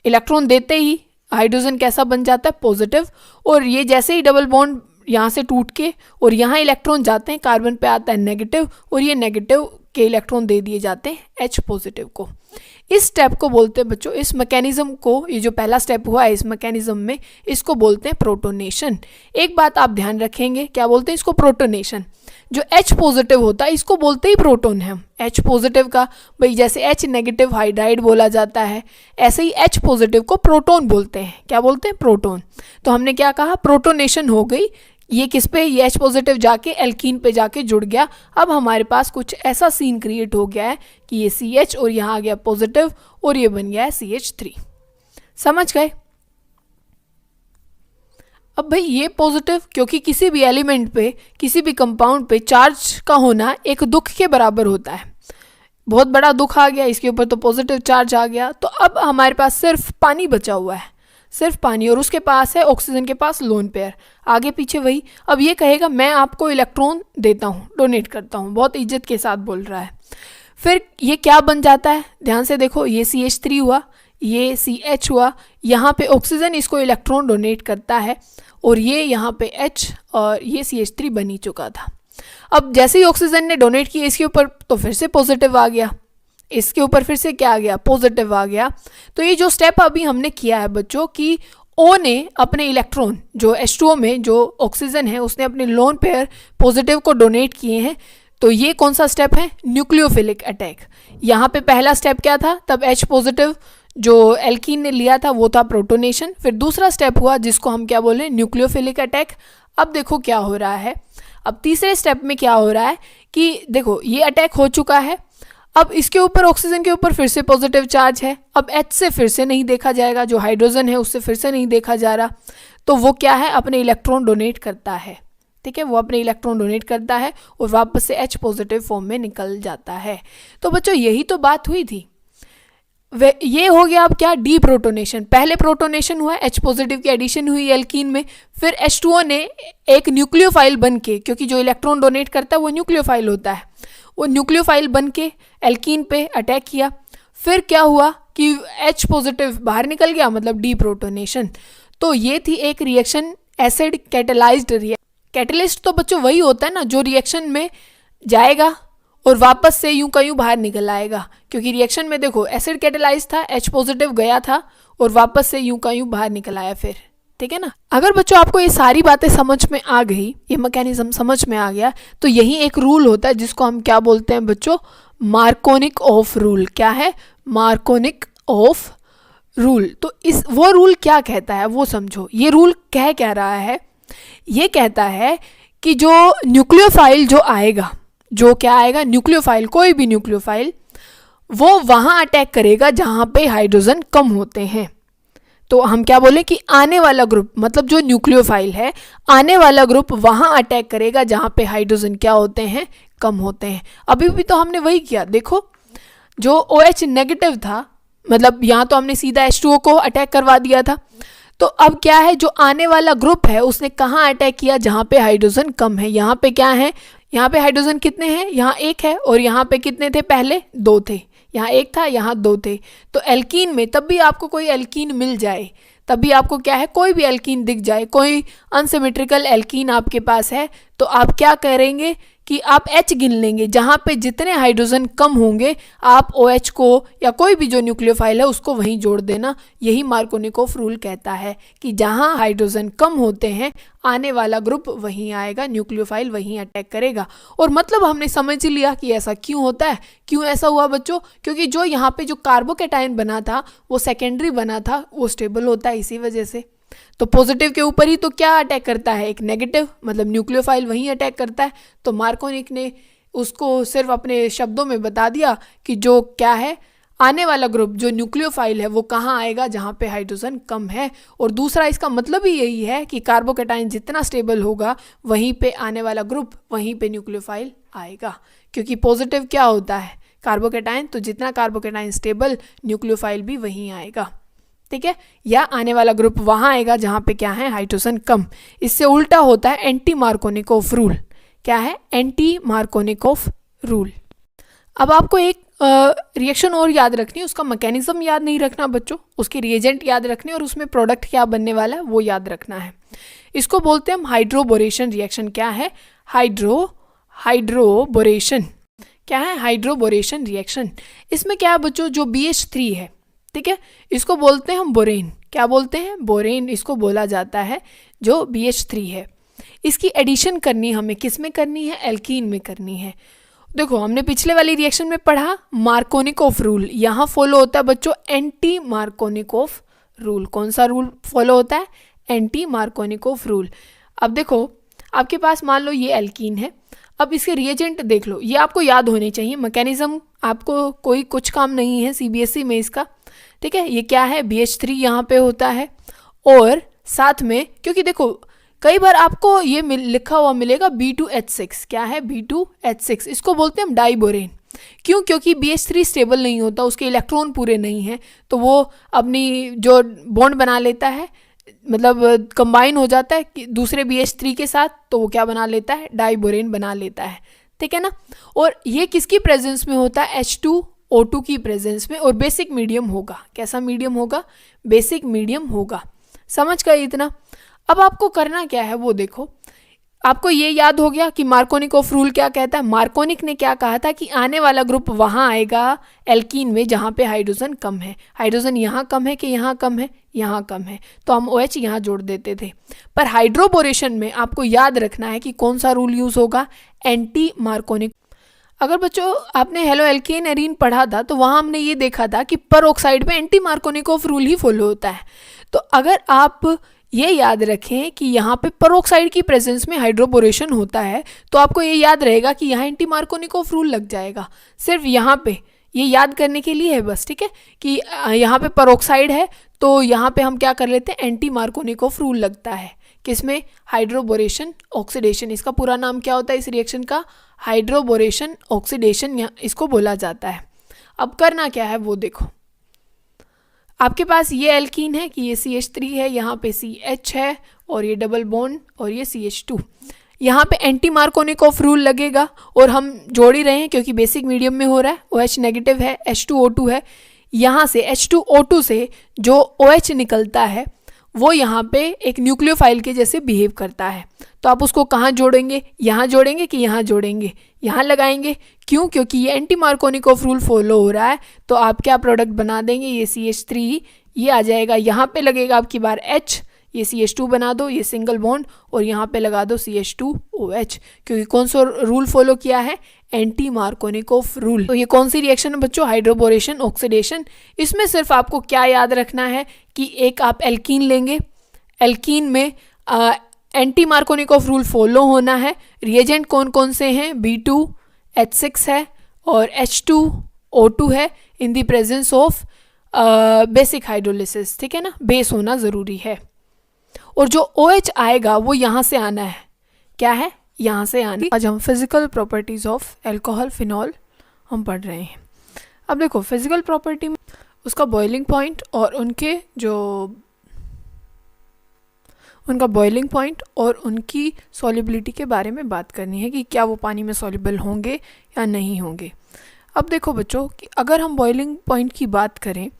इलेक्ट्रॉन देते ही हाइड्रोजन कैसा बन जाता है, पॉजिटिव। और ये जैसे ही डबल बॉन्ड यहाँ से टूट के और यहाँ इलेक्ट्रॉन जाते हैं, कार्बन पे आता है नेगेटिव, और ये नेगेटिव के इलेक्ट्रॉन दे दिए जाते हैं H पॉजिटिव को। इस स्टेप को बोलते हैं बच्चों, इस मैकेनिज्म को, ये जो पहला स्टेप हुआ है इस मैकेनिज्म में, इसको बोलते हैं प्रोटोनेशन। एक बात आप ध्यान रखेंगे, क्या बोलते हैं इसको, प्रोटोनेशन। जो H पॉजिटिव होता है इसको बोलते ही प्रोटोन है हम। H पॉजिटिव का भाई जैसे H नेगेटिव हाइड्राइड बोला जाता है, ऐसे ही H पॉजिटिव को प्रोटोन बोलते हैं। क्या बोलते हैं, प्रोटोन। तो हमने क्या कहा, प्रोटोनेशन हो गई। ये किस पे, ये H पॉजिटिव जाके एल्कीन पे जाके जुड़ गया। अब हमारे पास कुछ ऐसा सीन क्रिएट हो गया है कि ये CH और यहाँ आ गया पॉजिटिव और ये बन गया है CH3। समझ गए। अब भाई ये पॉजिटिव, क्योंकि किसी भी एलिमेंट पे, किसी भी कंपाउंड पे चार्ज का होना एक दुख के बराबर होता है। बहुत बड़ा दुख आ गया इसके ऊपर तो पॉजिटिव चार्ज आ गया। तो अब हमारे पास सिर्फ पानी बचा हुआ है, सिर्फ पानी, और उसके पास है ऑक्सीजन के पास लोन पेयर, आगे पीछे वही। अब ये कहेगा मैं आपको इलेक्ट्रॉन देता हूँ, डोनेट करता हूँ, बहुत इज्जत के साथ बोल रहा है। फिर ये क्या बन जाता है, ध्यान से देखो, ये CH3 हुआ, ये CH हुआ, यहाँ पे ऑक्सीजन इसको इलेक्ट्रॉन डोनेट करता है, और ये यहाँ पे H और ये CH3 बन ही चुका था। अब जैसे ही ऑक्सीजन ने डोनेट किया इसके ऊपर, तो फिर से पॉजिटिव आ गया, इसके ऊपर फिर से क्या आ गया, पॉजिटिव आ गया। तो ये जो स्टेप अभी हमने किया है बच्चों कि O ने अपने इलेक्ट्रॉन, जो H2O में जो ऑक्सीजन है उसने अपने लोन पेयर पॉजिटिव को डोनेट किए हैं। तो ये कौन सा स्टेप है, न्यूक्लियोफिलिक अटैक। यहाँ पे पहला स्टेप क्या था, तब H पॉजिटिव जो एल्कीन ने लिया था वो था प्रोटोनेशन। फिर दूसरा स्टेप हुआ जिसको हम क्या बोले, न्यूक्लियोफिलिक अटैक। अब देखो क्या हो रहा है, अब तीसरे स्टेप में क्या हो रहा है कि देखो ये अटैक हो चुका है, अब इसके ऊपर ऑक्सीजन के ऊपर फिर से पॉजिटिव चार्ज है। अब H से फिर से नहीं देखा जाएगा, जो हाइड्रोजन है उससे फिर से नहीं देखा जा रहा, तो वो क्या है, अपने इलेक्ट्रॉन डोनेट करता है। ठीक है, वो अपने इलेक्ट्रॉन डोनेट करता है और वापस से H पॉजिटिव फॉर्म में निकल जाता है। तो बच्चों यही तो बात हुई थी। ये हो गया अब क्या, डी प्रोटोनेशन। पहले प्रोटोनेशन हुआ, H पॉजिटिव की एडिशन हुई एल्कीन में, फिर H2O ने एक न्यूक्लियोफाइल बन के, क्योंकि जो इलेक्ट्रॉन डोनेट करता है वो न्यूक्लियोफाइल होता है, वो न्यूक्लियोफाइल बन के एल्कीन पे अटैक किया। फिर क्या हुआ कि H पॉजिटिव बाहर निकल गया, मतलब डी प्रोटोनेशन। तो ये थी एक reaction, acid catalysed reaction. Catalyst तो बच्चों वही होता है ना जो रिएक्शन में जाएगा और वापस से यूं का यूं बाहर निकल आएगा, क्योंकि रिएक्शन में देखो एसिड कैटेलाइज था, H पॉजिटिव गया था और वापस से यूं का यूं बाहर निकल आया फिर। ठीक है ना। अगर बच्चों आपको ये सारी बातें समझ में आ गई, ये मैकेनिज्म समझ में आ गया, तो यही एक रूल होता है जिसको हम क्या बोलते हैं बच्चों, मार्कोनिक ऑफ रूल। क्या है, मार्कोनिक ऑफ रूल। तो इस वो रूल क्या कहता है वो समझो। ये रूल क्या रहा है, ये कहता है कि जो न्यूक्लियोफाइल जो आएगा, जो क्या आएगा, न्यूक्लियोफाइल, कोई भी न्यूक्लियोफाइल, वो वहाँ अटैक करेगा जहाँ पे हाइड्रोजन कम होते हैं। तो हम क्या बोले कि आने वाला ग्रुप, मतलब जो न्यूक्लियोफाइल है, आने वाला ग्रुप वहाँ अटैक करेगा जहाँ पे हाइड्रोजन क्या होते हैं, कम होते हैं। अभी भी तो हमने वही किया, देखो जो OH नेगेटिव था, मतलब यहाँ तो हमने सीधा H2O को अटैक करवा दिया था। तो अब क्या है, जो आने वाला ग्रुप है उसने कहाँ अटैक किया, जहाँ पे हाइड्रोजन कम है। यहाँ पे क्या है, यहाँ पे हाइड्रोजन कितने हैं, यहाँ एक है, और यहाँ पे कितने थे, पहले दो थे, यहाँ एक था, यहाँ दो थे। तो एल्कीन में तब भी आपको कोई एल्कीन मिल जाए, तब भी आपको क्या है, कोई भी एल्कीन दिख जाए, कोई अनसिमेट्रिकल एल्कीन आपके पास है, तो आप क्या करेंगे कि आप H गिन लेंगे, जहाँ पे जितने हाइड्रोजन कम होंगे आप OH को या कोई भी जो न्यूक्लियोफाइल है उसको वहीं जोड़ देना। यही मार्कोनिकोफ रूल कहता है कि जहाँ हाइड्रोजन कम होते हैं आने वाला ग्रुप वहीं आएगा, न्यूक्लियोफाइल वहीं अटैक करेगा। और मतलब हमने समझ लिया कि ऐसा क्यों होता है। क्यों ऐसा हुआ बच्चों, क्योंकि जो यहाँ पे जो कार्बोकैटायन बना था वो सेकेंडरी बना था, वो स्टेबल होता है इसी वजह से। तो पॉजिटिव के ऊपर ही तो क्या अटैक करता है, एक नेगेटिव, मतलब न्यूक्लियोफाइल वहीं अटैक करता है। तो मार्कोनिक ने उसको सिर्फ अपने शब्दों में बता दिया कि जो क्या है, आने वाला ग्रुप जो न्यूक्लियोफाइल है वो कहाँ आएगा, जहाँ पे हाइड्रोजन कम है। और दूसरा इसका मतलब ही यही है कि कार्बोकैटायन जितना स्टेबल होगा वहीं पे आने वाला ग्रुप, वहीं पे न्यूक्लियोफाइल आएगा। क्योंकि पॉजिटिव क्या होता है, कार्बोकैटायन, तो जितना कार्बोकैटायन स्टेबल न्यूक्लियोफाइल भी वहीं आएगा। ठीक है, या आने वाला ग्रुप वहाँ आएगा जहाँ पे क्या है, हाइड्रोजन कम। इससे उल्टा होता है एंटी मार्कोनिकोफ रूल। क्या है, एंटी मार्कोनिकोव रूल। अब आपको एक रिएक्शन और याद रखनी है, उसका मैकेनिज्म याद नहीं रखना बच्चों, उसके रिएजेंट याद रखने और उसमें प्रोडक्ट क्या बनने वाला है वो याद रखना है। इसको बोलते हैं हम हाइड्रोबोरेशन रिएक्शन। क्या है, हाइड्रोबोरेशन। क्या है, हाइड्रोबोरेशन रिएक्शन। इसमें क्या है बच्चों, जो BH3 है, ठीक है, इसको बोलते हैं हम बोरेन। क्या बोलते हैं, बोरेन इसको बोला जाता है, जो BH3 है। इसकी एडिशन करनी हमें किस में करनी है, एल्कीन में करनी है। देखो हमने पिछले वाली रिएक्शन में पढ़ा मार्कोनिकोव रूल, यहाँ फॉलो होता है बच्चों एंटी मार्कोनिकोव रूल। कौन सा रूल फॉलो होता है, एंटी मार्कोनिकोव रूल। अब देखो आपके पास मान लो ये एल्कीन है, अब इसके रिएजेंट देख लो, ये आपको याद होने चाहिए, मैकेनिज्म आपको कोई कुछ काम नहीं है CBSE में इसका, ठीक है। ये क्या है, BH3 यहाँ पे होता है, और साथ में क्योंकि देखो कई बार आपको ये लिखा हुआ मिलेगा B2H6। क्या है, B2H6, इसको बोलते हैं हम डाइबोरेन। क्यों, क्योंकि BH3 स्टेबल नहीं होता, उसके इलेक्ट्रॉन पूरे नहीं हैं, तो वो अपनी जो बॉन्ड बना लेता है, मतलब कंबाइन हो जाता है दूसरे BH3 के साथ, तो वो क्या बना लेता है, डाइबोरेन बना लेता है, ठीक है ना। और ये किसकी प्रेजेंस में होता है, H2O2 की प्रेजेंस में, और बेसिक मीडियम होगा। कैसा मीडियम होगा, बेसिक मीडियम होगा। समझ गए इतना। अब आपको करना क्या है वो देखो, आपको ये याद हो गया कि मार्कोनिकोव रूल क्या कहता है। मार्कोनिक ने क्या कहा था कि आने वाला ग्रुप वहाँ आएगा एल्कीन में जहाँ पे हाइड्रोजन कम है। हाइड्रोजन यहाँ कम है कि यहाँ कम है, यहाँ कम है, तो हम OH यहाँ जोड़ देते थे। पर हाइड्रोबोरेशन में आपको याद रखना है कि कौन सा रूल यूज़ होगा, एंटी मार्कोनिक। अगर बच्चों आपने हेलो एल्केन एरीन पढ़ा था तो वहाँ हमने ये देखा था कि पर ऑक्साइड में एंटी मार्कोनिकोव रूल ही फॉलो होता है। तो अगर आप ये याद रखें कि यहाँ पे पेरोक्साइड की प्रेजेंस में हाइड्रोबोरेशन होता है, तो आपको ये याद रहेगा कि यहाँ एंटी मार्कोनिकोव रूल लग जाएगा। सिर्फ यहाँ पे ये याद करने के लिए है बस, ठीक है, कि यहाँ पे पेरोक्साइड है तो यहाँ पे हम क्या कर लेते हैं, एंटी मार्कोनिकोव रूल लगता है। किसमें, हाइड्रोबोरेशन ऑक्सीडेशन। इसका पूरा नाम क्या होता है इस रिएक्शन का, हाइड्रोबोरेशन ऑक्सीडेशन इसको बोला जाता है। अब करना क्या है वो देखो, आपके पास ये एल्कीन है कि ये CH3 है, यहाँ पे CH है और ये डबल बॉन्ड और ये CH2। यहाँ पे एंटी मार्कोनिकोव रूल लगेगा और हम जोड़ ही रहे हैं क्योंकि बेसिक मीडियम में हो रहा है। OH नेगेटिव है, H2O2 है, यहाँ से H2O2 से जो OH निकलता है वो यहाँ पे एक न्यूक्लियोफाइल के जैसे बिहेव करता है। तो आप उसको कहाँ जोड़ेंगे, यहाँ जोड़ेंगे कि यहाँ जोड़ेंगे, यहाँ लगाएंगे। क्यों, क्योंकि ये एंटी मार्कोनिकोव रूल फॉलो हो रहा है। तो आप क्या प्रोडक्ट बना देंगे, ये CH3 ये आ जाएगा, यहाँ पे लगेगा आपकी बार H, ये CH2 बना दो, ये सिंगल बॉन्ड और यहाँ पे लगा दो CH2OH, क्योंकि कौन सा रूल फॉलो किया है, एंटी मार्कोनिकोव रूल। तो ये कौन सी रिएक्शन है बच्चों, हाइड्रोबोरेशन ऑक्सीडेशन। इसमें सिर्फ आपको क्या याद रखना है कि एक आप एल्कीन लेंगे, एल्कीन में एंटी मार्कोनिकोव रूल फॉलो होना है। रिएजेंट कौन कौन से हैं, B2H6 है और H2O2 है इन the presence of basic hydrolysis, ठीक है ना, बेस होना ज़रूरी है। और जो OH आएगा वो यहाँ से आना है, क्या है, यहाँ से आना। आज हम physical properties of alcohol phenol हम पढ़ रहे हैं। अब देखो फिजिकल प्रॉपर्टी में उसका बॉइलिंग पॉइंट और उनका बॉइलिंग पॉइंट और उनकी सॉल्युबिलिटी के बारे में बात करनी है कि क्या वो पानी में सॉल्युबल होंगे या नहीं होंगे। अब देखो बच्चों कि अगर हम बॉइलिंग पॉइंट की बात करें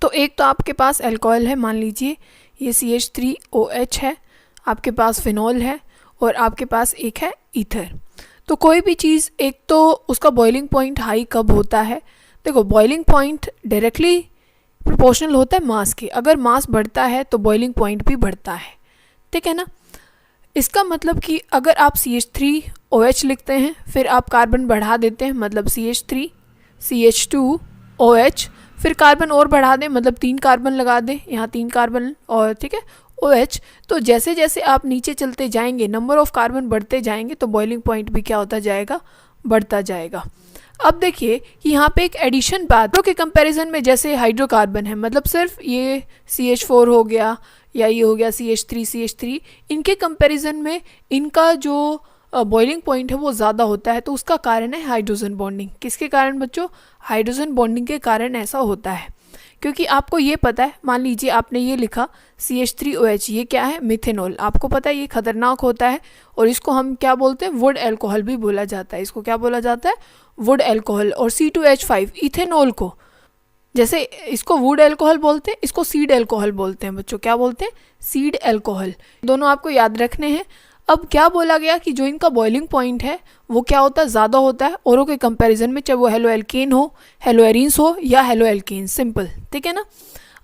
तो एक तो आपके पास अल्कोहल है, मान लीजिए ये CH3OH है, आपके पास फिनॉल है और आपके पास एक है ईथर। तो कोई भी चीज़ एक तो उसका बॉइलिंग पॉइंट हाई कब होता है, देखो बॉइलिंग पॉइंट डायरेक्टली प्रोपोर्शनल होता है मास के। अगर मास बढ़ता है तो बॉइलिंग पॉइंट भी बढ़ता है, ठीक है ना। इसका मतलब कि अगर आप CH3OH लिखते हैं फिर आप कार्बन बढ़ा देते हैं, मतलब CH3 CH2OH, फिर कार्बन और बढ़ा दें, मतलब 3 कार्बन लगा दें, यहाँ 3 कार्बन और ठीक है OH। तो जैसे जैसे आप नीचे चलते जाएंगे, नंबर ऑफ कार्बन बढ़ते जाएंगे, तो बॉइलिंग पॉइंट भी क्या होता जाएगा, बढ़ता जाएगा। अब देखिए कि यहाँ पे एक एडिशन बात के कंपैरिजन में, जैसे हाइड्रोकार्बन है, मतलब सिर्फ ये CH4 हो गया या ये हो गया CH3, इनके कंपैरिजन में इनका जो बॉइलिंग पॉइंट है वो ज़्यादा होता है। तो उसका कारण है हाइड्रोजन बॉन्डिंग। किसके कारण बच्चों, हाइड्रोजन बॉन्डिंग के कारण ऐसा होता है, क्योंकि आपको ये पता है, मान लीजिए आपने ये लिखा CH3OH, ये क्या है, मिथेनॉल। आपको पता है ये खतरनाक होता है और इसको हम क्या बोलते हैं, वुड एल्कोहल भी बोला जाता है। इसको क्या बोला जाता है, वुड एल्कोहल। और C2H5 इथेनॉल को, जैसे इसको वुड एल्कोहल बोलते हैं, इसको सीड एल्कोहल बोलते हैं बच्चों। क्या बोलते हैं, सीड एल्कोहल। दोनों आपको याद रखने हैं। अब क्या बोला गया कि जो इनका बॉइलिंग पॉइंट है वो क्या होता है, ज़्यादा होता है औरों के कंपैरिजन में, चाहे वो हेलो एल्केन हो, हेलो एरीन्स हो या हेलो एल्केन, सिंपल, ठीक है ना।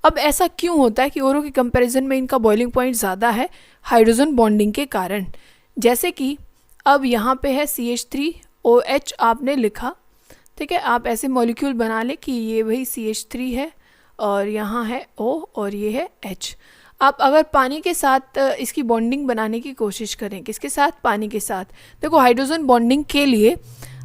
अब ऐसा क्यों होता है कि औरों के कंपैरिजन में इनका बॉइलिंग पॉइंट ज़्यादा है, हाइड्रोजन बॉन्डिंग के कारण। जैसे कि अब यहाँ पे है CH3OH आपने लिखा, ठीक है। आप ऐसे मॉलिक्यूल बना ले कि ये वही CH3 है और यहाँ है O और ये है H। आप अगर पानी के साथ इसकी बॉन्डिंग बनाने की कोशिश करें, किसके साथ, पानी के साथ। देखो हाइड्रोजन बॉन्डिंग के लिए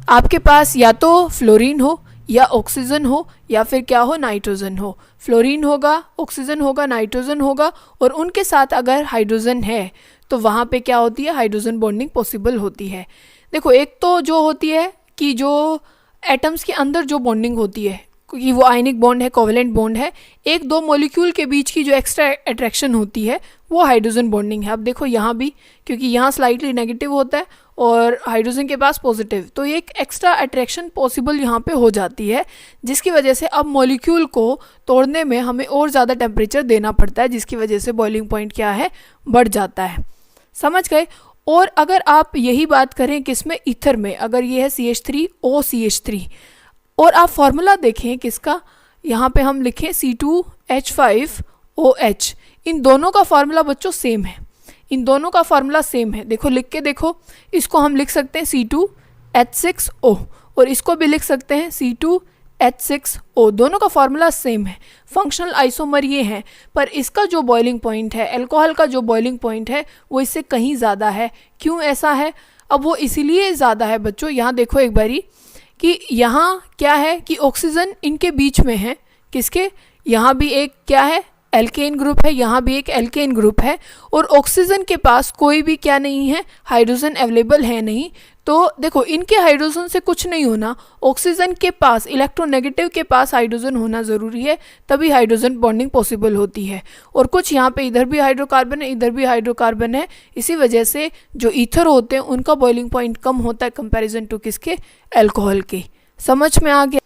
आपके पास या तो फ्लोरीन हो या ऑक्सीजन हो या फिर क्या हो, नाइट्रोजन हो। फ्लोरीन होगा, ऑक्सीजन होगा, नाइट्रोजन होगा और उनके साथ अगर हाइड्रोजन है तो वहाँ पे क्या होती है, हाइड्रोजन बॉन्डिंग पॉसिबल होती है। देखो एक तो जो होती है कि जो एटम्स के अंदर जो बॉन्डिंग होती है, क्योंकि वो आयनिक बॉन्ड है, कोवेलेंट बॉन्ड है, एक दो मॉलिक्यूल के बीच की जो एक्स्ट्रा अट्रैक्शन होती है वो हाइड्रोजन बॉन्डिंग है। अब देखो यहाँ भी, क्योंकि यहाँ स्लाइटली नेगेटिव होता है और हाइड्रोजन के पास पॉजिटिव, तो एक एक्स्ट्रा अट्रैक्शन पॉसिबल यहाँ पे हो जाती है, जिसकी वजह से अब मॉलिक्यूल को तोड़ने में हमें और ज़्यादा टेम्परेचर देना पड़ता है, जिसकी वजह से बॉइलिंग पॉइंट क्या है, बढ़ जाता है। समझ गए। और अगर आप यही बात करें किसमें, ईथर में, अगर ये है CH3OCH3 और आप फॉर्मूला देखें किसका, यहाँ पे हम लिखें C2H5OH, इन दोनों का फार्मूला बच्चों सेम है, इन दोनों का फार्मूला सेम है। देखो लिख के देखो, इसको हम लिख सकते हैं C2H6O और इसको भी लिख सकते हैं C2H6O, दोनों का फार्मूला सेम है, फंक्शनल आइसोमर ये हैं, पर इसका जो बॉइलिंग पॉइंट है, अल्कोहल का जो बॉइलिंग पॉइंट है वो इससे कहीं ज़्यादा है। क्यों ऐसा है, अब वो इसीलिए ज़्यादा है बच्चों, यहाँ देखो एक बारी कि यहाँ क्या है कि ऑक्सीजन इनके बीच में है, किसके, यहाँ भी एक क्या है, एल्केन ग्रुप है, यहाँ भी एक एल्केन ग्रुप है और ऑक्सीजन के पास कोई भी क्या नहीं है, हाइड्रोजन अवेलेबल है नहीं। तो देखो इनके हाइड्रोजन से कुछ नहीं होना, ऑक्सीजन के पास, इलेक्ट्रोनेगेटिव के पास हाइड्रोजन होना ज़रूरी है, तभी हाइड्रोजन बॉन्डिंग पॉसिबल होती है। और कुछ यहाँ पे इधर भी हाइड्रोकार्बन है, इधर भी हाइड्रोकार्बन है, इसी वजह से जो ईथर होते हैं उनका बॉइलिंग पॉइंट कम होता है कंपैरिजन टू किसके, अल्कोहल के। समझ में आ गया।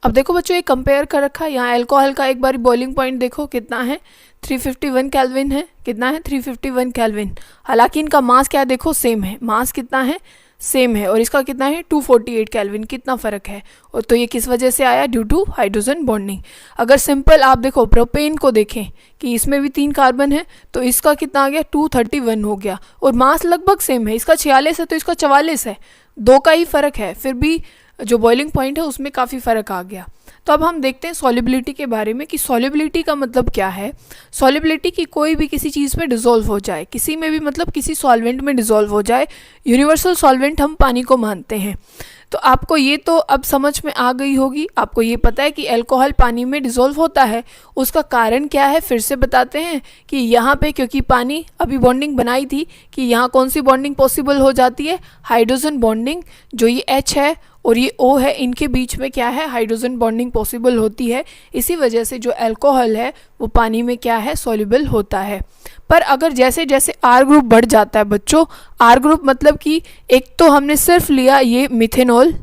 अब देखो बच्चों ये कंपेयर कर रखा है, यहाँ अल्कोहल का एक बार बॉइलिंग पॉइंट देखो कितना है, 351 केल्विन है, कितना है, 351 केल्विन। हालांकि इनका मास क्या देखो सेम है, मास कितना है, सेम है, और इसका कितना है 248 केल्विन, कितना फ़र्क है। और तो ये किस वजह से आया, ड्यू टू हाइड्रोजन बॉन्डिंग। अगर सिंपल आप देखो प्रोपेन को देखें कि इसमें भी 3 कार्बन है, तो इसका कितना आ गया 231 हो गया, और मास लगभग सेम है, इसका 46 है तो इसका 44 है, 2 का ही फ़र्क है, फिर भी जो बॉइलिंग पॉइंट है उसमें काफ़ी फ़र्क आ गया। तो अब हम देखते हैं सॉल्युबिलिटी के बारे में कि सॉल्युबिलिटी का मतलब क्या है। सॉल्युबिलिटी की कोई भी किसी चीज़ में डिज़ोल्व हो जाए, किसी में भी मतलब किसी सॉल्वेंट में डिज़ोल्व हो जाए, यूनिवर्सल सॉल्वेंट हम पानी को मानते हैं। तो आपको ये तो अब समझ में आ गई होगी, आपको ये पता है कि अल्कोहल पानी में डिज़ोल्व होता है। उसका कारण क्या है फिर से बताते हैं कि यहाँ पे क्योंकि पानी अभी बॉन्डिंग बनाई थी कि यहाँ कौन सी बॉन्डिंग पॉसिबल हो जाती है, हाइड्रोजन बॉन्डिंग। जो ये H है और ये O है, इनके बीच में क्या है, हाइड्रोजन बॉन्डिंग पॉसिबल होती है। इसी वजह से जो अल्कोहल है वो पानी में क्या है, सॉल्युबल होता है। पर अगर जैसे जैसे R ग्रुप बढ़ जाता है बच्चों, R ग्रुप मतलब कि एक तो हमने सिर्फ लिया ये मिथेनॉल,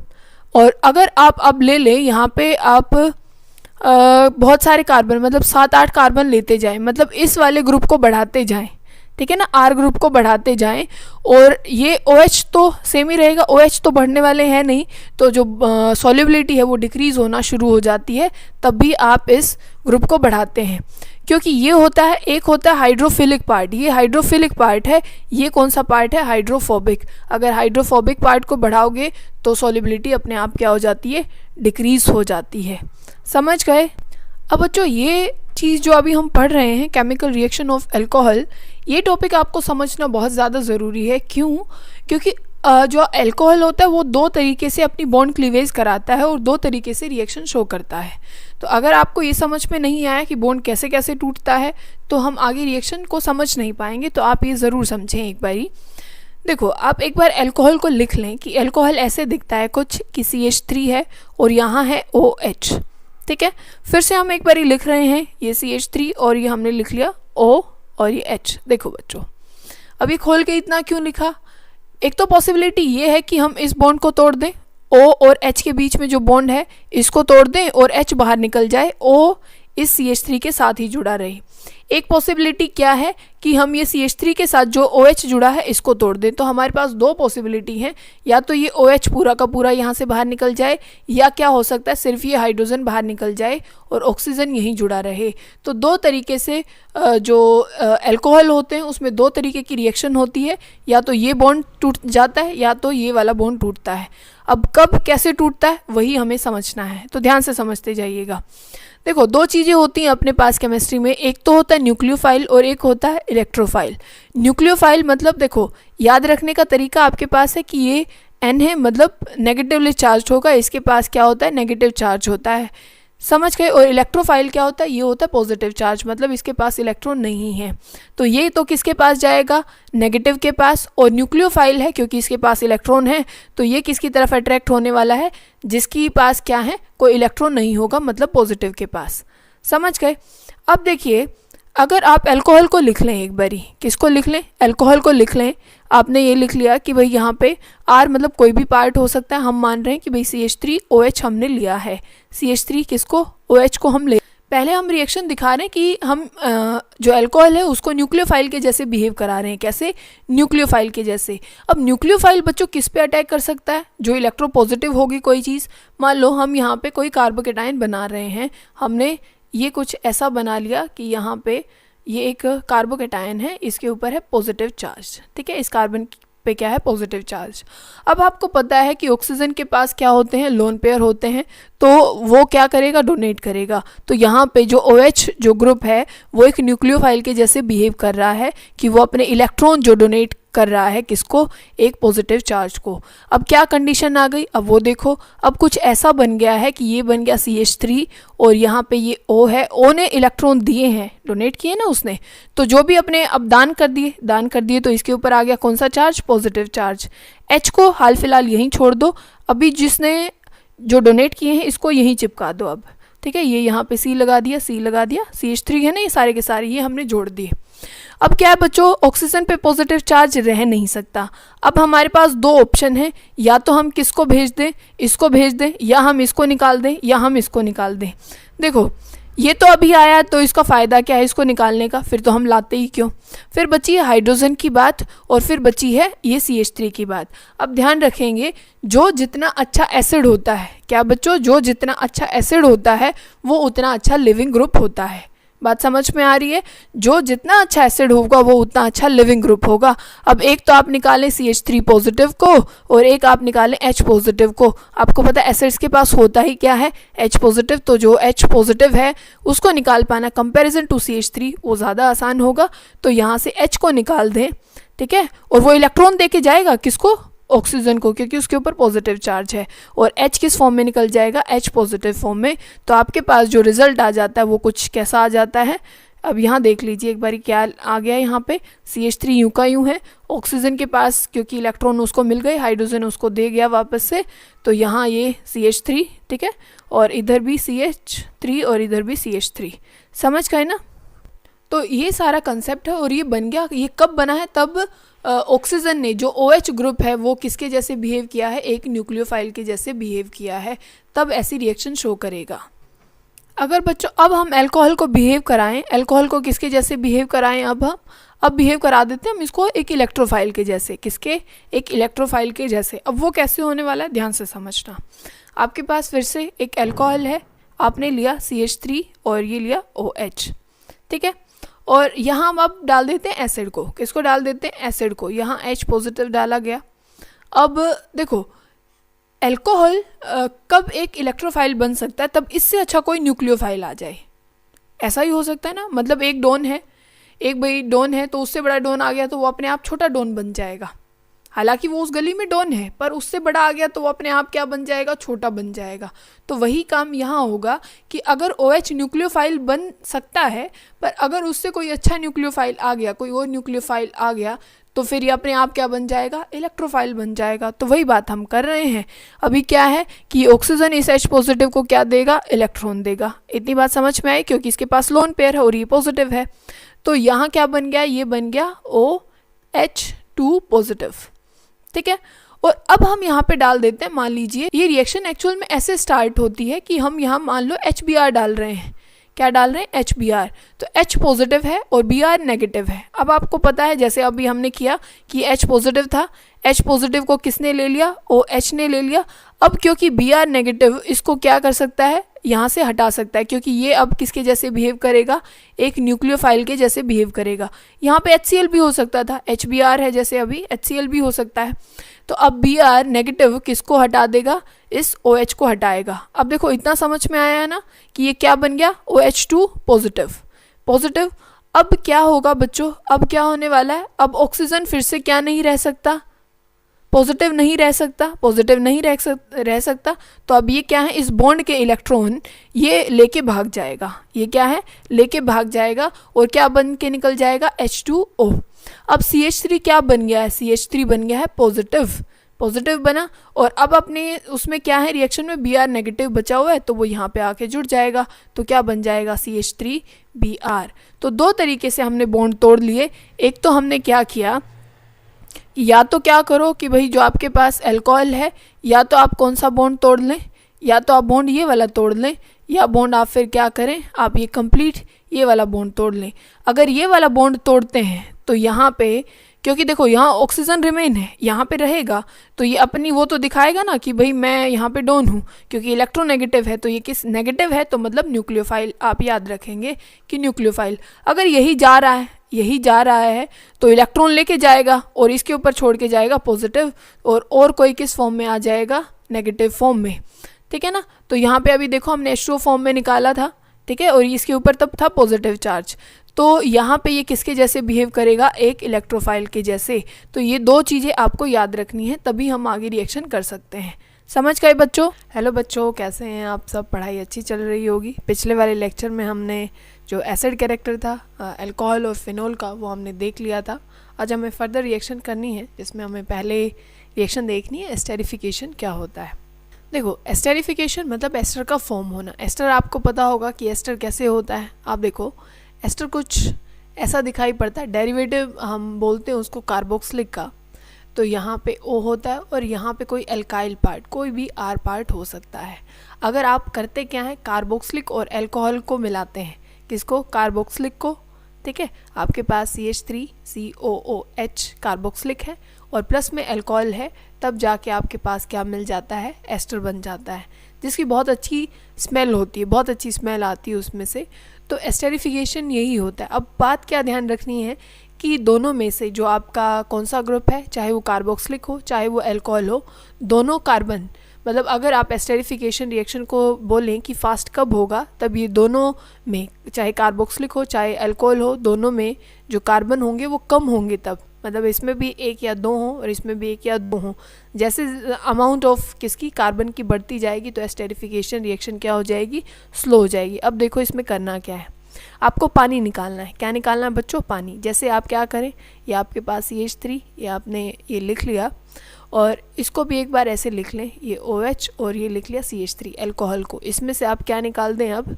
और अगर आप अब ले लें यहाँ पे आप बहुत सारे कार्बन मतलब 7-8 कार्बन लेते जाएं, मतलब इस वाले ग्रुप को बढ़ाते जाएं, ठीक है ना, R ग्रुप को बढ़ाते जाएं, और ये OH तो सेम ही रहेगा, OH तो बढ़ने वाले हैं नहीं, तो जो सॉल्युबिलिटी है वो डिक्रीज़ होना शुरू हो जाती है, तब भी आप इस ग्रुप को बढ़ाते हैं। क्योंकि ये होता है, एक होता है हाइड्रोफिलिक पार्ट, ये हाइड्रोफिलिक पार्ट है, ये कौन सा पार्ट है, हाइड्रोफोबिक। अगर हाइड्रोफोबिक पार्ट को बढ़ाओगे तो सॉल्युबिलिटी अपने आप क्या हो जाती है, डिक्रीज़ हो जाती है। समझ गए। अब बच्चों ये चीज़ जो अभी हम पढ़ रहे हैं, केमिकल रिएक्शन ऑफ अल्कोहल, ये टॉपिक आपको समझना बहुत ज़्यादा ज़रूरी है। क्यों? क्योंकि जो अल्कोहल होता है वो 2 तरीके से अपनी बॉन्ड क्लीवेज कराता है और 2 तरीके से रिएक्शन शो करता है। तो अगर आपको ये समझ में नहीं आया कि बॉन्ड कैसे कैसे टूटता है तो हम आगे रिएक्शन को समझ नहीं पाएंगे। तो आप ये ज़रूर समझें एक बारी। देखो आप एक बार अल्कोहल को लिख लें कि अल्कोहल ऐसे दिखता है कुछ कि CH3 है और यहाँ है OH, ठीक है, फिर से हम एक बार लिख रहे हैं, ये CH3 और ये हमने लिख लिया O और ये H। देखो बच्चों, अभी खोल के इतना क्यों लिखा? एक तो पॉसिबिलिटी ये है कि हम इस बॉन्ड को तोड़ दें, O और H के बीच में जो बॉन्ड है इसको तोड़ दें और H बाहर निकल जाए, O इस CH3 के साथ ही जुड़ा रहे। एक पॉसिबिलिटी क्या है कि हम ये CH3 के साथ जो OH जुड़ा है इसको तोड़ दें। तो हमारे पास दो पॉसिबिलिटी हैं, या तो ये OH पूरा का पूरा यहाँ से बाहर निकल जाए, या क्या हो सकता है सिर्फ ये हाइड्रोजन बाहर निकल जाए और ऑक्सीजन यहीं जुड़ा रहे। तो दो तरीके से जो अल्कोहल होते हैं उसमें दो तरीके की रिएक्शन होती है, या तो ये बॉन्ड टूट जाता है या तो ये वाला बॉन्ड टूटता है। अब कब कैसे टूटता है वही हमें समझना है, तो ध्यान से समझते जाइएगा। देखो, दो चीज़ें होती हैं अपने पास केमिस्ट्री में, एक तो होता है न्यूक्लियोफाइल और एक होता है इलेक्ट्रोफाइल। न्यूक्लियोफाइल मतलब देखो, याद रखने का तरीका आपके पास है कि ये N है, मतलब नेगेटिवली चार्ज होगा, इसके पास क्या होता है, नेगेटिव चार्ज होता है, समझ गए। और इलेक्ट्रोफाइल क्या होता है, ये होता है पॉजिटिव चार्ज, मतलब इसके पास इलेक्ट्रॉन नहीं है। तो ये तो किसके पास जाएगा, नेगेटिव के पास। और न्यूक्लियोफाइल है क्योंकि इसके पास इलेक्ट्रॉन है, तो ये किसकी तरफ अट्रैक्ट होने वाला है, जिसकी पास क्या है, कोई इलेक्ट्रॉन नहीं होगा, मतलब पॉजिटिव के पास। समझ गए। अब देखिए, अगर आप अल्कोहल को लिख लें एक बारी, किसको लिख लें, अल्कोहल को लिख लें। आपने ये लिख लिया कि भाई यहाँ पे R मतलब कोई भी पार्ट हो सकता है, हम मान रहे हैं कि भाई CH3OH हमने लिया है। CH3 किसको, OH को हम ले, पहले हम रिएक्शन दिखा रहे हैं कि हम जो अल्कोहल है उसको न्यूक्लियोफाइल के जैसे बिहेव करा रहे हैं। कैसे, न्यूक्लियोफाइल के जैसे। अब न्यूक्लियोफाइल बच्चों किस पे अटैक कर सकता है, जो इलेक्ट्रोपॉजिटिव होगी कोई चीज़। मान लो हम यहाँ पे कोई कार्बोकेटाइन बना रहे हैं, हमने ये कुछ ऐसा बना लिया कि यहाँ पे ये एक कार्बोकेटाइन है, इसके ऊपर है पॉजिटिव चार्ज, ठीक है, इस कार्बन पे क्या है, पॉजिटिव चार्ज। अब आपको पता है कि ऑक्सीजन के पास क्या होते हैं, लोन पेयर होते हैं, तो वो क्या करेगा, डोनेट करेगा। तो यहाँ पे जो OH जो ग्रुप है वो एक न्यूक्लियोफाइल के जैसे बिहेव कर रहा है कि वो अपने इलेक्ट्रॉन जो डोनेट कर रहा है किसको, एक पॉजिटिव चार्ज को। अब क्या कंडीशन आ गई, अब वो देखो, अब कुछ ऐसा बन गया है कि ये बन गया CH3 और यहाँ पे ये O है, O ने इलेक्ट्रॉन दिए हैं, डोनेट किए ना उसने, तो जो भी अपने अब दान कर दिए तो इसके ऊपर आ गया कौन सा चार्ज, पॉजिटिव चार्ज। H को हाल फिलहाल यहीं छोड़ दो, अभी जिसने जो डोनेट किए हैं इसको यहीं चिपका दो अब, ठीक है, ये यहाँ पे C लगा दिया, CH3 है ना, ये सारे के सारे ये हमने जोड़ दिए। अब क्या है बच्चों, ऑक्सीजन पे पॉजिटिव चार्ज रह नहीं सकता। अब हमारे पास दो ऑप्शन है, या तो हम किसको भेज दें, इसको भेज दें, या हम इसको निकाल दें, या हम इसको निकाल दें। देखो, ये तो अभी आया तो इसका फ़ायदा क्या है इसको निकालने का, फिर तो हम लाते ही क्यों। फिर बची है हाइड्रोजन की बात और फिर बची है ये CH3 की बात। अब ध्यान रखेंगे, जो जितना अच्छा एसिड होता है, क्या बच्चों, जो जितना अच्छा एसिड होता है वो उतना अच्छा लिविंग ग्रुप होता है। बात समझ में आ रही है, जो जितना अच्छा एसिड होगा वो उतना अच्छा लिविंग ग्रुप होगा। अब एक तो आप निकालें CH3 पॉजिटिव को और एक आप निकालें H पॉजिटिव को। आपको पता है एसिड्स के पास होता ही क्या है, H पॉजिटिव, तो जो H पॉजिटिव है उसको निकाल पाना कंपैरिजन टू CH3 वो ज़्यादा आसान होगा। तो यहाँ से H को निकाल दें, ठीक है, और वो इलेक्ट्रॉन दे के जाएगा किसको, ऑक्सीजन को, क्योंकि उसके ऊपर पॉजिटिव चार्ज है। और H किस फॉर्म में निकल जाएगा, H पॉजिटिव फॉर्म में। तो आपके पास जो रिजल्ट आ जाता है वो कुछ कैसा आ जाता है, अब यहाँ देख लीजिए एक बारी क्या आ गया। यहाँ पे CH3 यूं का यूं है, ऑक्सीजन के पास क्योंकि इलेक्ट्रॉन उसको मिल गए, हाइड्रोजन उसको दे गया वापस से, तो यहाँ ये CH3, ठीक है, और इधर भी CH3 और इधर भी CH3। समझ गए ना। तो ये सारा कंसेप्ट है और ये बन गया, ये कब बना है, तब ऑक्सीजन ने जो OH ग्रुप है वो किसके जैसे बिहेव किया है, एक न्यूक्लियोफाइल के जैसे बिहेव किया है, तब ऐसी रिएक्शन शो करेगा। अगर बच्चों अब हम अल्कोहल को बिहेव कराएं, अल्कोहल को किसके जैसे बिहेव कराएं, अब बिहेव करा देते हैं हम इसको एक इलेक्ट्रोफाइल के जैसे, किसके, एक इलेक्ट्रोफाइल के जैसे। अब वो कैसे होने वाला है, ध्यान से समझना। आपके पास फिर से एक अल्कोहल है, आपने लिया CH3 और ये लिया OH, ठीक है, और यहाँ हम अब डाल देते हैं एसिड को, किसको डाल देते हैं, एसिड को। यहाँ H पॉजिटिव डाला गया। अब देखो, अल्कोहल कब एक इलेक्ट्रोफाइल बन सकता है, तब इससे अच्छा कोई न्यूक्लियोफाइल आ जाए, ऐसा ही हो सकता है ना। मतलब एक डोन है, एक भाई डोन है, तो उससे बड़ा डोन आ गया तो वो अपने आप छोटा डोन बन जाएगा। हालांकि वो उस गली में डोन है, पर उससे बड़ा आ गया तो वो अपने आप क्या बन जाएगा, छोटा बन जाएगा। तो वही काम यहाँ होगा कि अगर OH न्यूक्लियोफाइल बन सकता है, पर अगर उससे कोई अच्छा न्यूक्लियोफाइल आ गया, कोई और न्यूक्लियोफाइल आ गया, तो फिर ये अपने आप क्या बन जाएगा, इलेक्ट्रोफाइल बन जाएगा। तो वही बात हम कर रहे हैं अभी, क्या है कि ऑक्सीजन इस H पॉजिटिव को क्या देगा, इलेक्ट्रॉन देगा। इतनी बात समझ में आई, क्योंकि इसके पास लोन पेयर है और ये पॉजिटिव है। तो यहाँ क्या बन गया, ये बन गया OH2 पॉजिटिव, ठीक है। और अब हम यहाँ पे डाल देते हैं, मान लीजिए ये रिएक्शन एक्चुअल में ऐसे स्टार्ट होती है कि हम यहाँ मान लो HBr डाल रहे हैं। क्या डाल रहे हैं, HBr। तो H पॉजिटिव है और Br नेगेटिव है। अब आपको पता है जैसे अभी हमने किया कि H पॉजिटिव था, H पॉजिटिव को किसने ले लिया, OH ने ले लिया। अब क्योंकि Br नेगेटिव इसको क्या कर सकता है, यहाँ से हटा सकता है, क्योंकि ये अब किसके जैसे बिहेव करेगा, एक न्यूक्लियोफाइल के जैसे बिहेव करेगा। यहाँ पे HCl भी हो सकता था, HBr है जैसे अभी, HCl भी हो सकता है। तो अब Br नेगेटिव किसको हटा देगा, इस OH को हटाएगा। अब देखो इतना समझ में आया है ना कि ये क्या बन गया, OH2 पॉजिटिव पॉजिटिव। अब क्या होगा बच्चों, अब क्या होने वाला है, अब ऑक्सीजन फिर से क्या नहीं रह सकता, पॉजिटिव नहीं रह सकता, पॉजिटिव नहीं रह सकता। तो अब ये क्या है, इस बॉन्ड के इलेक्ट्रॉन ये लेके भाग जाएगा, ये क्या है, लेके भाग जाएगा और क्या बन के निकल जाएगा, H2O। अब CH3 क्या बन गया है, CH3 बन गया है पॉजिटिव, पॉजिटिव बना। और अब अपने उसमें क्या है, रिएक्शन में Br नेगेटिव बचा हुआ है, तो वो यहाँ पे आके जुड़ जाएगा। तो क्या बन जाएगा, CH3Br। तो दो तरीके से हमने बॉन्ड तोड़ लिए। एक तो हमने क्या किया, या तो क्या करो कि भाई जो आपके पास अल्कोहल है, या तो आप कौन सा बॉन्ड तोड़ लें, या तो आप बॉन्ड ये वाला तोड़ लें, या बॉन्ड आप फिर क्या करें, आप ये कंप्लीट ये वाला बॉन्ड तोड़ लें। अगर ये वाला बॉन्ड तोड़ते हैं तो यहाँ पे, क्योंकि देखो यहाँ ऑक्सीजन रिमेन है, यहाँ पे रहेगा, तो ये अपनी वो तो दिखाएगा ना कि भाई मैं यहाँ पे डोन हूँ, क्योंकि इलेक्ट्रोनेगेटिव है। तो ये किस नेगेटिव है, तो मतलब न्यूक्लियोफाइल, आप याद रखेंगे कि न्यूक्लियोफाइल। अगर यही जा रहा है, यही जा रहा है, तो इलेक्ट्रॉन लेके जाएगा और इसके ऊपर छोड़ के जाएगा पॉजिटिव, और कोई किस फॉर्म में आ जाएगा, नेगेटिव फॉर्म में, ठीक है ना। तो यहाँ पे अभी देखो हमने H2O फॉर्म में निकाला था, ठीक है, और इसके ऊपर तब था पॉजिटिव चार्ज। तो यहाँ पे ये किसके जैसे बिहेव करेगा, एक इलेक्ट्रोफाइल के जैसे। तो ये दो चीज़ें आपको याद रखनी है, तभी हम आगे रिएक्शन कर सकते हैं। समझ गए बच्चों। हेलो बच्चों, कैसे हैं आप सब, पढ़ाई अच्छी चल रही होगी। पिछले वाले लेक्चर में हमने जो एसिड कैरेक्टर था अल्कोहल और फिनोल का, वो हमने देख लिया था। आज हमें फर्दर रिएक्शन करनी है, जिसमें हमें पहले रिएक्शन देखनी है, एस्टेरिफिकेशन क्या होता है। देखो एस्टेरिफिकेशन मतलब एस्टर का फॉर्म होना। एस्टर आपको पता होगा कि एस्टर कैसे होता है। आप देखो एस्टर कुछ ऐसा दिखाई पड़ता है, डेरिवेटिव हम बोलते हैं उसको कार्बोक्सिलिक का। तो यहाँ पे O होता है और यहाँ पे कोई एल्काइल पार्ट, कोई भी R पार्ट हो सकता है। अगर आप करते क्या है, कार्बोक्सिलिक और अल्कोहल को मिलाते हैं, किसको, कार्बोक्सिलिक को, ठीक है। आपके पास CH3COOH कार्बोक्सिलिक है और प्लस में अल्कोहल है, तब जाके आपके पास क्या मिल जाता है, एस्टर बन जाता है, जिसकी बहुत अच्छी स्मेल होती है, बहुत अच्छी स्मेल आती है उसमें से। तो एस्टेरिफिकेशन यही होता है। अब बात क्या ध्यान रखनी है कि दोनों में से जो आपका कौन सा ग्रुप है, चाहे वो कार्बोक्सिलिक हो चाहे वो अल्कोहल हो, दोनों कार्बन, मतलब अगर आप एस्टेरिफिकेशन रिएक्शन को बोलें कि फास्ट कब होगा, तब ये दोनों में, चाहे कार्बोक्सिलिक हो चाहे अल्कोहल हो, दोनों में जो कार्बन होंगे वो कम होंगे तब, मतलब इसमें भी एक या दो हों और इसमें भी एक या दो हों। जैसे अमाउंट ऑफ किसकी, कार्बन की बढ़ती जाएगी, तो एस्टेरिफिकेशन रिएक्शन क्या हो जाएगी, स्लो हो जाएगी। अब देखो इसमें करना क्या है, आपको पानी निकालना है। क्या निकालना है बच्चों, पानी। जैसे आप क्या करें, ये आपके पास CH3, ये आपने ये लिख लिया, और इसको भी एक बार ऐसे लिख लें, ये OH, और ये लिख लिया CH3 अल्कोहल को। इसमें से आप क्या निकाल दें, अब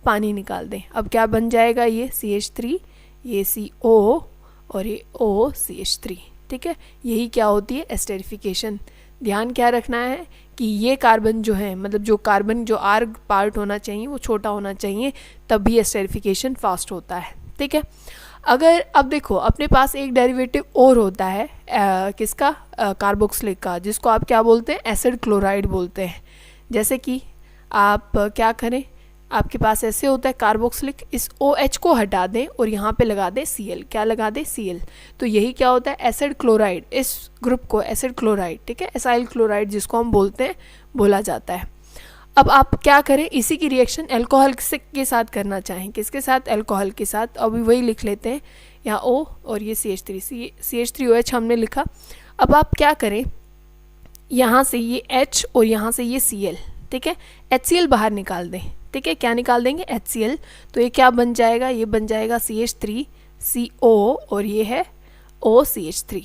पानी निकाल दें। अब क्या बन जाएगा, ये CH3, ये CO और ये OCH3, ठीक है। यही क्या होती है, एस्टेरिफिकेशन। ध्यान क्या रखना है कि ये कार्बन जो है, मतलब जो कार्बन जो R पार्ट होना चाहिए वो छोटा होना चाहिए, तभी एस्टेरिफिकेशन फास्ट होता है, ठीक है। अगर अब देखो अपने पास एक डेरिवेटिव और होता है किसका, कार्बोक्सिलिक का, जिसको आप क्या बोलते हैं, एसिड क्लोराइड बोलते हैं। जैसे कि आप क्या करें, आपके पास ऐसे होता है कार्बोक्सिलिक, इस OH को हटा दें और यहाँ पे लगा दें Cl। क्या लगा दें, Cl। तो यही क्या होता है, एसिड क्लोराइड। इस ग्रुप को एसिड क्लोराइड, ठीक है, एसाइल क्लोराइड जिसको हम बोलते हैं, बोला जाता है। अब आप क्या करें, इसी की रिएक्शन अल्कोहल के साथ करना चाहें, किसके साथ, अल्कोहल के साथ। अभी वही लिख लेते हैं, यहाँ O और ये CH3OH हमने लिखा। अब आप क्या करें, यहाँ से ये H और यहाँ से ये Cl, ठीक है, HCl बाहर निकाल दें, ठीक है। क्या निकाल देंगे, HCl। तो ये क्या बन जाएगा, ये बन जाएगा CH3CO और ये है OCH3।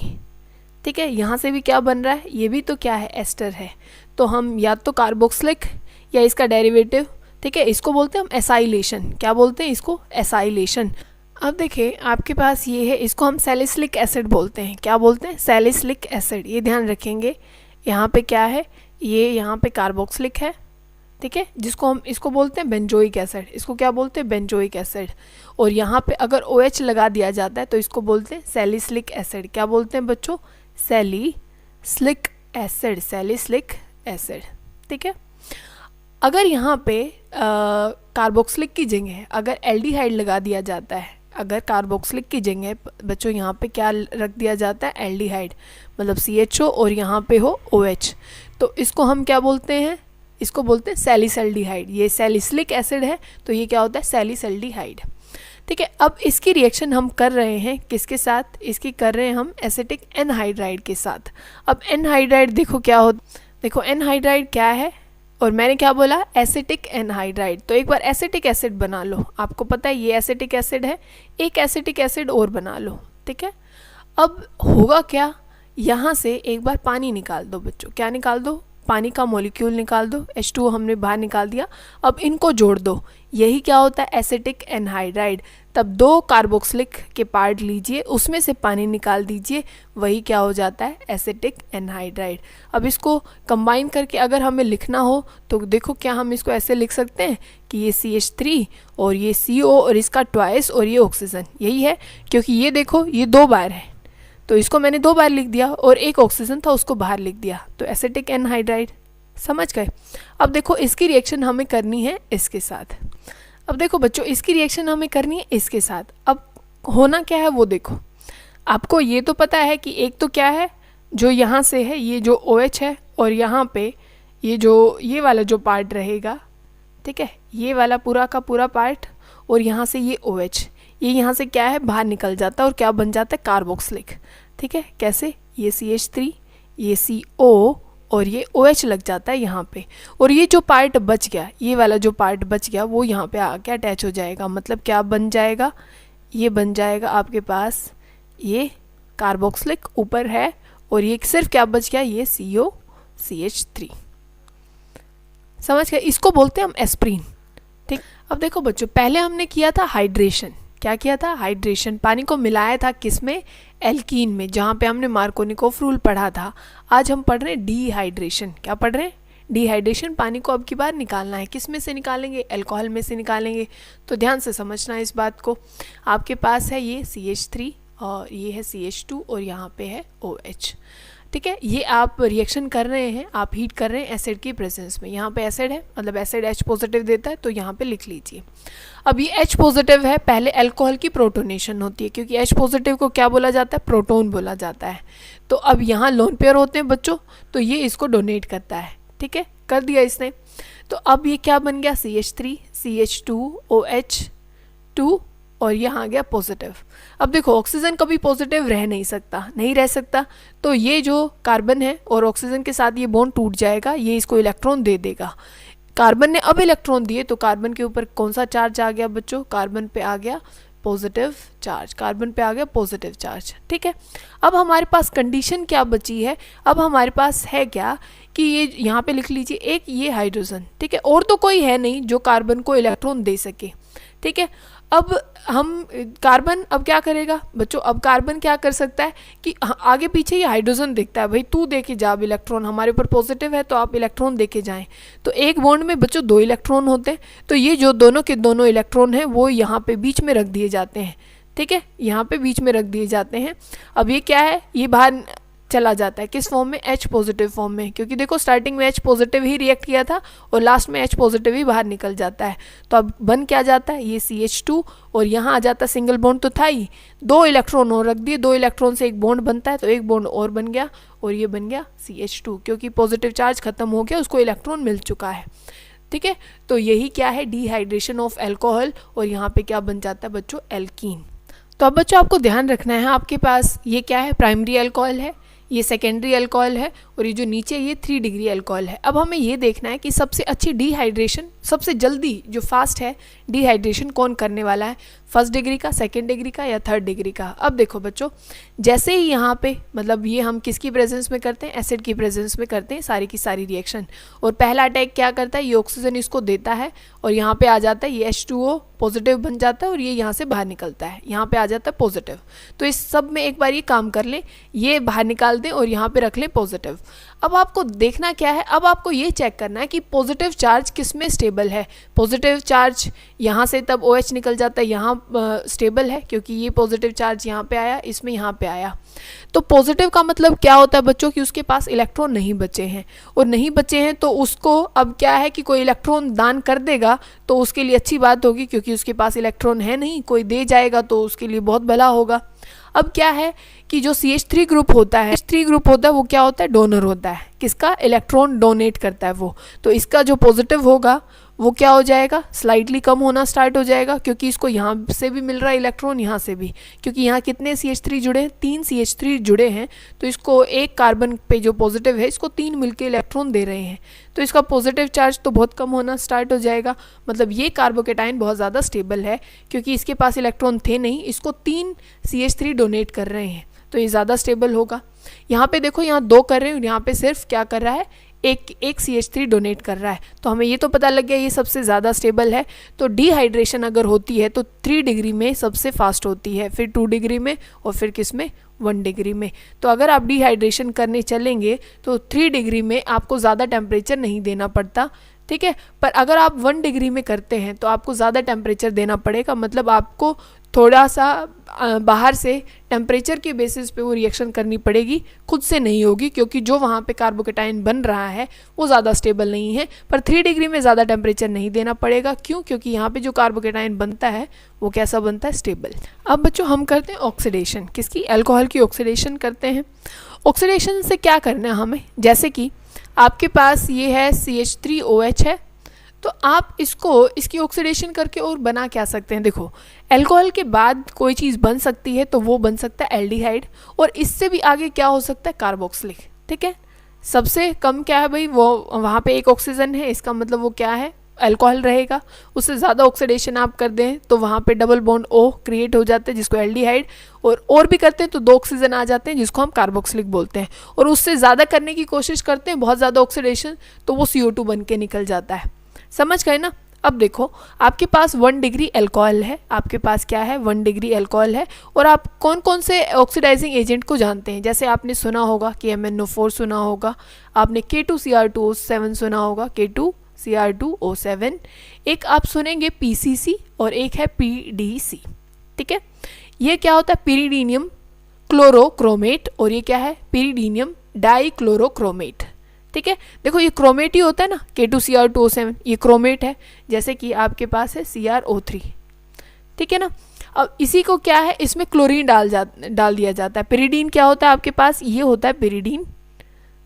ठीक है, यहाँ से भी क्या बन रहा है, ये भी तो क्या है, एस्टर है। तो हम या तो कार्बोक्सिलिक या इसका डेरिवेटिव, ठीक है, इसको बोलते हैं हम एसाइलेशन। क्या बोलते हैं इसको, एसाइलेशन। अब देखिए आपके पास ये है, इसको हम सैलिसिलिक एसिड बोलते हैं। क्या बोलते हैं, सैलिसिलिक एसिड। ये ध्यान रखेंगे, यहाँ पे क्या है, ये यहाँ पे कार्बोक्सिलिक है, ठीक है, जिसको हम इसको बोलते हैं बेंजोइक एसिड। इसको क्या बोलते हैं, बेंजोइक एसिड। और यहाँ पे अगर OH लगा दिया जाता है तो इसको बोलते हैं सैलिसिलिक एसिड। क्या बोलते हैं बच्चों, सैलिसिलिक एसिड, सैलिसिलिक एसिड। ठीक है, अगर यहाँ पे कार्बोक्सिलिक की जगह अगर एल्डिहाइड लगा दिया जाता है, अगर कार्बोक्सिलिक की जगह बच्चों यहाँ पे क्या रख दिया जाता है, एल्डिहाइड, मतलब CHO और यहाँ पे हो OH, तो इसको हम क्या बोलते हैं, इसको बोलते हैं सैलिसल्डिहाइड। ये सैलिसिलिक एसिड है तो ये क्या होता है, सैलिसल्डिहाइड। ठीक है, अब इसकी रिएक्शन हम कर रहे हैं किसके साथ, इसकी कर रहे हैं हम एसिटिक एनहाइड्राइड के साथ। अब एनहाइड्राइड देखो क्या हो, देखो एनहाइड्राइड क्या है, और मैंने क्या बोला, एसिटिक एनहाइड्राइड। तो एक बार एसिटिक एसिड बना लो, आपको पता है ये एसिटिक एसिड है, एक एसिटिक एसिड और बना लो। ठीक है, अब होगा क्या, यहाँ से एक बार पानी निकाल दो बच्चों, क्या निकाल दो, पानी का मॉलिक्यूल निकाल दो, H2O हमने बाहर निकाल दिया। अब इनको जोड़ दो, यही क्या होता है, एसिटिक एनहाइड्राइड। तब 2 कार्बोक्सिलिक के पार्ट लीजिए, उसमें से पानी निकाल दीजिए, वही क्या हो जाता है, एसिटिक एनहाइड्राइड। अब इसको कंबाइन करके अगर हमें लिखना हो तो देखो क्या हम इसको ऐसे लिख सकते हैं कि ये CH3 और ये CO और इसका ट्वाइस और ये ऑक्सीजन, यही है, क्योंकि ये देखो ये 2 बार है, तो इसको मैंने 2 बार लिख दिया, और एक ऑक्सीजन था उसको बाहर लिख दिया, तो एसिटिक एनहाइड्राइड। समझ गए। अब देखो इसकी रिएक्शन हमें करनी है इसके साथ। अब देखो बच्चों इसकी रिएक्शन हमें करनी है इसके साथ। अब होना क्या है वो देखो, आपको ये तो पता है कि एक तो क्या है जो यहाँ से है, ये जो OH है, और यहाँ पे ये जो ये वाला जो पार्ट रहेगा, ठीक है, ये वाला पूरा का पूरा पार्ट, और यहाँ से ये OH, ये यहाँ से क्या है, बाहर निकल जाता है और क्या बन जाता है, कार्बोक्सिलिक। ठीक है, कैसे, ये CH3, ये CO और ये OH लग जाता है यहाँ पे, और ये जो पार्ट बच गया, ये वाला जो पार्ट बच गया वो यहाँ पे आके अटैच हो जाएगा। मतलब क्या बन जाएगा, ये बन जाएगा आपके पास ये कार्बोक्सिलिक ऊपर है, और ये सिर्फ क्या बच गया, ये COCH3। समझ गए, इसको बोलते हैं हम एस्प्रीन। ठीक, अब देखो बच्चों पहले हमने किया था हाइड्रेशन। क्या किया था, हाइड्रेशन, पानी को मिलाया था किसमें, एल्कीन में, जहाँ पे हमने मार्कोनिकोफ रूल पढ़ा था। आज हम पढ़ रहे हैं डिहाइड्रेशन। क्या पढ़ रहे हैं, डिहाइड्रेशन। पानी को अब की बार निकालना है, किस में से निकालेंगे, अल्कोहल में से निकालेंगे। तो ध्यान से समझना है इस बात को। आपके पास है ये CH3 और ये है CH2 और यहाँ पे है OH। ठीक है, ये आप रिएक्शन कर रहे हैं, आप हीट कर रहे हैं एसिड की प्रेजेंस में। यहाँ पे एसिड है, मतलब एसिड H पॉजिटिव देता है, तो यहाँ पे लिख लीजिए। अब ये H पॉजिटिव है, पहले अल्कोहल की प्रोटोनेशन होती है, क्योंकि H पॉजिटिव को क्या बोला जाता है, प्रोटोन बोला जाता है। तो अब यहाँ लोन पेयर होते हैं बच्चों, तो ये इसको डोनेट करता है। ठीक है, कर दिया इसने। तो अब ये क्या बन गया, CH3 CH2 OH2 और यहाँ आ गया पॉजिटिव। अब देखो ऑक्सीजन कभी पॉजिटिव रह नहीं सकता, नहीं रह सकता, तो ये जो कार्बन है और ऑक्सीजन के साथ ये बॉन्ड टूट जाएगा, ये इसको इलेक्ट्रॉन दे देगा। कार्बन ने अब इलेक्ट्रॉन दिए तो कार्बन के ऊपर कौन सा चार्ज आ गया बच्चों, कार्बन पे आ गया पॉजिटिव चार्ज, कार्बन पे आ गया पॉजिटिव चार्ज। ठीक है, अब हमारे पास कंडीशन क्या बची है, अब हमारे पास है क्या कि ये यहाँ पे लिख लीजिए एक ये हाइड्रोजन। ठीक है, और तो कोई है नहीं जो कार्बन को इलेक्ट्रॉन दे सके। ठीक है, अब हम कार्बन अब क्या करेगा बच्चों, अब कार्बन क्या कर सकता है कि आगे पीछे ये हाइड्रोजन देखता है, भाई तू दे के जा इलेक्ट्रॉन, हमारे ऊपर पॉजिटिव है तो आप इलेक्ट्रॉन दे के जाएं। तो एक बॉन्ड में बच्चों 2 इलेक्ट्रॉन होते हैं, तो ये जो दोनों के दोनों इलेक्ट्रॉन हैं वो यहाँ पे बीच में रख दिए जाते हैं। ठीक है, यहाँ पे बीच में रख दिए जाते हैं। अब ये क्या है, ये बाहर चला जाता है किस फॉर्म में, H पॉजिटिव फॉर्म में, क्योंकि देखो स्टार्टिंग में H पॉजिटिव ही रिएक्ट किया था और लास्ट में H पॉजिटिव ही बाहर निकल जाता है। तो अब बन क्या जाता है, ये CH2 और यहाँ आ जाता है सिंगल बॉन्ड तो था ही, 2 इलेक्ट्रॉन और रख दिए, 2 इलेक्ट्रॉन से एक बॉन्ड बनता है, तो एक बॉन्ड और बन गया और ये बन गया CH2, क्योंकि पॉजिटिव चार्ज खत्म हो गया, उसको इलेक्ट्रॉन मिल चुका है। ठीक है, तो यही क्या है, डिहाइड्रेशन ऑफ अल्कोहल, और यहाँ पे क्या बन जाता है बच्चों, एल्कीन। तो अब बच्चों आपको ध्यान रखना है, आपके पास ये क्या है, प्राइमरी अल्कोहल है, ये सेकेंडरी अल्कोहल है, और ये जो नीचे ये 3 डिग्री अल्कोहल है। अब हमें ये देखना है कि सबसे अच्छी डिहाइड्रेशन, सबसे जल्दी जो फास्ट है डिहाइड्रेशन कौन करने वाला है। फर्स्ट डिग्री का, सेकेंड डिग्री का या थर्ड डिग्री का। अब देखो बच्चों, जैसे ही यहाँ पे मतलब ये हम किसकी प्रेजेंस में करते हैं, एसिड की प्रेजेंस में करते हैं सारी की सारी रिएक्शन, और पहला अटैक क्या करता है, ये ऑक्सीजन इसको देता है और यहाँ पे आ जाता है, ये H2O पॉजिटिव बन जाता है और ये यहाँ से बाहर निकलता है, यहाँ पे आ जाता है पॉजिटिव। तो इस सब में एक बार ये काम कर लें, ये बाहर निकाल दें और यहाँ पे रख लें पॉजिटिव। अब आपको देखना क्या है, अब आपको ये चेक करना है कि पॉजिटिव चार्ज किस में स्टेबल है। पॉजिटिव चार्ज यहाँ से तब OH निकल जाता है, यहाँ स्टेबल है क्योंकि ये पॉजिटिव चार्ज यहाँ पे आया, इसमें यहाँ पे आया। तो पॉजिटिव का मतलब क्या होता है बच्चों कि उसके पास इलेक्ट्रॉन नहीं बचे हैं, और नहीं बचे हैं तो उसको अब क्या है कि कोई इलेक्ट्रॉन दान कर देगा तो उसके लिए अच्छी बात होगी, क्योंकि उसके पास इलेक्ट्रॉन है नहीं, कोई दे जाएगा तो उसके लिए बहुत भला होगा। अब क्या है कि जो CH3 ग्रुप होता है, CH3 ग्रुप होता है वो क्या होता है, डोनर होता है, किसका, इलेक्ट्रॉन डोनेट करता है वो। तो इसका जो पॉजिटिव होगा वो क्या हो जाएगा, स्लाइटली कम होना स्टार्ट हो जाएगा, क्योंकि इसको यहाँ से भी मिल रहा है इलेक्ट्रॉन, यहाँ से भी, क्योंकि यहाँ कितने CH3 जुड़े हैं, 3 CH3 जुड़े हैं, तो इसको एक कार्बन पे जो पॉजिटिव है इसको 3 मिलके इलेक्ट्रॉन दे रहे हैं, तो इसका पॉजिटिव चार्ज तो बहुत कम होना स्टार्ट हो जाएगा। मतलब ये कार्बोकेटाइन बहुत ज़्यादा स्टेबल है, क्योंकि इसके पास इलेक्ट्रॉन थे नहीं, इसको 3 CH3 डोनेट कर रहे हैं, तो ये ज़्यादा स्टेबल होगा। यहाँ पे देखो, यहाँ 2 कर रहे हैं और यहाँ पे सिर्फ क्या कर रहा है, एक CH3 डोनेट कर रहा है। तो हमें ये तो पता लग गया ये सबसे ज़्यादा स्टेबल है। तो डिहाइड्रेशन अगर होती है तो 3 डिग्री में सबसे फास्ट होती है, फिर 2 डिग्री में और फिर किस में, 1 डिग्री में। तो अगर आप डिहाइड्रेशन करने चलेंगे तो 3 डिग्री में आपको ज़्यादा टेम्परेचर नहीं देना पड़ता, ठीक है। पर अगर आप 1 डिग्री में करते हैं तो आपको ज़्यादा टेम्परेचर देना पड़ेगा, मतलब आपको थोड़ा सा बाहर से टेम्परेचर के बेसिस पे वो रिएक्शन करनी पड़ेगी, खुद से नहीं होगी, क्योंकि जो वहाँ पे कार्बोकेटाइन बन रहा है वो ज़्यादा स्टेबल नहीं है। पर 3 डिग्री में ज़्यादा टेम्परेचर नहीं देना पड़ेगा, क्यों, क्योंकि यहाँ पे जो कार्बोकेटाइन बनता है वो कैसा बनता है, स्टेबल। अब बच्चों हम करते हैं ऑक्सीडेशन, किसकी, अल्कोहल की ऑक्सीडेशन करते हैं। ऑक्सीडेशन से क्या करना है हमें, जैसे कि आपके पास ये है CH3OH है, तो आप इसकी ऑक्सीडेशन करके और बना क्या सकते हैं। देखो, अल्कोहल के बाद कोई चीज़ बन सकती है तो वो बन सकता है एल्डिहाइड, और इससे भी आगे क्या हो सकता है, कार्बोक्सिलिक, ठीक है। सबसे कम क्या है भाई, वो वहाँ पे एक ऑक्सीजन है, इसका मतलब वो क्या है, अल्कोहल रहेगा। उससे ज़्यादा ऑक्सीडेशन आप कर दें तो वहाँ पे डबल बॉन्ड O क्रिएट हो जाते हैं, जिसको एल्डिहाइड, और भी करते हैं तो 2 ऑक्सीजन आ जाते हैं, जिसको हम कार्बोक्सिलिक बोलते हैं। और उससे ज़्यादा करने की कोशिश करते हैं, बहुत ज़्यादा ऑक्सीडेशन, तो वो CO2 बन के निकल जाता है। समझ गए ना। अब देखो, आपके पास 1 डिग्री अल्कोहल है, आपके पास क्या है, 1 डिग्री अल्कोहल है, और आप कौन कौन से ऑक्सीडाइजिंग एजेंट को जानते हैं। जैसे आपने सुना होगा कि MnO4 सुना होगा, आपने K2Cr2O7 सुना होगा, K2Cr2O7, एक आप सुनेंगे PCC और एक है PDC, ठीक है। ये क्या होता है, पिरिडीनियम क्लोरोक्रोमेट, और ये क्या है, पिरिडीनियम डाइक्लोरोक्रोमेट, ठीक है। देखो, ये क्रोमेट ही होता है ना, K2Cr2O7 ये क्रोमेट है, जैसे कि आपके पास है CrO3, ठीक है ना। अब इसी को क्या है, इसमें क्लोरीन डाल दिया जाता है। पिरिडीन क्या होता है आपके पास, ये होता है पिरिडीन,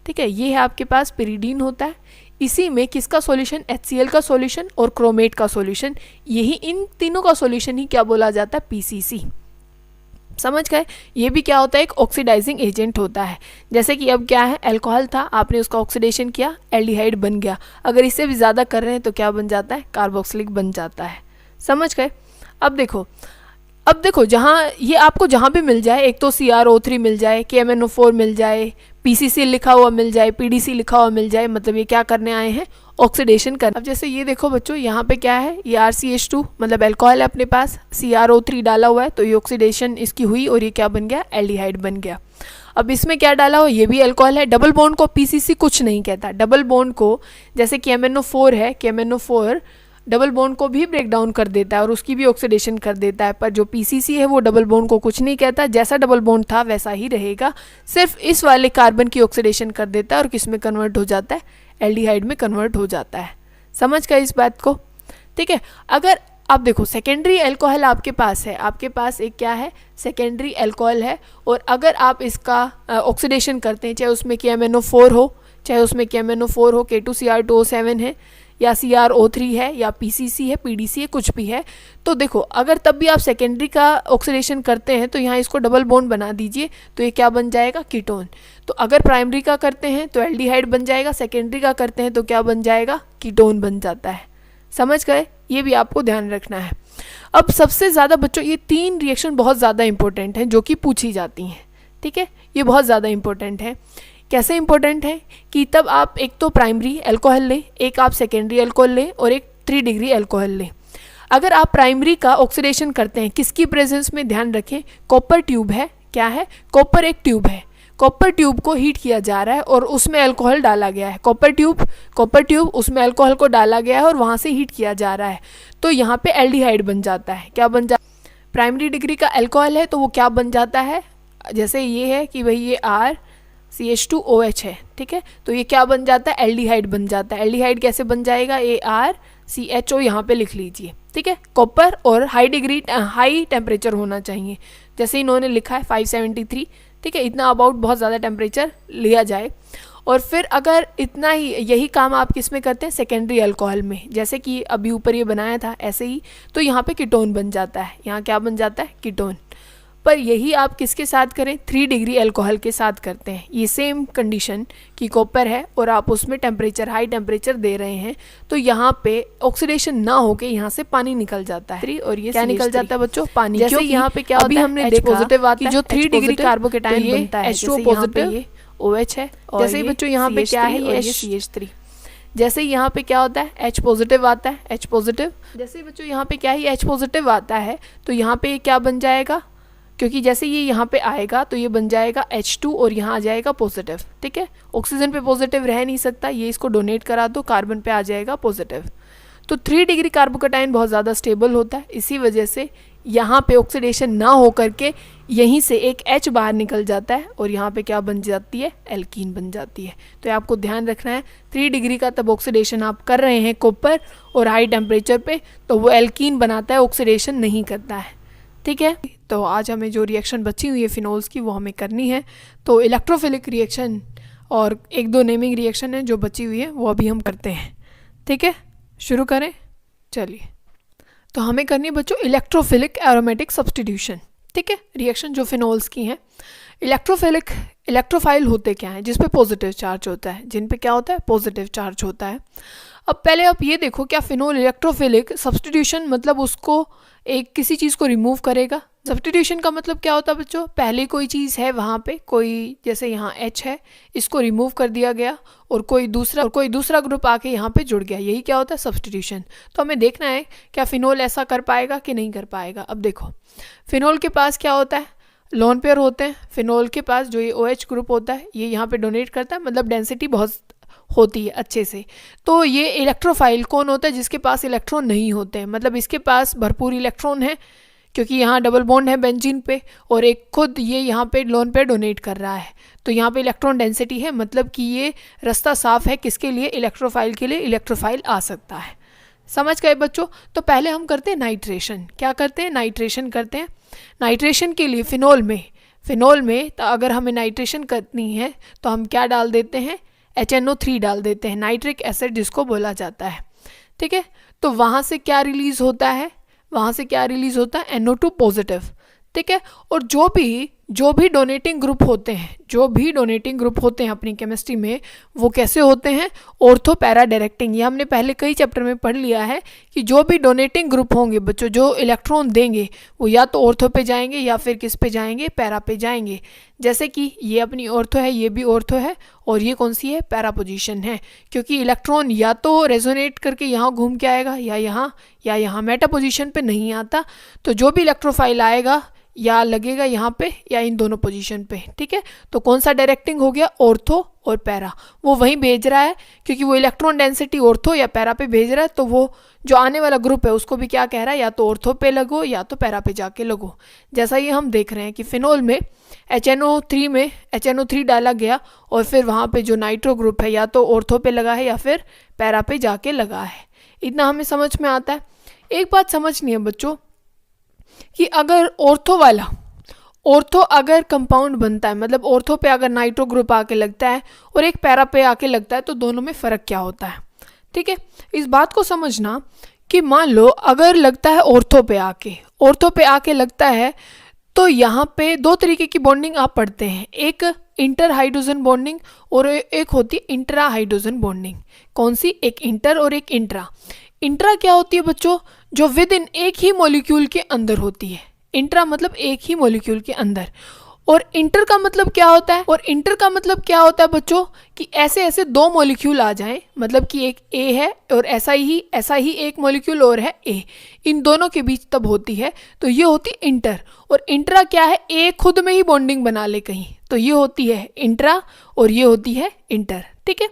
ठीक है, ये है आपके पास पिरिडीन होता है। इसी में किसका सॉल्यूशन, HCl का सॉल्यूशन और क्रोमेट का सॉल्यूशन, यही इन तीनों का सॉल्यूशन ही क्या बोला जाता है, PCC। समझ गए। ये भी क्या होता है, एक ऑक्सीडाइजिंग एजेंट होता है। जैसे कि अब क्या है, अल्कोहल था, आपने उसका ऑक्सीडेशन किया, एल्डिहाइड बन गया। अगर इससे भी ज़्यादा कर रहे हैं तो क्या बन जाता है, कार्बोक्सिलिक बन जाता है। समझ गए। अब देखो जहाँ ये आपको जहाँ भी मिल जाए, एक तो CrO3 मिल जाए, KMnO4 मिल जाए, PCC लिखा हुआ मिल जाए, PDC लिखा हुआ मिल जाए, मतलब ये क्या करने आए हैं, ऑक्सीडेशन कर। अब जैसे ये देखो बच्चों, यहाँ पे क्या है, ये RCH2 मतलब अल्कोहल है अपने पास, CrO3 डाला हुआ है, तो ये ऑक्सीडेशन इसकी हुई और ये क्या बन गया, एल्डिहाइड बन गया। अब इसमें क्या डाला हुआ, ये भी अल्कोहल है। डबल बॉन्ड को PCC कुछ नहीं कहता, डबल बॉन्ड को जैसे KMnO4 है, KMnO4 डबल बॉन्ड को भी ब्रेक डाउन कर देता है और उसकी भी ऑक्सीडेशन कर देता है, पर जो PCC है वो डबल बॉन्ड को कुछ नहीं कहता, जैसा डबल बॉन्ड था वैसा ही रहेगा, सिर्फ इस वाले कार्बन की ऑक्सीडेशन कर देता है और किस में कन्वर्ट हो जाता है, एल्डिहाइड में कन्वर्ट हो जाता है। समझ गए इस बात को, ठीक है। अगर आप देखो, सेकेंडरी अल्कोहल आपके पास है, आपके पास एक क्या है, सेकेंडरी अल्कोहल है, और अगर आप इसका ऑक्सीडेशन करते हैं, चाहे उसमें KMnO4 हो, चाहे उसमें KMnO4 हो, K2Cr2O7 है, या CrO3 है, या PCC है, PDC है, कुछ भी है, तो देखो अगर तब भी आप सेकेंडरी का ऑक्सीडेशन करते हैं तो यहाँ इसको डबल बॉन्ड बना दीजिए, तो ये क्या बन जाएगा, कीटोन। तो अगर प्राइमरी का करते हैं तो एल्डिहाइड बन जाएगा, सेकेंडरी का करते हैं तो क्या बन जाएगा, कीटोन बन जाता है। समझ गए, ये भी आपको ध्यान रखना है। अब सबसे ज़्यादा बच्चों ये 3 रिएक्शन बहुत ज़्यादा इंपॉर्टेंट हैं जो कि पूछी जाती हैं, ठीक है, ये बहुत ज़्यादा इंपॉर्टेंट है। कैसे इंपॉर्टेंट है कि तब आप एक तो प्राइमरी अल्कोहल लें, एक आप सेकेंडरी अल्कोहल लें और एक 3 डिग्री अल्कोहल लें। अगर आप प्राइमरी का ऑक्सीडेशन करते हैं, किसकी प्रेजेंस में, ध्यान रखें कॉपर ट्यूब है, क्या है, कॉपर एक ट्यूब है, कॉपर ट्यूब को हीट किया जा रहा है और उसमें अल्कोहल डाला गया है, कॉपर ट्यूब उसमें अल्कोहल को डाला गया है और वहाँ से हीट किया जा रहा है, तो यहाँ पे एल्डिहाइड बन जाता है। क्या बन जाता है, प्राइमरी डिग्री का अल्कोहल है तो वो क्या बन जाता है, जैसे ये है कि भाई ये RCH2OH है, ठीक है, तो ये क्या बन जाता है, एल्डिहाइड बन जाता है। एल्डिहाइड कैसे बन जाएगा, ArCHO यहाँ पे लिख लीजिए, ठीक है। कॉपर और हाई टेम्परेचर होना चाहिए, जैसे इन्होंने लिखा है 573, ठीक है, इतना अबाउट बहुत ज़्यादा टेम्परेचर लिया जाए। और फिर अगर इतना ही यही काम आप किस में करते हैं, सेकेंडरी अल्कोहल में, जैसे कि अभी ऊपर ये बनाया था ऐसे ही, तो यहाँ पे कीटोन बन जाता है, यहाँ क्या बन जाता है, कीटोन। पर यही आप किसके साथ करें, 3 डिग्री अल्कोहल के साथ करते हैं। ये सेम कंडीशन कि कॉपर है और आप उसमें टेम्परेचर हाई टेम्परेचर दे रहे हैं, तो यहाँ पे ऑक्सीडेशन ना होके यहाँ से पानी निकल जाता है, और ये क्या निकल जाता है बच्चों, पानी। जैसे यहाँ पे क्या होता है, हमने देखा पॉजिटिव आता है, जो 3 डिग्री कार्बोकेटाइन बनता है, H2O पॉजिटिव, ये OH है, जैसे ही बच्चों यहाँ पे क्या है, ये CH3। जैसे ही यहाँ पे क्या होता है, H पॉजिटिव आता है, H पॉजिटिव, जैसे ही बच्चों यहाँ पे क्या है, H पॉजिटिव आता है, तो यहाँ पे क्या बन जाएगा, क्योंकि जैसे ये यहाँ पे आएगा तो ये बन जाएगा H2 और यहाँ आ जाएगा पॉजिटिव, ठीक है। ऑक्सीजन पे पॉजिटिव रह नहीं सकता, ये इसको डोनेट करा दो, कार्बन पे आ जाएगा पॉजिटिव। तो 3 डिग्री कार्बोकेटाइन बहुत ज़्यादा स्टेबल होता है, इसी वजह से यहाँ पे ऑक्सीडेशन ना हो करके यहीं से एक H बाहर निकल जाता है और यहाँ पे क्या बन जाती है, एल्कीन बन जाती है। तो ये आपको ध्यान रखना है, 3 डिग्री का तब ऑक्सीडेशन आप कर रहे हैं कॉपर और हाई टेम्परेचर पे, तो वो एल्कीन बनाता है, ऑक्सीडेशन नहीं करता है, ठीक है। तो आज हमें जो रिएक्शन बची हुई है फिनोल्स की वो हमें करनी है। तो इलेक्ट्रोफिलिक रिएक्शन और 1-2 नेमिंग रिएक्शन है जो बची हुई है वो अभी हम करते हैं, ठीक है। शुरू करें, चलिए। तो हमें करनी है बच्चों इलेक्ट्रोफिलिक एरोमेटिक सब्स्टिट्यूशन, ठीक है। रिएक्शन जो फिनोल्स की हैं, इलेक्ट्रोफाइल होते क्या हैं, जिस पे पॉजिटिव चार्ज होता है, जिन पे क्या होता है, पॉजिटिव चार्ज होता है। अब पहले आप ये देखो, क्या फिनोल इलेक्ट्रोफिलिक सब्स्टिट्यूशन मतलब उसको एक किसी चीज़ को रिमूव करेगा। सब्स्टिट्यूशन का मतलब क्या होता है बच्चों, पहले कोई चीज़ है वहाँ पे, कोई जैसे यहाँ H है, इसको रिमूव कर दिया गया और कोई दूसरा ग्रुप आके यहाँ पे जुड़ गया, यही क्या होता है, सब्स्टिट्यूशन। तो हमें देखना है क्या फिनोल ऐसा कर पाएगा कि नहीं कर पाएगा। अब देखो फिनोल के पास क्या होता है, लोन पेयर होते हैं। फिनोल के पास जो ये OH ग्रुप होता है ये यहाँ पे डोनेट करता है, मतलब डेंसिटी बहुत होती है अच्छे से। तो ये इलेक्ट्रोफाइल कौन होता है, जिसके पास इलेक्ट्रॉन नहीं होते हैं, मतलब इसके पास भरपूर इलेक्ट्रॉन है, क्योंकि यहाँ डबल बॉन्ड है बेंजीन पे और एक खुद ये यहाँ पे लोन पे डोनेट कर रहा है, तो यहाँ पे इलेक्ट्रॉन डेंसिटी है, मतलब कि ये रास्ता साफ है किसके लिए, इलेक्ट्रोफाइल के लिए, इलेक्ट्रोफाइल आ सकता है। समझ गए बच्चों। तो पहले हम करते हैं नाइट्रेशन। क्या करते हैं, नाइट्रेशन करते हैं। नाइट्रेशन के लिए फिनोल में तो अगर हमें नाइट्रेशन करनी है तो हम क्या डाल देते हैं, HNO3 डाल देते हैं, नाइट्रिक एसिड जिसको बोला जाता है, ठीक है। तो वहाँ से क्या रिलीज़ होता है, NO2 पॉजिटिव, ठीक है। और जो भी डोनेटिंग ग्रुप होते हैं, अपनी केमिस्ट्री में, वो कैसे होते हैं, ऑर्थो पैरा डायरेक्टिंग। ये हमने पहले कई चैप्टर में पढ़ लिया है कि जो भी डोनेटिंग ग्रुप होंगे बच्चों, जो इलेक्ट्रॉन देंगे वो या तो ऑर्थो पे जाएंगे या फिर किस पे जाएंगे, पैरा पे जाएंगे। जैसे कि ये अपनी ऑर्थो है, ये भी ऑर्थो है, और ये कौन सी है, पैरा पोजीशन है, क्योंकि इलेक्ट्रॉन या तो रेजोनेट करके यहाँ घूम के आएगा या यहाँ मेटा पोजीशन पे नहीं आता। तो जो भी इलेक्ट्रोफाइल आएगा या लगेगा यहाँ पे या इन दोनों पोजीशन पे, ठीक है। तो कौन सा डायरेक्टिंग हो गया, ऑर्थो और पैरा, वो वहीं भेज रहा है, क्योंकि वो इलेक्ट्रॉन डेंसिटी ऑर्थो या पैरा पे भेज रहा है, तो वो जो आने वाला ग्रुप है उसको भी क्या कह रहा है, या तो ऑर्थो पे लगो या तो पैरा पे जाके लगो। जैसा ये हम देख रहे हैं कि फिनोल में HNO3 डाला गया और फिर वहाँ पे जो नाइट्रो ग्रुप है या तो ऑर्थो पे लगा है या फिर पैरा पे जाके लगा है। इतना हमें समझ में आता है। एक बात समझनी है बच्चों कि अगर ऑर्थो अगर कंपाउंड बनता है, मतलब ऑर्थो पे अगर नाइट्रो ग्रुप आके लगता है और एक पैरा पे आके लगता है, तो दोनों में फ़र्क क्या होता है, ठीक है। इस बात को समझना कि मान लो अगर लगता है ऑर्थो पे आके लगता है, तो यहाँ पे 2 तरीके की बॉन्डिंग आप पढ़ते हैं, एक इंटर हाइड्रोजन बॉन्डिंग और एक होती है इंट्रा हाइड्रोजन बॉन्डिंग। कौन सी, एक इंटर और एक इंट्रा। इंट्रा क्या होती है बच्चों, जो विद इन एक ही मॉलिक्यूल के अंदर होती है। इंट्रा मतलब एक ही मॉलिक्यूल के अंदर, और इंटर का मतलब क्या होता है, और इंटर का मतलब क्या होता है बच्चों कि ऐसे ऐसे दो मॉलिक्यूल आ जाएं, मतलब कि एक ए है और ऐसा ही एक मॉलिक्यूल और है ए, इन दोनों के बीच तब होती है, तो ये होती है इंटर। और इंट्रा क्या है, ए खुद में ही बॉन्डिंग बना ले कहीं, तो ये होती है इंट्रा और ये होती है इंटर। ठीक है,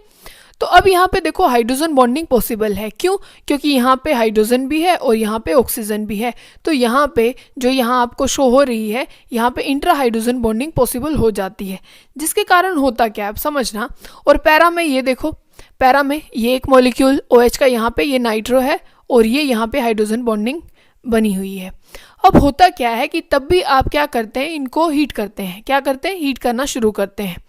तो अब यहाँ पे देखो हाइड्रोजन बॉन्डिंग पॉसिबल है, क्यों? क्योंकि यहाँ पे हाइड्रोजन भी है और यहाँ पे ऑक्सीजन भी है, तो यहाँ पे जो यहाँ आपको शो हो रही है, यहाँ पे इंट्रा हाइड्रोजन बॉन्डिंग पॉसिबल हो जाती है, जिसके कारण होता क्या है आप समझना। और पैरा में ये देखो, पैरा में ये एक मॉलिक्यूल OH का यहाँ पे ये नाइट्रो है और ये यहाँ पे हाइड्रोजन बॉन्डिंग बनी हुई है। अब होता क्या है कि तब भी आप क्या करते हैं, इनको हीट करते हैं, क्या करते हैं, हीट करना शुरू करते हैं।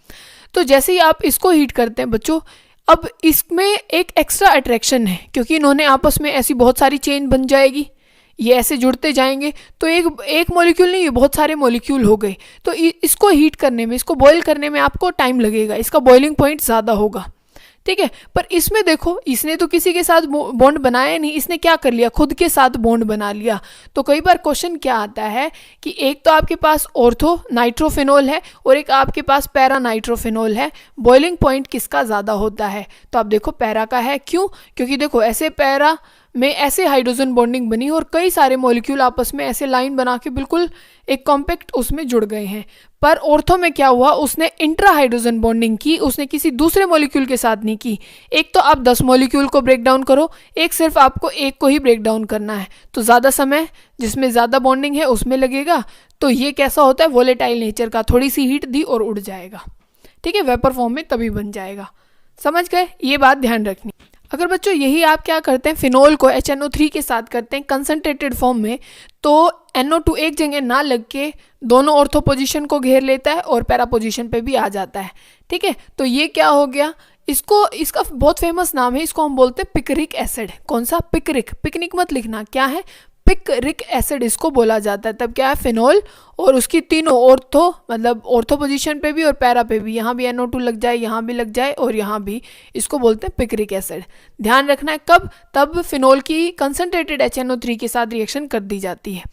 तो जैसे ही आप इसको हीट करते हैं बच्चों, अब इसमें एक एक्स्ट्रा अट्रैक्शन है, क्योंकि इन्होंने आपस में ऐसी बहुत सारी चेन बन जाएगी, ये ऐसे जुड़ते जाएंगे, तो एक मॉलिक्यूल नहीं, ये बहुत सारे मॉलिक्यूल हो गए। तो इसको हीट करने में, इसको बॉईल करने में आपको टाइम लगेगा, इसका बॉइलिंग पॉइंट ज़्यादा होगा। ठीक है, पर इसमें देखो, इसने तो किसी के साथ बॉन्ड बनाया नहीं, इसने क्या कर लिया, खुद के साथ बॉन्ड बना लिया। तो कई बार क्वेश्चन क्या आता है कि एक तो आपके पास ऑर्थो नाइट्रोफिनोल है और एक आपके पास पैरा नाइट्रोफिनोल है, बॉइलिंग पॉइंट किसका ज़्यादा होता है? तो आप देखो पैरा का है, क्यों? क्योंकि देखो ऐसे पैरा में ऐसे हाइड्रोजन बॉन्डिंग बनी और कई सारे मॉलिक्यूल आपस में ऐसे लाइन बना के बिल्कुल एक कॉम्पैक्ट उसमें जुड़ गए हैं। पर ऑर्थो में क्या हुआ, उसने इंट्रा हाइड्रोजन बॉन्डिंग की, उसने किसी दूसरे मॉलिक्यूल के साथ नहीं की। एक तो आप 10 मॉलिक्यूल को ब्रेक डाउन करो, एक सिर्फ आपको एक को ही ब्रेक डाउन करना है, तो ज़्यादा समय जिसमें ज़्यादा बॉन्डिंग है उसमें लगेगा। तो ये कैसा होता है, वोलेटाइल नेचर का, थोड़ी सी हीट दी और उड़ जाएगा। ठीक है, वेपर फॉर्म में तभी बन जाएगा। समझ गए, ये बात ध्यान रखनी। अगर बच्चों यही आप क्या करते हैं, फिनोल को HNO3 के साथ करते हैं कंसनट्रेटेड फॉर्म में, तो NO2 एक जगह ना लग के दोनों ऑर्थो पोजीशन को घेर लेता है और पैरा पोजीशन पे भी आ जाता है। ठीक है, तो ये क्या हो गया, इसका बहुत फेमस नाम है, इसको हम बोलते हैं पिकरिक एसिड। कौन सा? पिकरिक, पिकनिक मत लिखना, क्या है, पिकरिक एसिड इसको बोला जाता है। तब क्या है, फिनोल और उसकी तीनों ऑर्थो, मतलब ऑर्थो पोजीशन पे भी और पैरा पे भी, यहाँ भी NO2 लग जाए, यहाँ भी लग जाए और यहाँ भी, इसको बोलते हैं पिकरिक एसिड। ध्यान रखना है कब, तब फिनोल की कंसनट्रेटेड HNO3 के साथ रिएक्शन कर दी जाती है।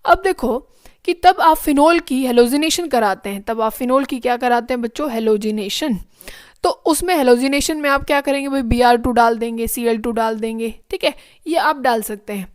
अब देखो कि तब आप फिनोल की हेलोजिनेशन कराते हैं, तब आप फिनोल की क्या कराते हैं बच्चों, हेलोजिनेशन। तो उसमें हेलोजिनेशन में आप क्या करेंगे भाई, Br2 डाल देंगे, Cl2 डाल देंगे। ठीक है, ये आप डाल सकते हैं।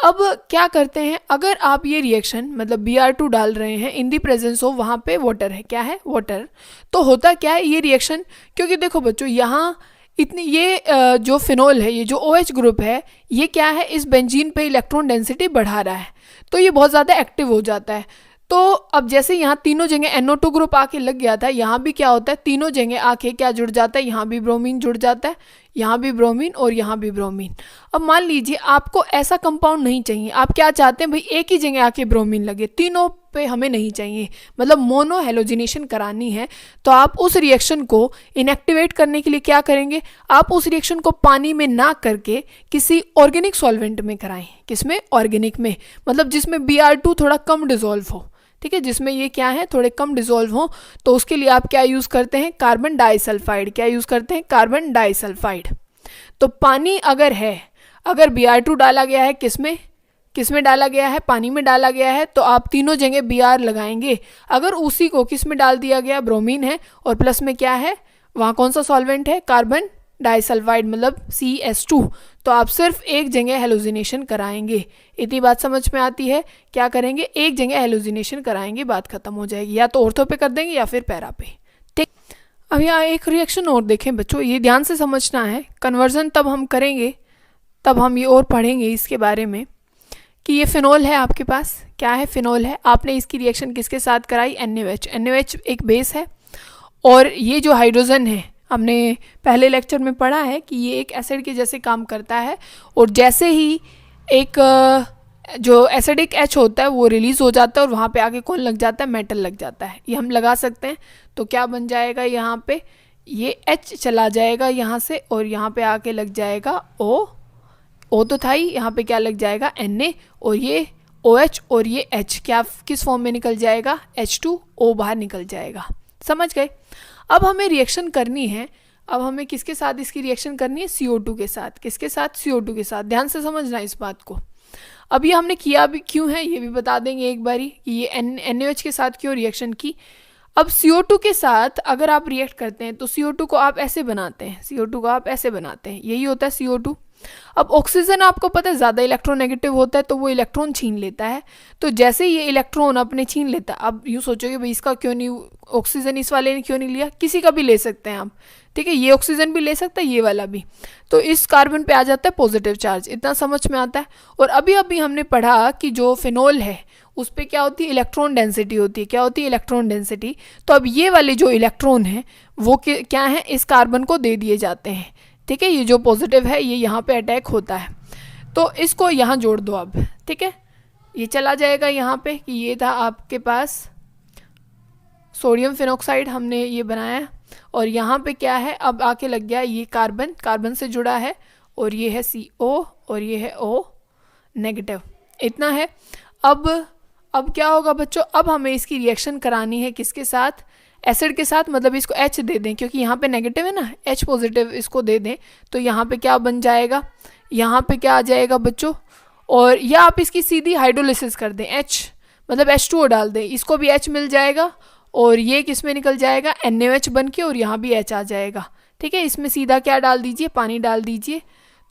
अब क्या करते हैं, अगर आप ये रिएक्शन मतलब Br2 डाल रहे हैं इन दी प्रेजेंस ऑफ, वहाँ पे वाटर है, क्या है, वाटर, तो होता क्या है ये रिएक्शन, क्योंकि देखो बच्चों यहाँ इतनी ये जो फिनोल है, ये जो OH ग्रुप है, ये क्या है, इस बेंजीन पे इलेक्ट्रॉन डेंसिटी बढ़ा रहा है, तो ये बहुत ज़्यादा एक्टिव हो जाता है। तो अब जैसे यहाँ तीनों जगह NO2 ग्रुप आके लग गया था, यहाँ भी क्या होता है, तीनों जगह आके क्या जुड़ जाता है, यहाँ भी ब्रोमीन जुड़ जाता है, यहाँ भी ब्रोमीन और यहाँ भी ब्रोमीन। अब मान लीजिए आपको ऐसा कंपाउंड नहीं चाहिए, आप क्या चाहते हैं भाई, एक ही जगह आके ब्रोमीन लगे, तीनों पे हमें नहीं चाहिए, मतलब मोनो हेलोजिनेशन करानी है। तो आप उस रिएक्शन को इनएक्टिवेट करने के लिए क्या करेंगे, आप उस रिएक्शन को पानी में ना करके किसी ऑर्गेनिक सॉल्वेंट में कराएं। किसमें? ऑर्गेनिक में, मतलब जिसमें Br2 थोड़ा कम डिजोल्व हो। ठीक है, जिसमें ये क्या है, थोड़े कम डिजोल्व हो, तो उसके लिए आप क्या यूज़ करते हैं, कार्बन डाइसल्फाइड। क्या यूज़ करते हैं, कार्बन डाइसल्फाइड। तो पानी अगर है, अगर Br2 डाला गया है, किसमें डाला गया है, पानी में डाला गया है, तो आप तीनों जगह Br लगाएंगे। अगर उसी को किस में डाल दिया गया, ब्रोमीन है और प्लस में क्या है, वहाँ कौन सा सॉल्वेंट है, कार्बन डाइसल्फाइड मतलब CS2, तो आप सिर्फ एक जगह हेलोजिनेशन कराएंगे। इतनी बात समझ में आती है, क्या करेंगे, एक जगह हेलोजिनेशन कराएंगे, बात खत्म हो जाएगी, या तो ऑर्थो पे कर देंगे या फिर पैरा पे। ठीक, अब यहाँ एक रिएक्शन और देखें बच्चों, ये ध्यान से समझना है, कन्वर्जन तब हम करेंगे, तब हम ये और पढ़ेंगे इसके बारे में कि ये फिनोल है आपके पास, क्या है, फिनोल है, आपने इसकी रिएक्शन किसके साथ कराई, NaOH। NaOH एक बेस है और ये जो हाइड्रोजन है, हमने पहले लेक्चर में पढ़ा है कि ये एक एसिड के जैसे काम करता है, और जैसे ही एक जो एसिडिक H होता है वो रिलीज़ हो जाता है और वहाँ पे आके कौन लग जाता है, मेटल लग जाता है। ये हम लगा सकते हैं, तो क्या बन जाएगा, यहाँ पे ये H चला जाएगा यहाँ से और यहाँ पे आके लग जाएगा O तो था ही, यहाँ पे क्या लग जाएगा, Na, और ये OH और ये H क्या किस फॉर्म में निकल जाएगा, H2O बाहर निकल जाएगा। समझ गए। अब हमें रिएक्शन करनी है, अब हमें किसके साथ इसकी रिएक्शन करनी है, CO2 के साथ। किसके साथ, CO2 के साथ। ध्यान से समझना इस बात को। अब ये हमने किया भी क्यों है ये भी बता देंगे एक बारी कि ये NaOH के साथ क्यों रिएक्शन की। अब CO2 के साथ अगर आप रिएक्ट करते हैं तो CO2 को आप ऐसे बनाते हैं, CO2 को आप ऐसे बनाते हैं, यही होता है CO2। अब ऑक्सीजन आपको पता है ज़्यादा इलेक्ट्रोनेगेटिव होता है तो वो इलेक्ट्रॉन छीन लेता है। तो जैसे ये इलेक्ट्रॉन अपने छीन लेता है, अब यूँ सोचोगे भाई इसका क्यों नहीं, ऑक्सीजन इस वाले ने क्यों नहीं लिया, किसी का भी ले सकते हैं आप, ठीक है, ये ऑक्सीजन भी ले सकता है, ये वाला भी। तो इस कार्बन पे आ जाता है पॉजिटिव चार्ज, इतना समझ में आता है। और अभी अभी हमने पढ़ा कि जो फिनोल है उस पर क्या होती है, इलेक्ट्रॉन डेंसिटी होती है। क्या होती है, इलेक्ट्रॉन डेंसिटी। तो अब ये वाले जो इलेक्ट्रॉन हैं वो क्या है, इस कार्बन को दे दिए जाते हैं, ठीक है। ये जो पॉजिटिव है ये यहाँ पे अटैक होता है, तो इसको यहाँ जोड़ दो अब, ठीक है। ये चला जाएगा यहाँ पे कि ये था आपके पास सोडियम फिनॉक्साइड हमने ये बनाया, और यहाँ पे क्या है, अब आके लग गया ये कार्बन, कार्बन से जुड़ा है, और ये है CO और ये है O नेगेटिव, इतना है। अब क्या होगा बच्चों, अब हमें इसकी रिएक्शन करानी है किसके साथ, एसिड के साथ। मतलब इसको H दे दें क्योंकि यहाँ पे नेगेटिव है ना, H पॉजिटिव इसको दे दें तो यहाँ पे क्या बन जाएगा, यहाँ पे क्या आ जाएगा बच्चों, और या आप इसकी सीधी हाइड्रोलिसिस कर दें, H मतलब H2O डाल दें, इसको भी H मिल जाएगा और ये किस में निकल जाएगा, NaOH बन के, और यहाँ भी H आ जाएगा, ठीक है। इसमें सीधा क्या डाल दीजिए, पानी डाल दीजिए,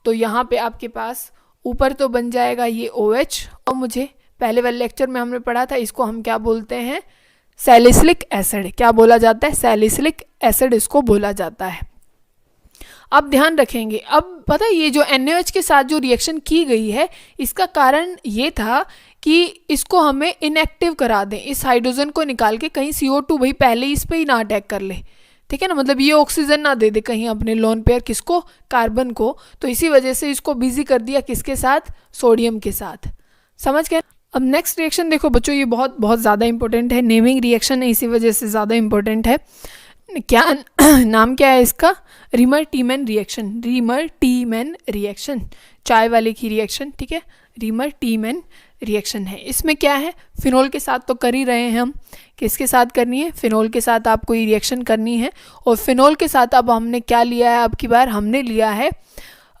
तो यहाँ पे आपके पास ऊपर तो बन जाएगा ये OH, और मुझे पहले वाले लेक्चर में हमने पढ़ा था इसको हम क्या बोलते हैं, सैलिसिलिक एसिड। क्या बोला जाता है, सैलिसिलिक एसिड इसको बोला जाता है। अब ध्यान रखेंगे, अब पता है ये जो NaOH के साथ जो रिएक्शन की गई है इसका कारण ये था कि इसको हमें इनएक्टिव करा दें, इस हाइड्रोजन को निकाल के कहीं CO2 भाई पहले इस पे ही ना अटैक कर ले, ठीक है ना, मतलब ये ऑक्सीजन ना दे दे कहीं अपने लोन पेयर किसको, कार्बन को। तो इसी वजह से इसको बिजी कर दिया किसके साथ, सोडियम के साथ, समझ गए। अब नेक्स्ट रिएक्शन देखो बच्चों, ये बहुत बहुत ज़्यादा इंपॉर्टेंट है, नेमिंग रिएक्शन है इसी वजह से ज़्यादा इंपॉर्टेंट है। क्या नाम क्या है इसका, रीमर-टीमैन रिएक्शन, रीमर-टीमैन रिएक्शन, चाय वाले की रिएक्शन, ठीक है, रीमर-टीमैन रिएक्शन है। इसमें क्या है, फिनोल के साथ तो कर ही रहे हैं हम, किसके साथ करनी है, फिनोल के साथ आपको ये रिएक्शन करनी है। और फिनोल के साथ अब हमने क्या लिया है, अब की बार हमने लिया है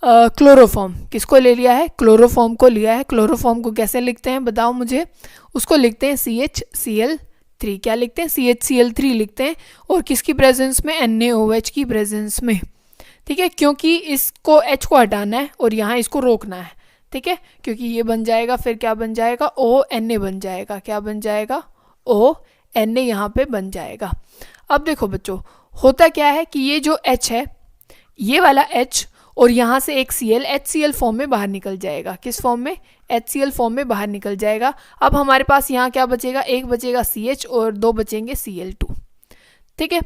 क्लोरोफॉर्म। किसको ले लिया है, क्लोरोफॉर्म को लिया है। क्लोरोफॉर्म को कैसे लिखते हैं बताओ मुझे, उसको लिखते हैं CHCl3। क्या लिखते हैं, CHCl3 लिखते हैं, और किसकी प्रेजेंस में, NaOH की प्रेजेंस में, ठीक है, क्योंकि इसको H को हटाना है और यहाँ इसको रोकना है, ठीक है, क्योंकि ये बन जाएगा फिर क्या बन जाएगा, ONa बन जाएगा। क्या बन जाएगा, ONa यहाँ पे बन जाएगा। अब देखो बच्चों होता क्या है कि ये जो H है, ये वाला H और यहाँ से एक Cl HCl फॉर्म में बाहर निकल जाएगा, किस फॉर्म में, HCl फॉर्म में बाहर निकल जाएगा। अब हमारे पास यहाँ क्या बचेगा, एक बचेगा CH और दो बचेंगे Cl2, ठीक है।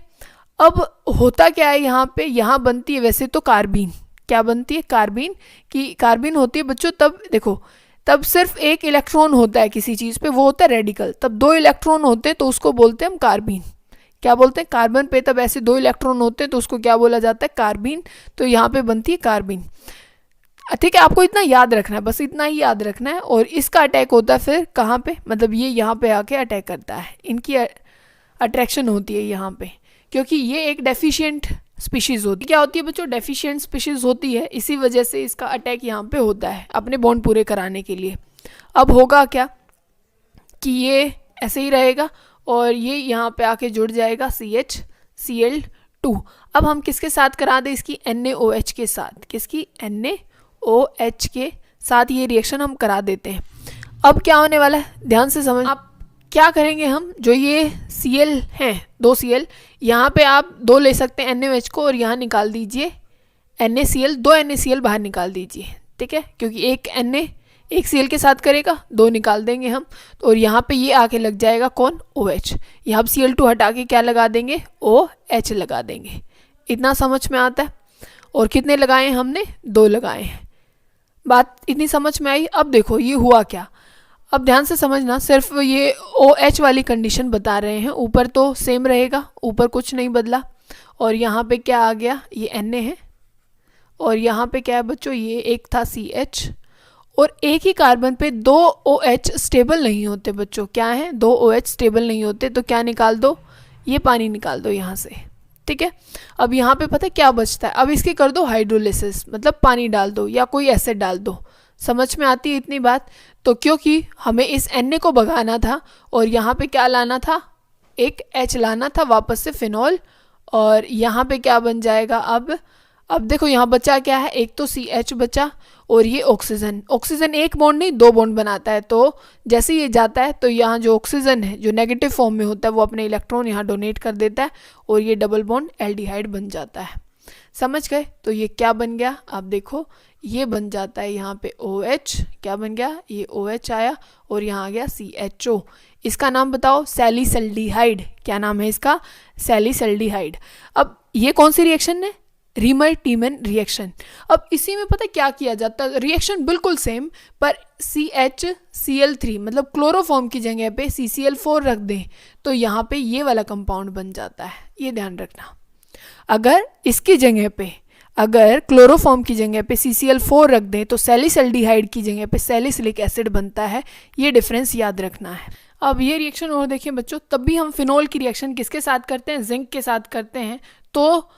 अब होता क्या है यहाँ पे, यहाँ बनती है वैसे तो कार्बीन। क्या बनती है, कार्बीन की कार्बीन होती है बच्चों। तब देखो, तब सिर्फ एक इलेक्ट्रॉन होता है किसी चीज़ पे, वो होता है रेडिकल। तब दो इलेक्ट्रॉन होते हैं तो उसको बोलते हैं हम कार्बीन। क्या बोलते हैं, कार्बन पे तब ऐसे दो इलेक्ट्रॉन होते हैं तो उसको क्या बोला जाता है, कार्बीन। तो यहाँ पे बनती है कार्बीन, ठीक है। आपको इतना याद रखना है, बस इतना ही याद रखना है। और इसका अटैक होता है फिर कहाँ पे, मतलब ये यहाँ पे आके अटैक करता है, इनकी अट्रैक्शन होती है यहाँ पे, क्योंकि ये एक डेफिशिएंट स्पीशीज़ होती है। क्या होती है बच्चों, डेफिशिएंट स्पीशीज़ होती है, इसी वजह से इसका अटैक यहाँ पे होता है अपने बॉन्ड पूरे कराने के लिए। अब होगा क्या कि ये ऐसे ही रहेगा और ये यहाँ पे आके जुड़ जाएगा CHCl2। अब हम किसके साथ करा दें, इसकी NaOH के साथ, किसकी, NaOH के साथ ये रिएक्शन हम करा देते हैं। अब क्या होने वाला है, ध्यान से समझ। आप क्या करेंगे, हम जो ये Cl हैं, दो Cl, यहाँ पे आप दो ले सकते हैं NaOH को, और यहाँ निकाल दीजिए NaCl, दो NaCl बाहर निकाल दीजिए, ठीक है, क्योंकि एक Na एक Cl के साथ करेगा, दो निकाल देंगे हम। और यहाँ पे ये आके लग जाएगा कौन, OH। यहाँ Cl2 हटा के क्या लगा देंगे, OH लगा देंगे। इतना समझ में आता है। और कितने लगाए हैं हमने, दो लगाए हैं। बात इतनी समझ में आई। अब देखो ये हुआ क्या, अब ध्यान से समझना, सिर्फ ये OH वाली कंडीशन बता रहे हैं, ऊपर तो सेम रहेगा, ऊपर कुछ नहीं बदला। और यहाँ पे क्या आ गया, ये Na है, और यहाँ पे क्या है बच्चों, ये एक था CH। और एक ही कार्बन पे दो OH स्टेबल नहीं होते बच्चों, क्या है, दो OH स्टेबल नहीं होते, तो क्या निकाल दो, ये पानी निकाल दो यहाँ से, ठीक है। अब यहाँ पे पता है क्या बचता है, अब इसके कर दो हाइड्रोलिसिस, मतलब पानी डाल दो या कोई एसिड डाल दो, समझ में आती है इतनी बात? तो क्योंकि हमें इस Na को भगाना था और यहाँ पे क्या लाना था, एक H लाना था वापस से फिनॉल, और यहाँ पे क्या बन जाएगा अब देखो यहाँ बचा क्या है, एक तो CH बचा और ये ऑक्सीजन। ऑक्सीजन एक बॉन्ड नहीं 2 बॉन्ड बनाता है, तो जैसे ये जाता है तो यहाँ जो ऑक्सीजन है जो नेगेटिव फॉर्म में होता है वो अपने इलेक्ट्रॉन यहाँ डोनेट कर देता है और ये डबल बॉन्ड एल्डिहाइड बन जाता है। समझ गए? तो ये क्या बन गया, आप देखो ये बन जाता है यहाँ पे OH, क्या बन गया, ये OH आया और यहाँ आ गया CHO। इसका नाम बताओ, सैलिसल्डिहाइड। क्या नाम है इसका? सैलिसल्डिहाइड। अब ये कौन सी रिएक्शन है? Reamer टीमन reaction. अब इसी में पता क्या किया जाता है, रिएक्शन बिल्कुल सेम, पर CHCl3 मतलब क्लोरोफॉर्म की जगह पे CCl4 रख दें तो यहाँ पे ये वाला कंपाउंड बन जाता है। ये ध्यान रखना, अगर इसकी जगह पे अगर क्लोरोफॉर्म की जगह पे CCl4 रख दें तो सैलिसल्डिहाइड की जगह पे सैलिसिलिक एसिड बनता है। ये डिफरेंस याद रखना है। अब ये रिएक्शन और देखिए बच्चों, तब भी हम फिनोल की रिएक्शन किसके साथ करते हैं? जिंक के साथ करते हैं, तो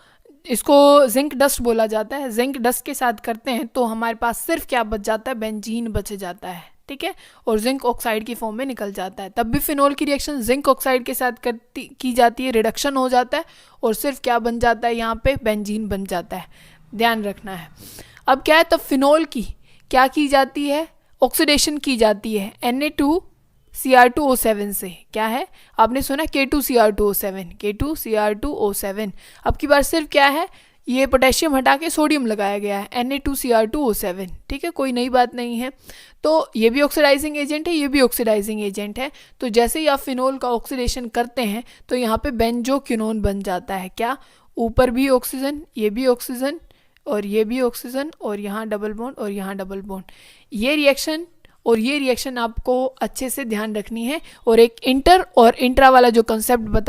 इसको जिंक डस्ट बोला जाता है। जिंक डस्ट के साथ करते हैं तो हमारे पास सिर्फ क्या बच जाता है, बेंजीन बच जाता है, ठीक है, और जिंक ऑक्साइड की फॉर्म में निकल जाता है। तब भी फिनोल की रिएक्शन जिंक ऑक्साइड के साथ की जाती है, रिडक्शन हो जाता है और सिर्फ क्या बन जाता है, यहाँ पे बेंजीन बन जाता है। ध्यान रखना है। अब क्या है, तब फिनोल की क्या की जाती है, ऑक्सीडेशन की जाती है Na2Cr2O7 से। क्या है, आपने सुना K2Cr2O7, K2Cr2O7। अब की बार सिर्फ क्या है, ये पोटेशियम हटा के सोडियम लगाया गया है, Na2Cr2O7, ठीक है, कोई नई बात नहीं है। तो ये भी ऑक्सीडाइजिंग एजेंट है, ये भी ऑक्सीडाइजिंग एजेंट है। तो जैसे ही आप फिनोल का ऑक्सीडेशन करते हैं तो यहाँ पे बेंजोक्विनोन बन जाता है। क्या, ऊपर भी ऑक्सीजन, ये भी ऑक्सीजन और ये भी ऑक्सीजन और यहाँ डबल बॉन्ड और यहाँ डबल बॉन्ड। ये रिएक्शन और ये रिएक्शन आपको अच्छे से ध्यान रखनी है। और एक इंटर और इंट्रा वाला जो कंसेप्ट बता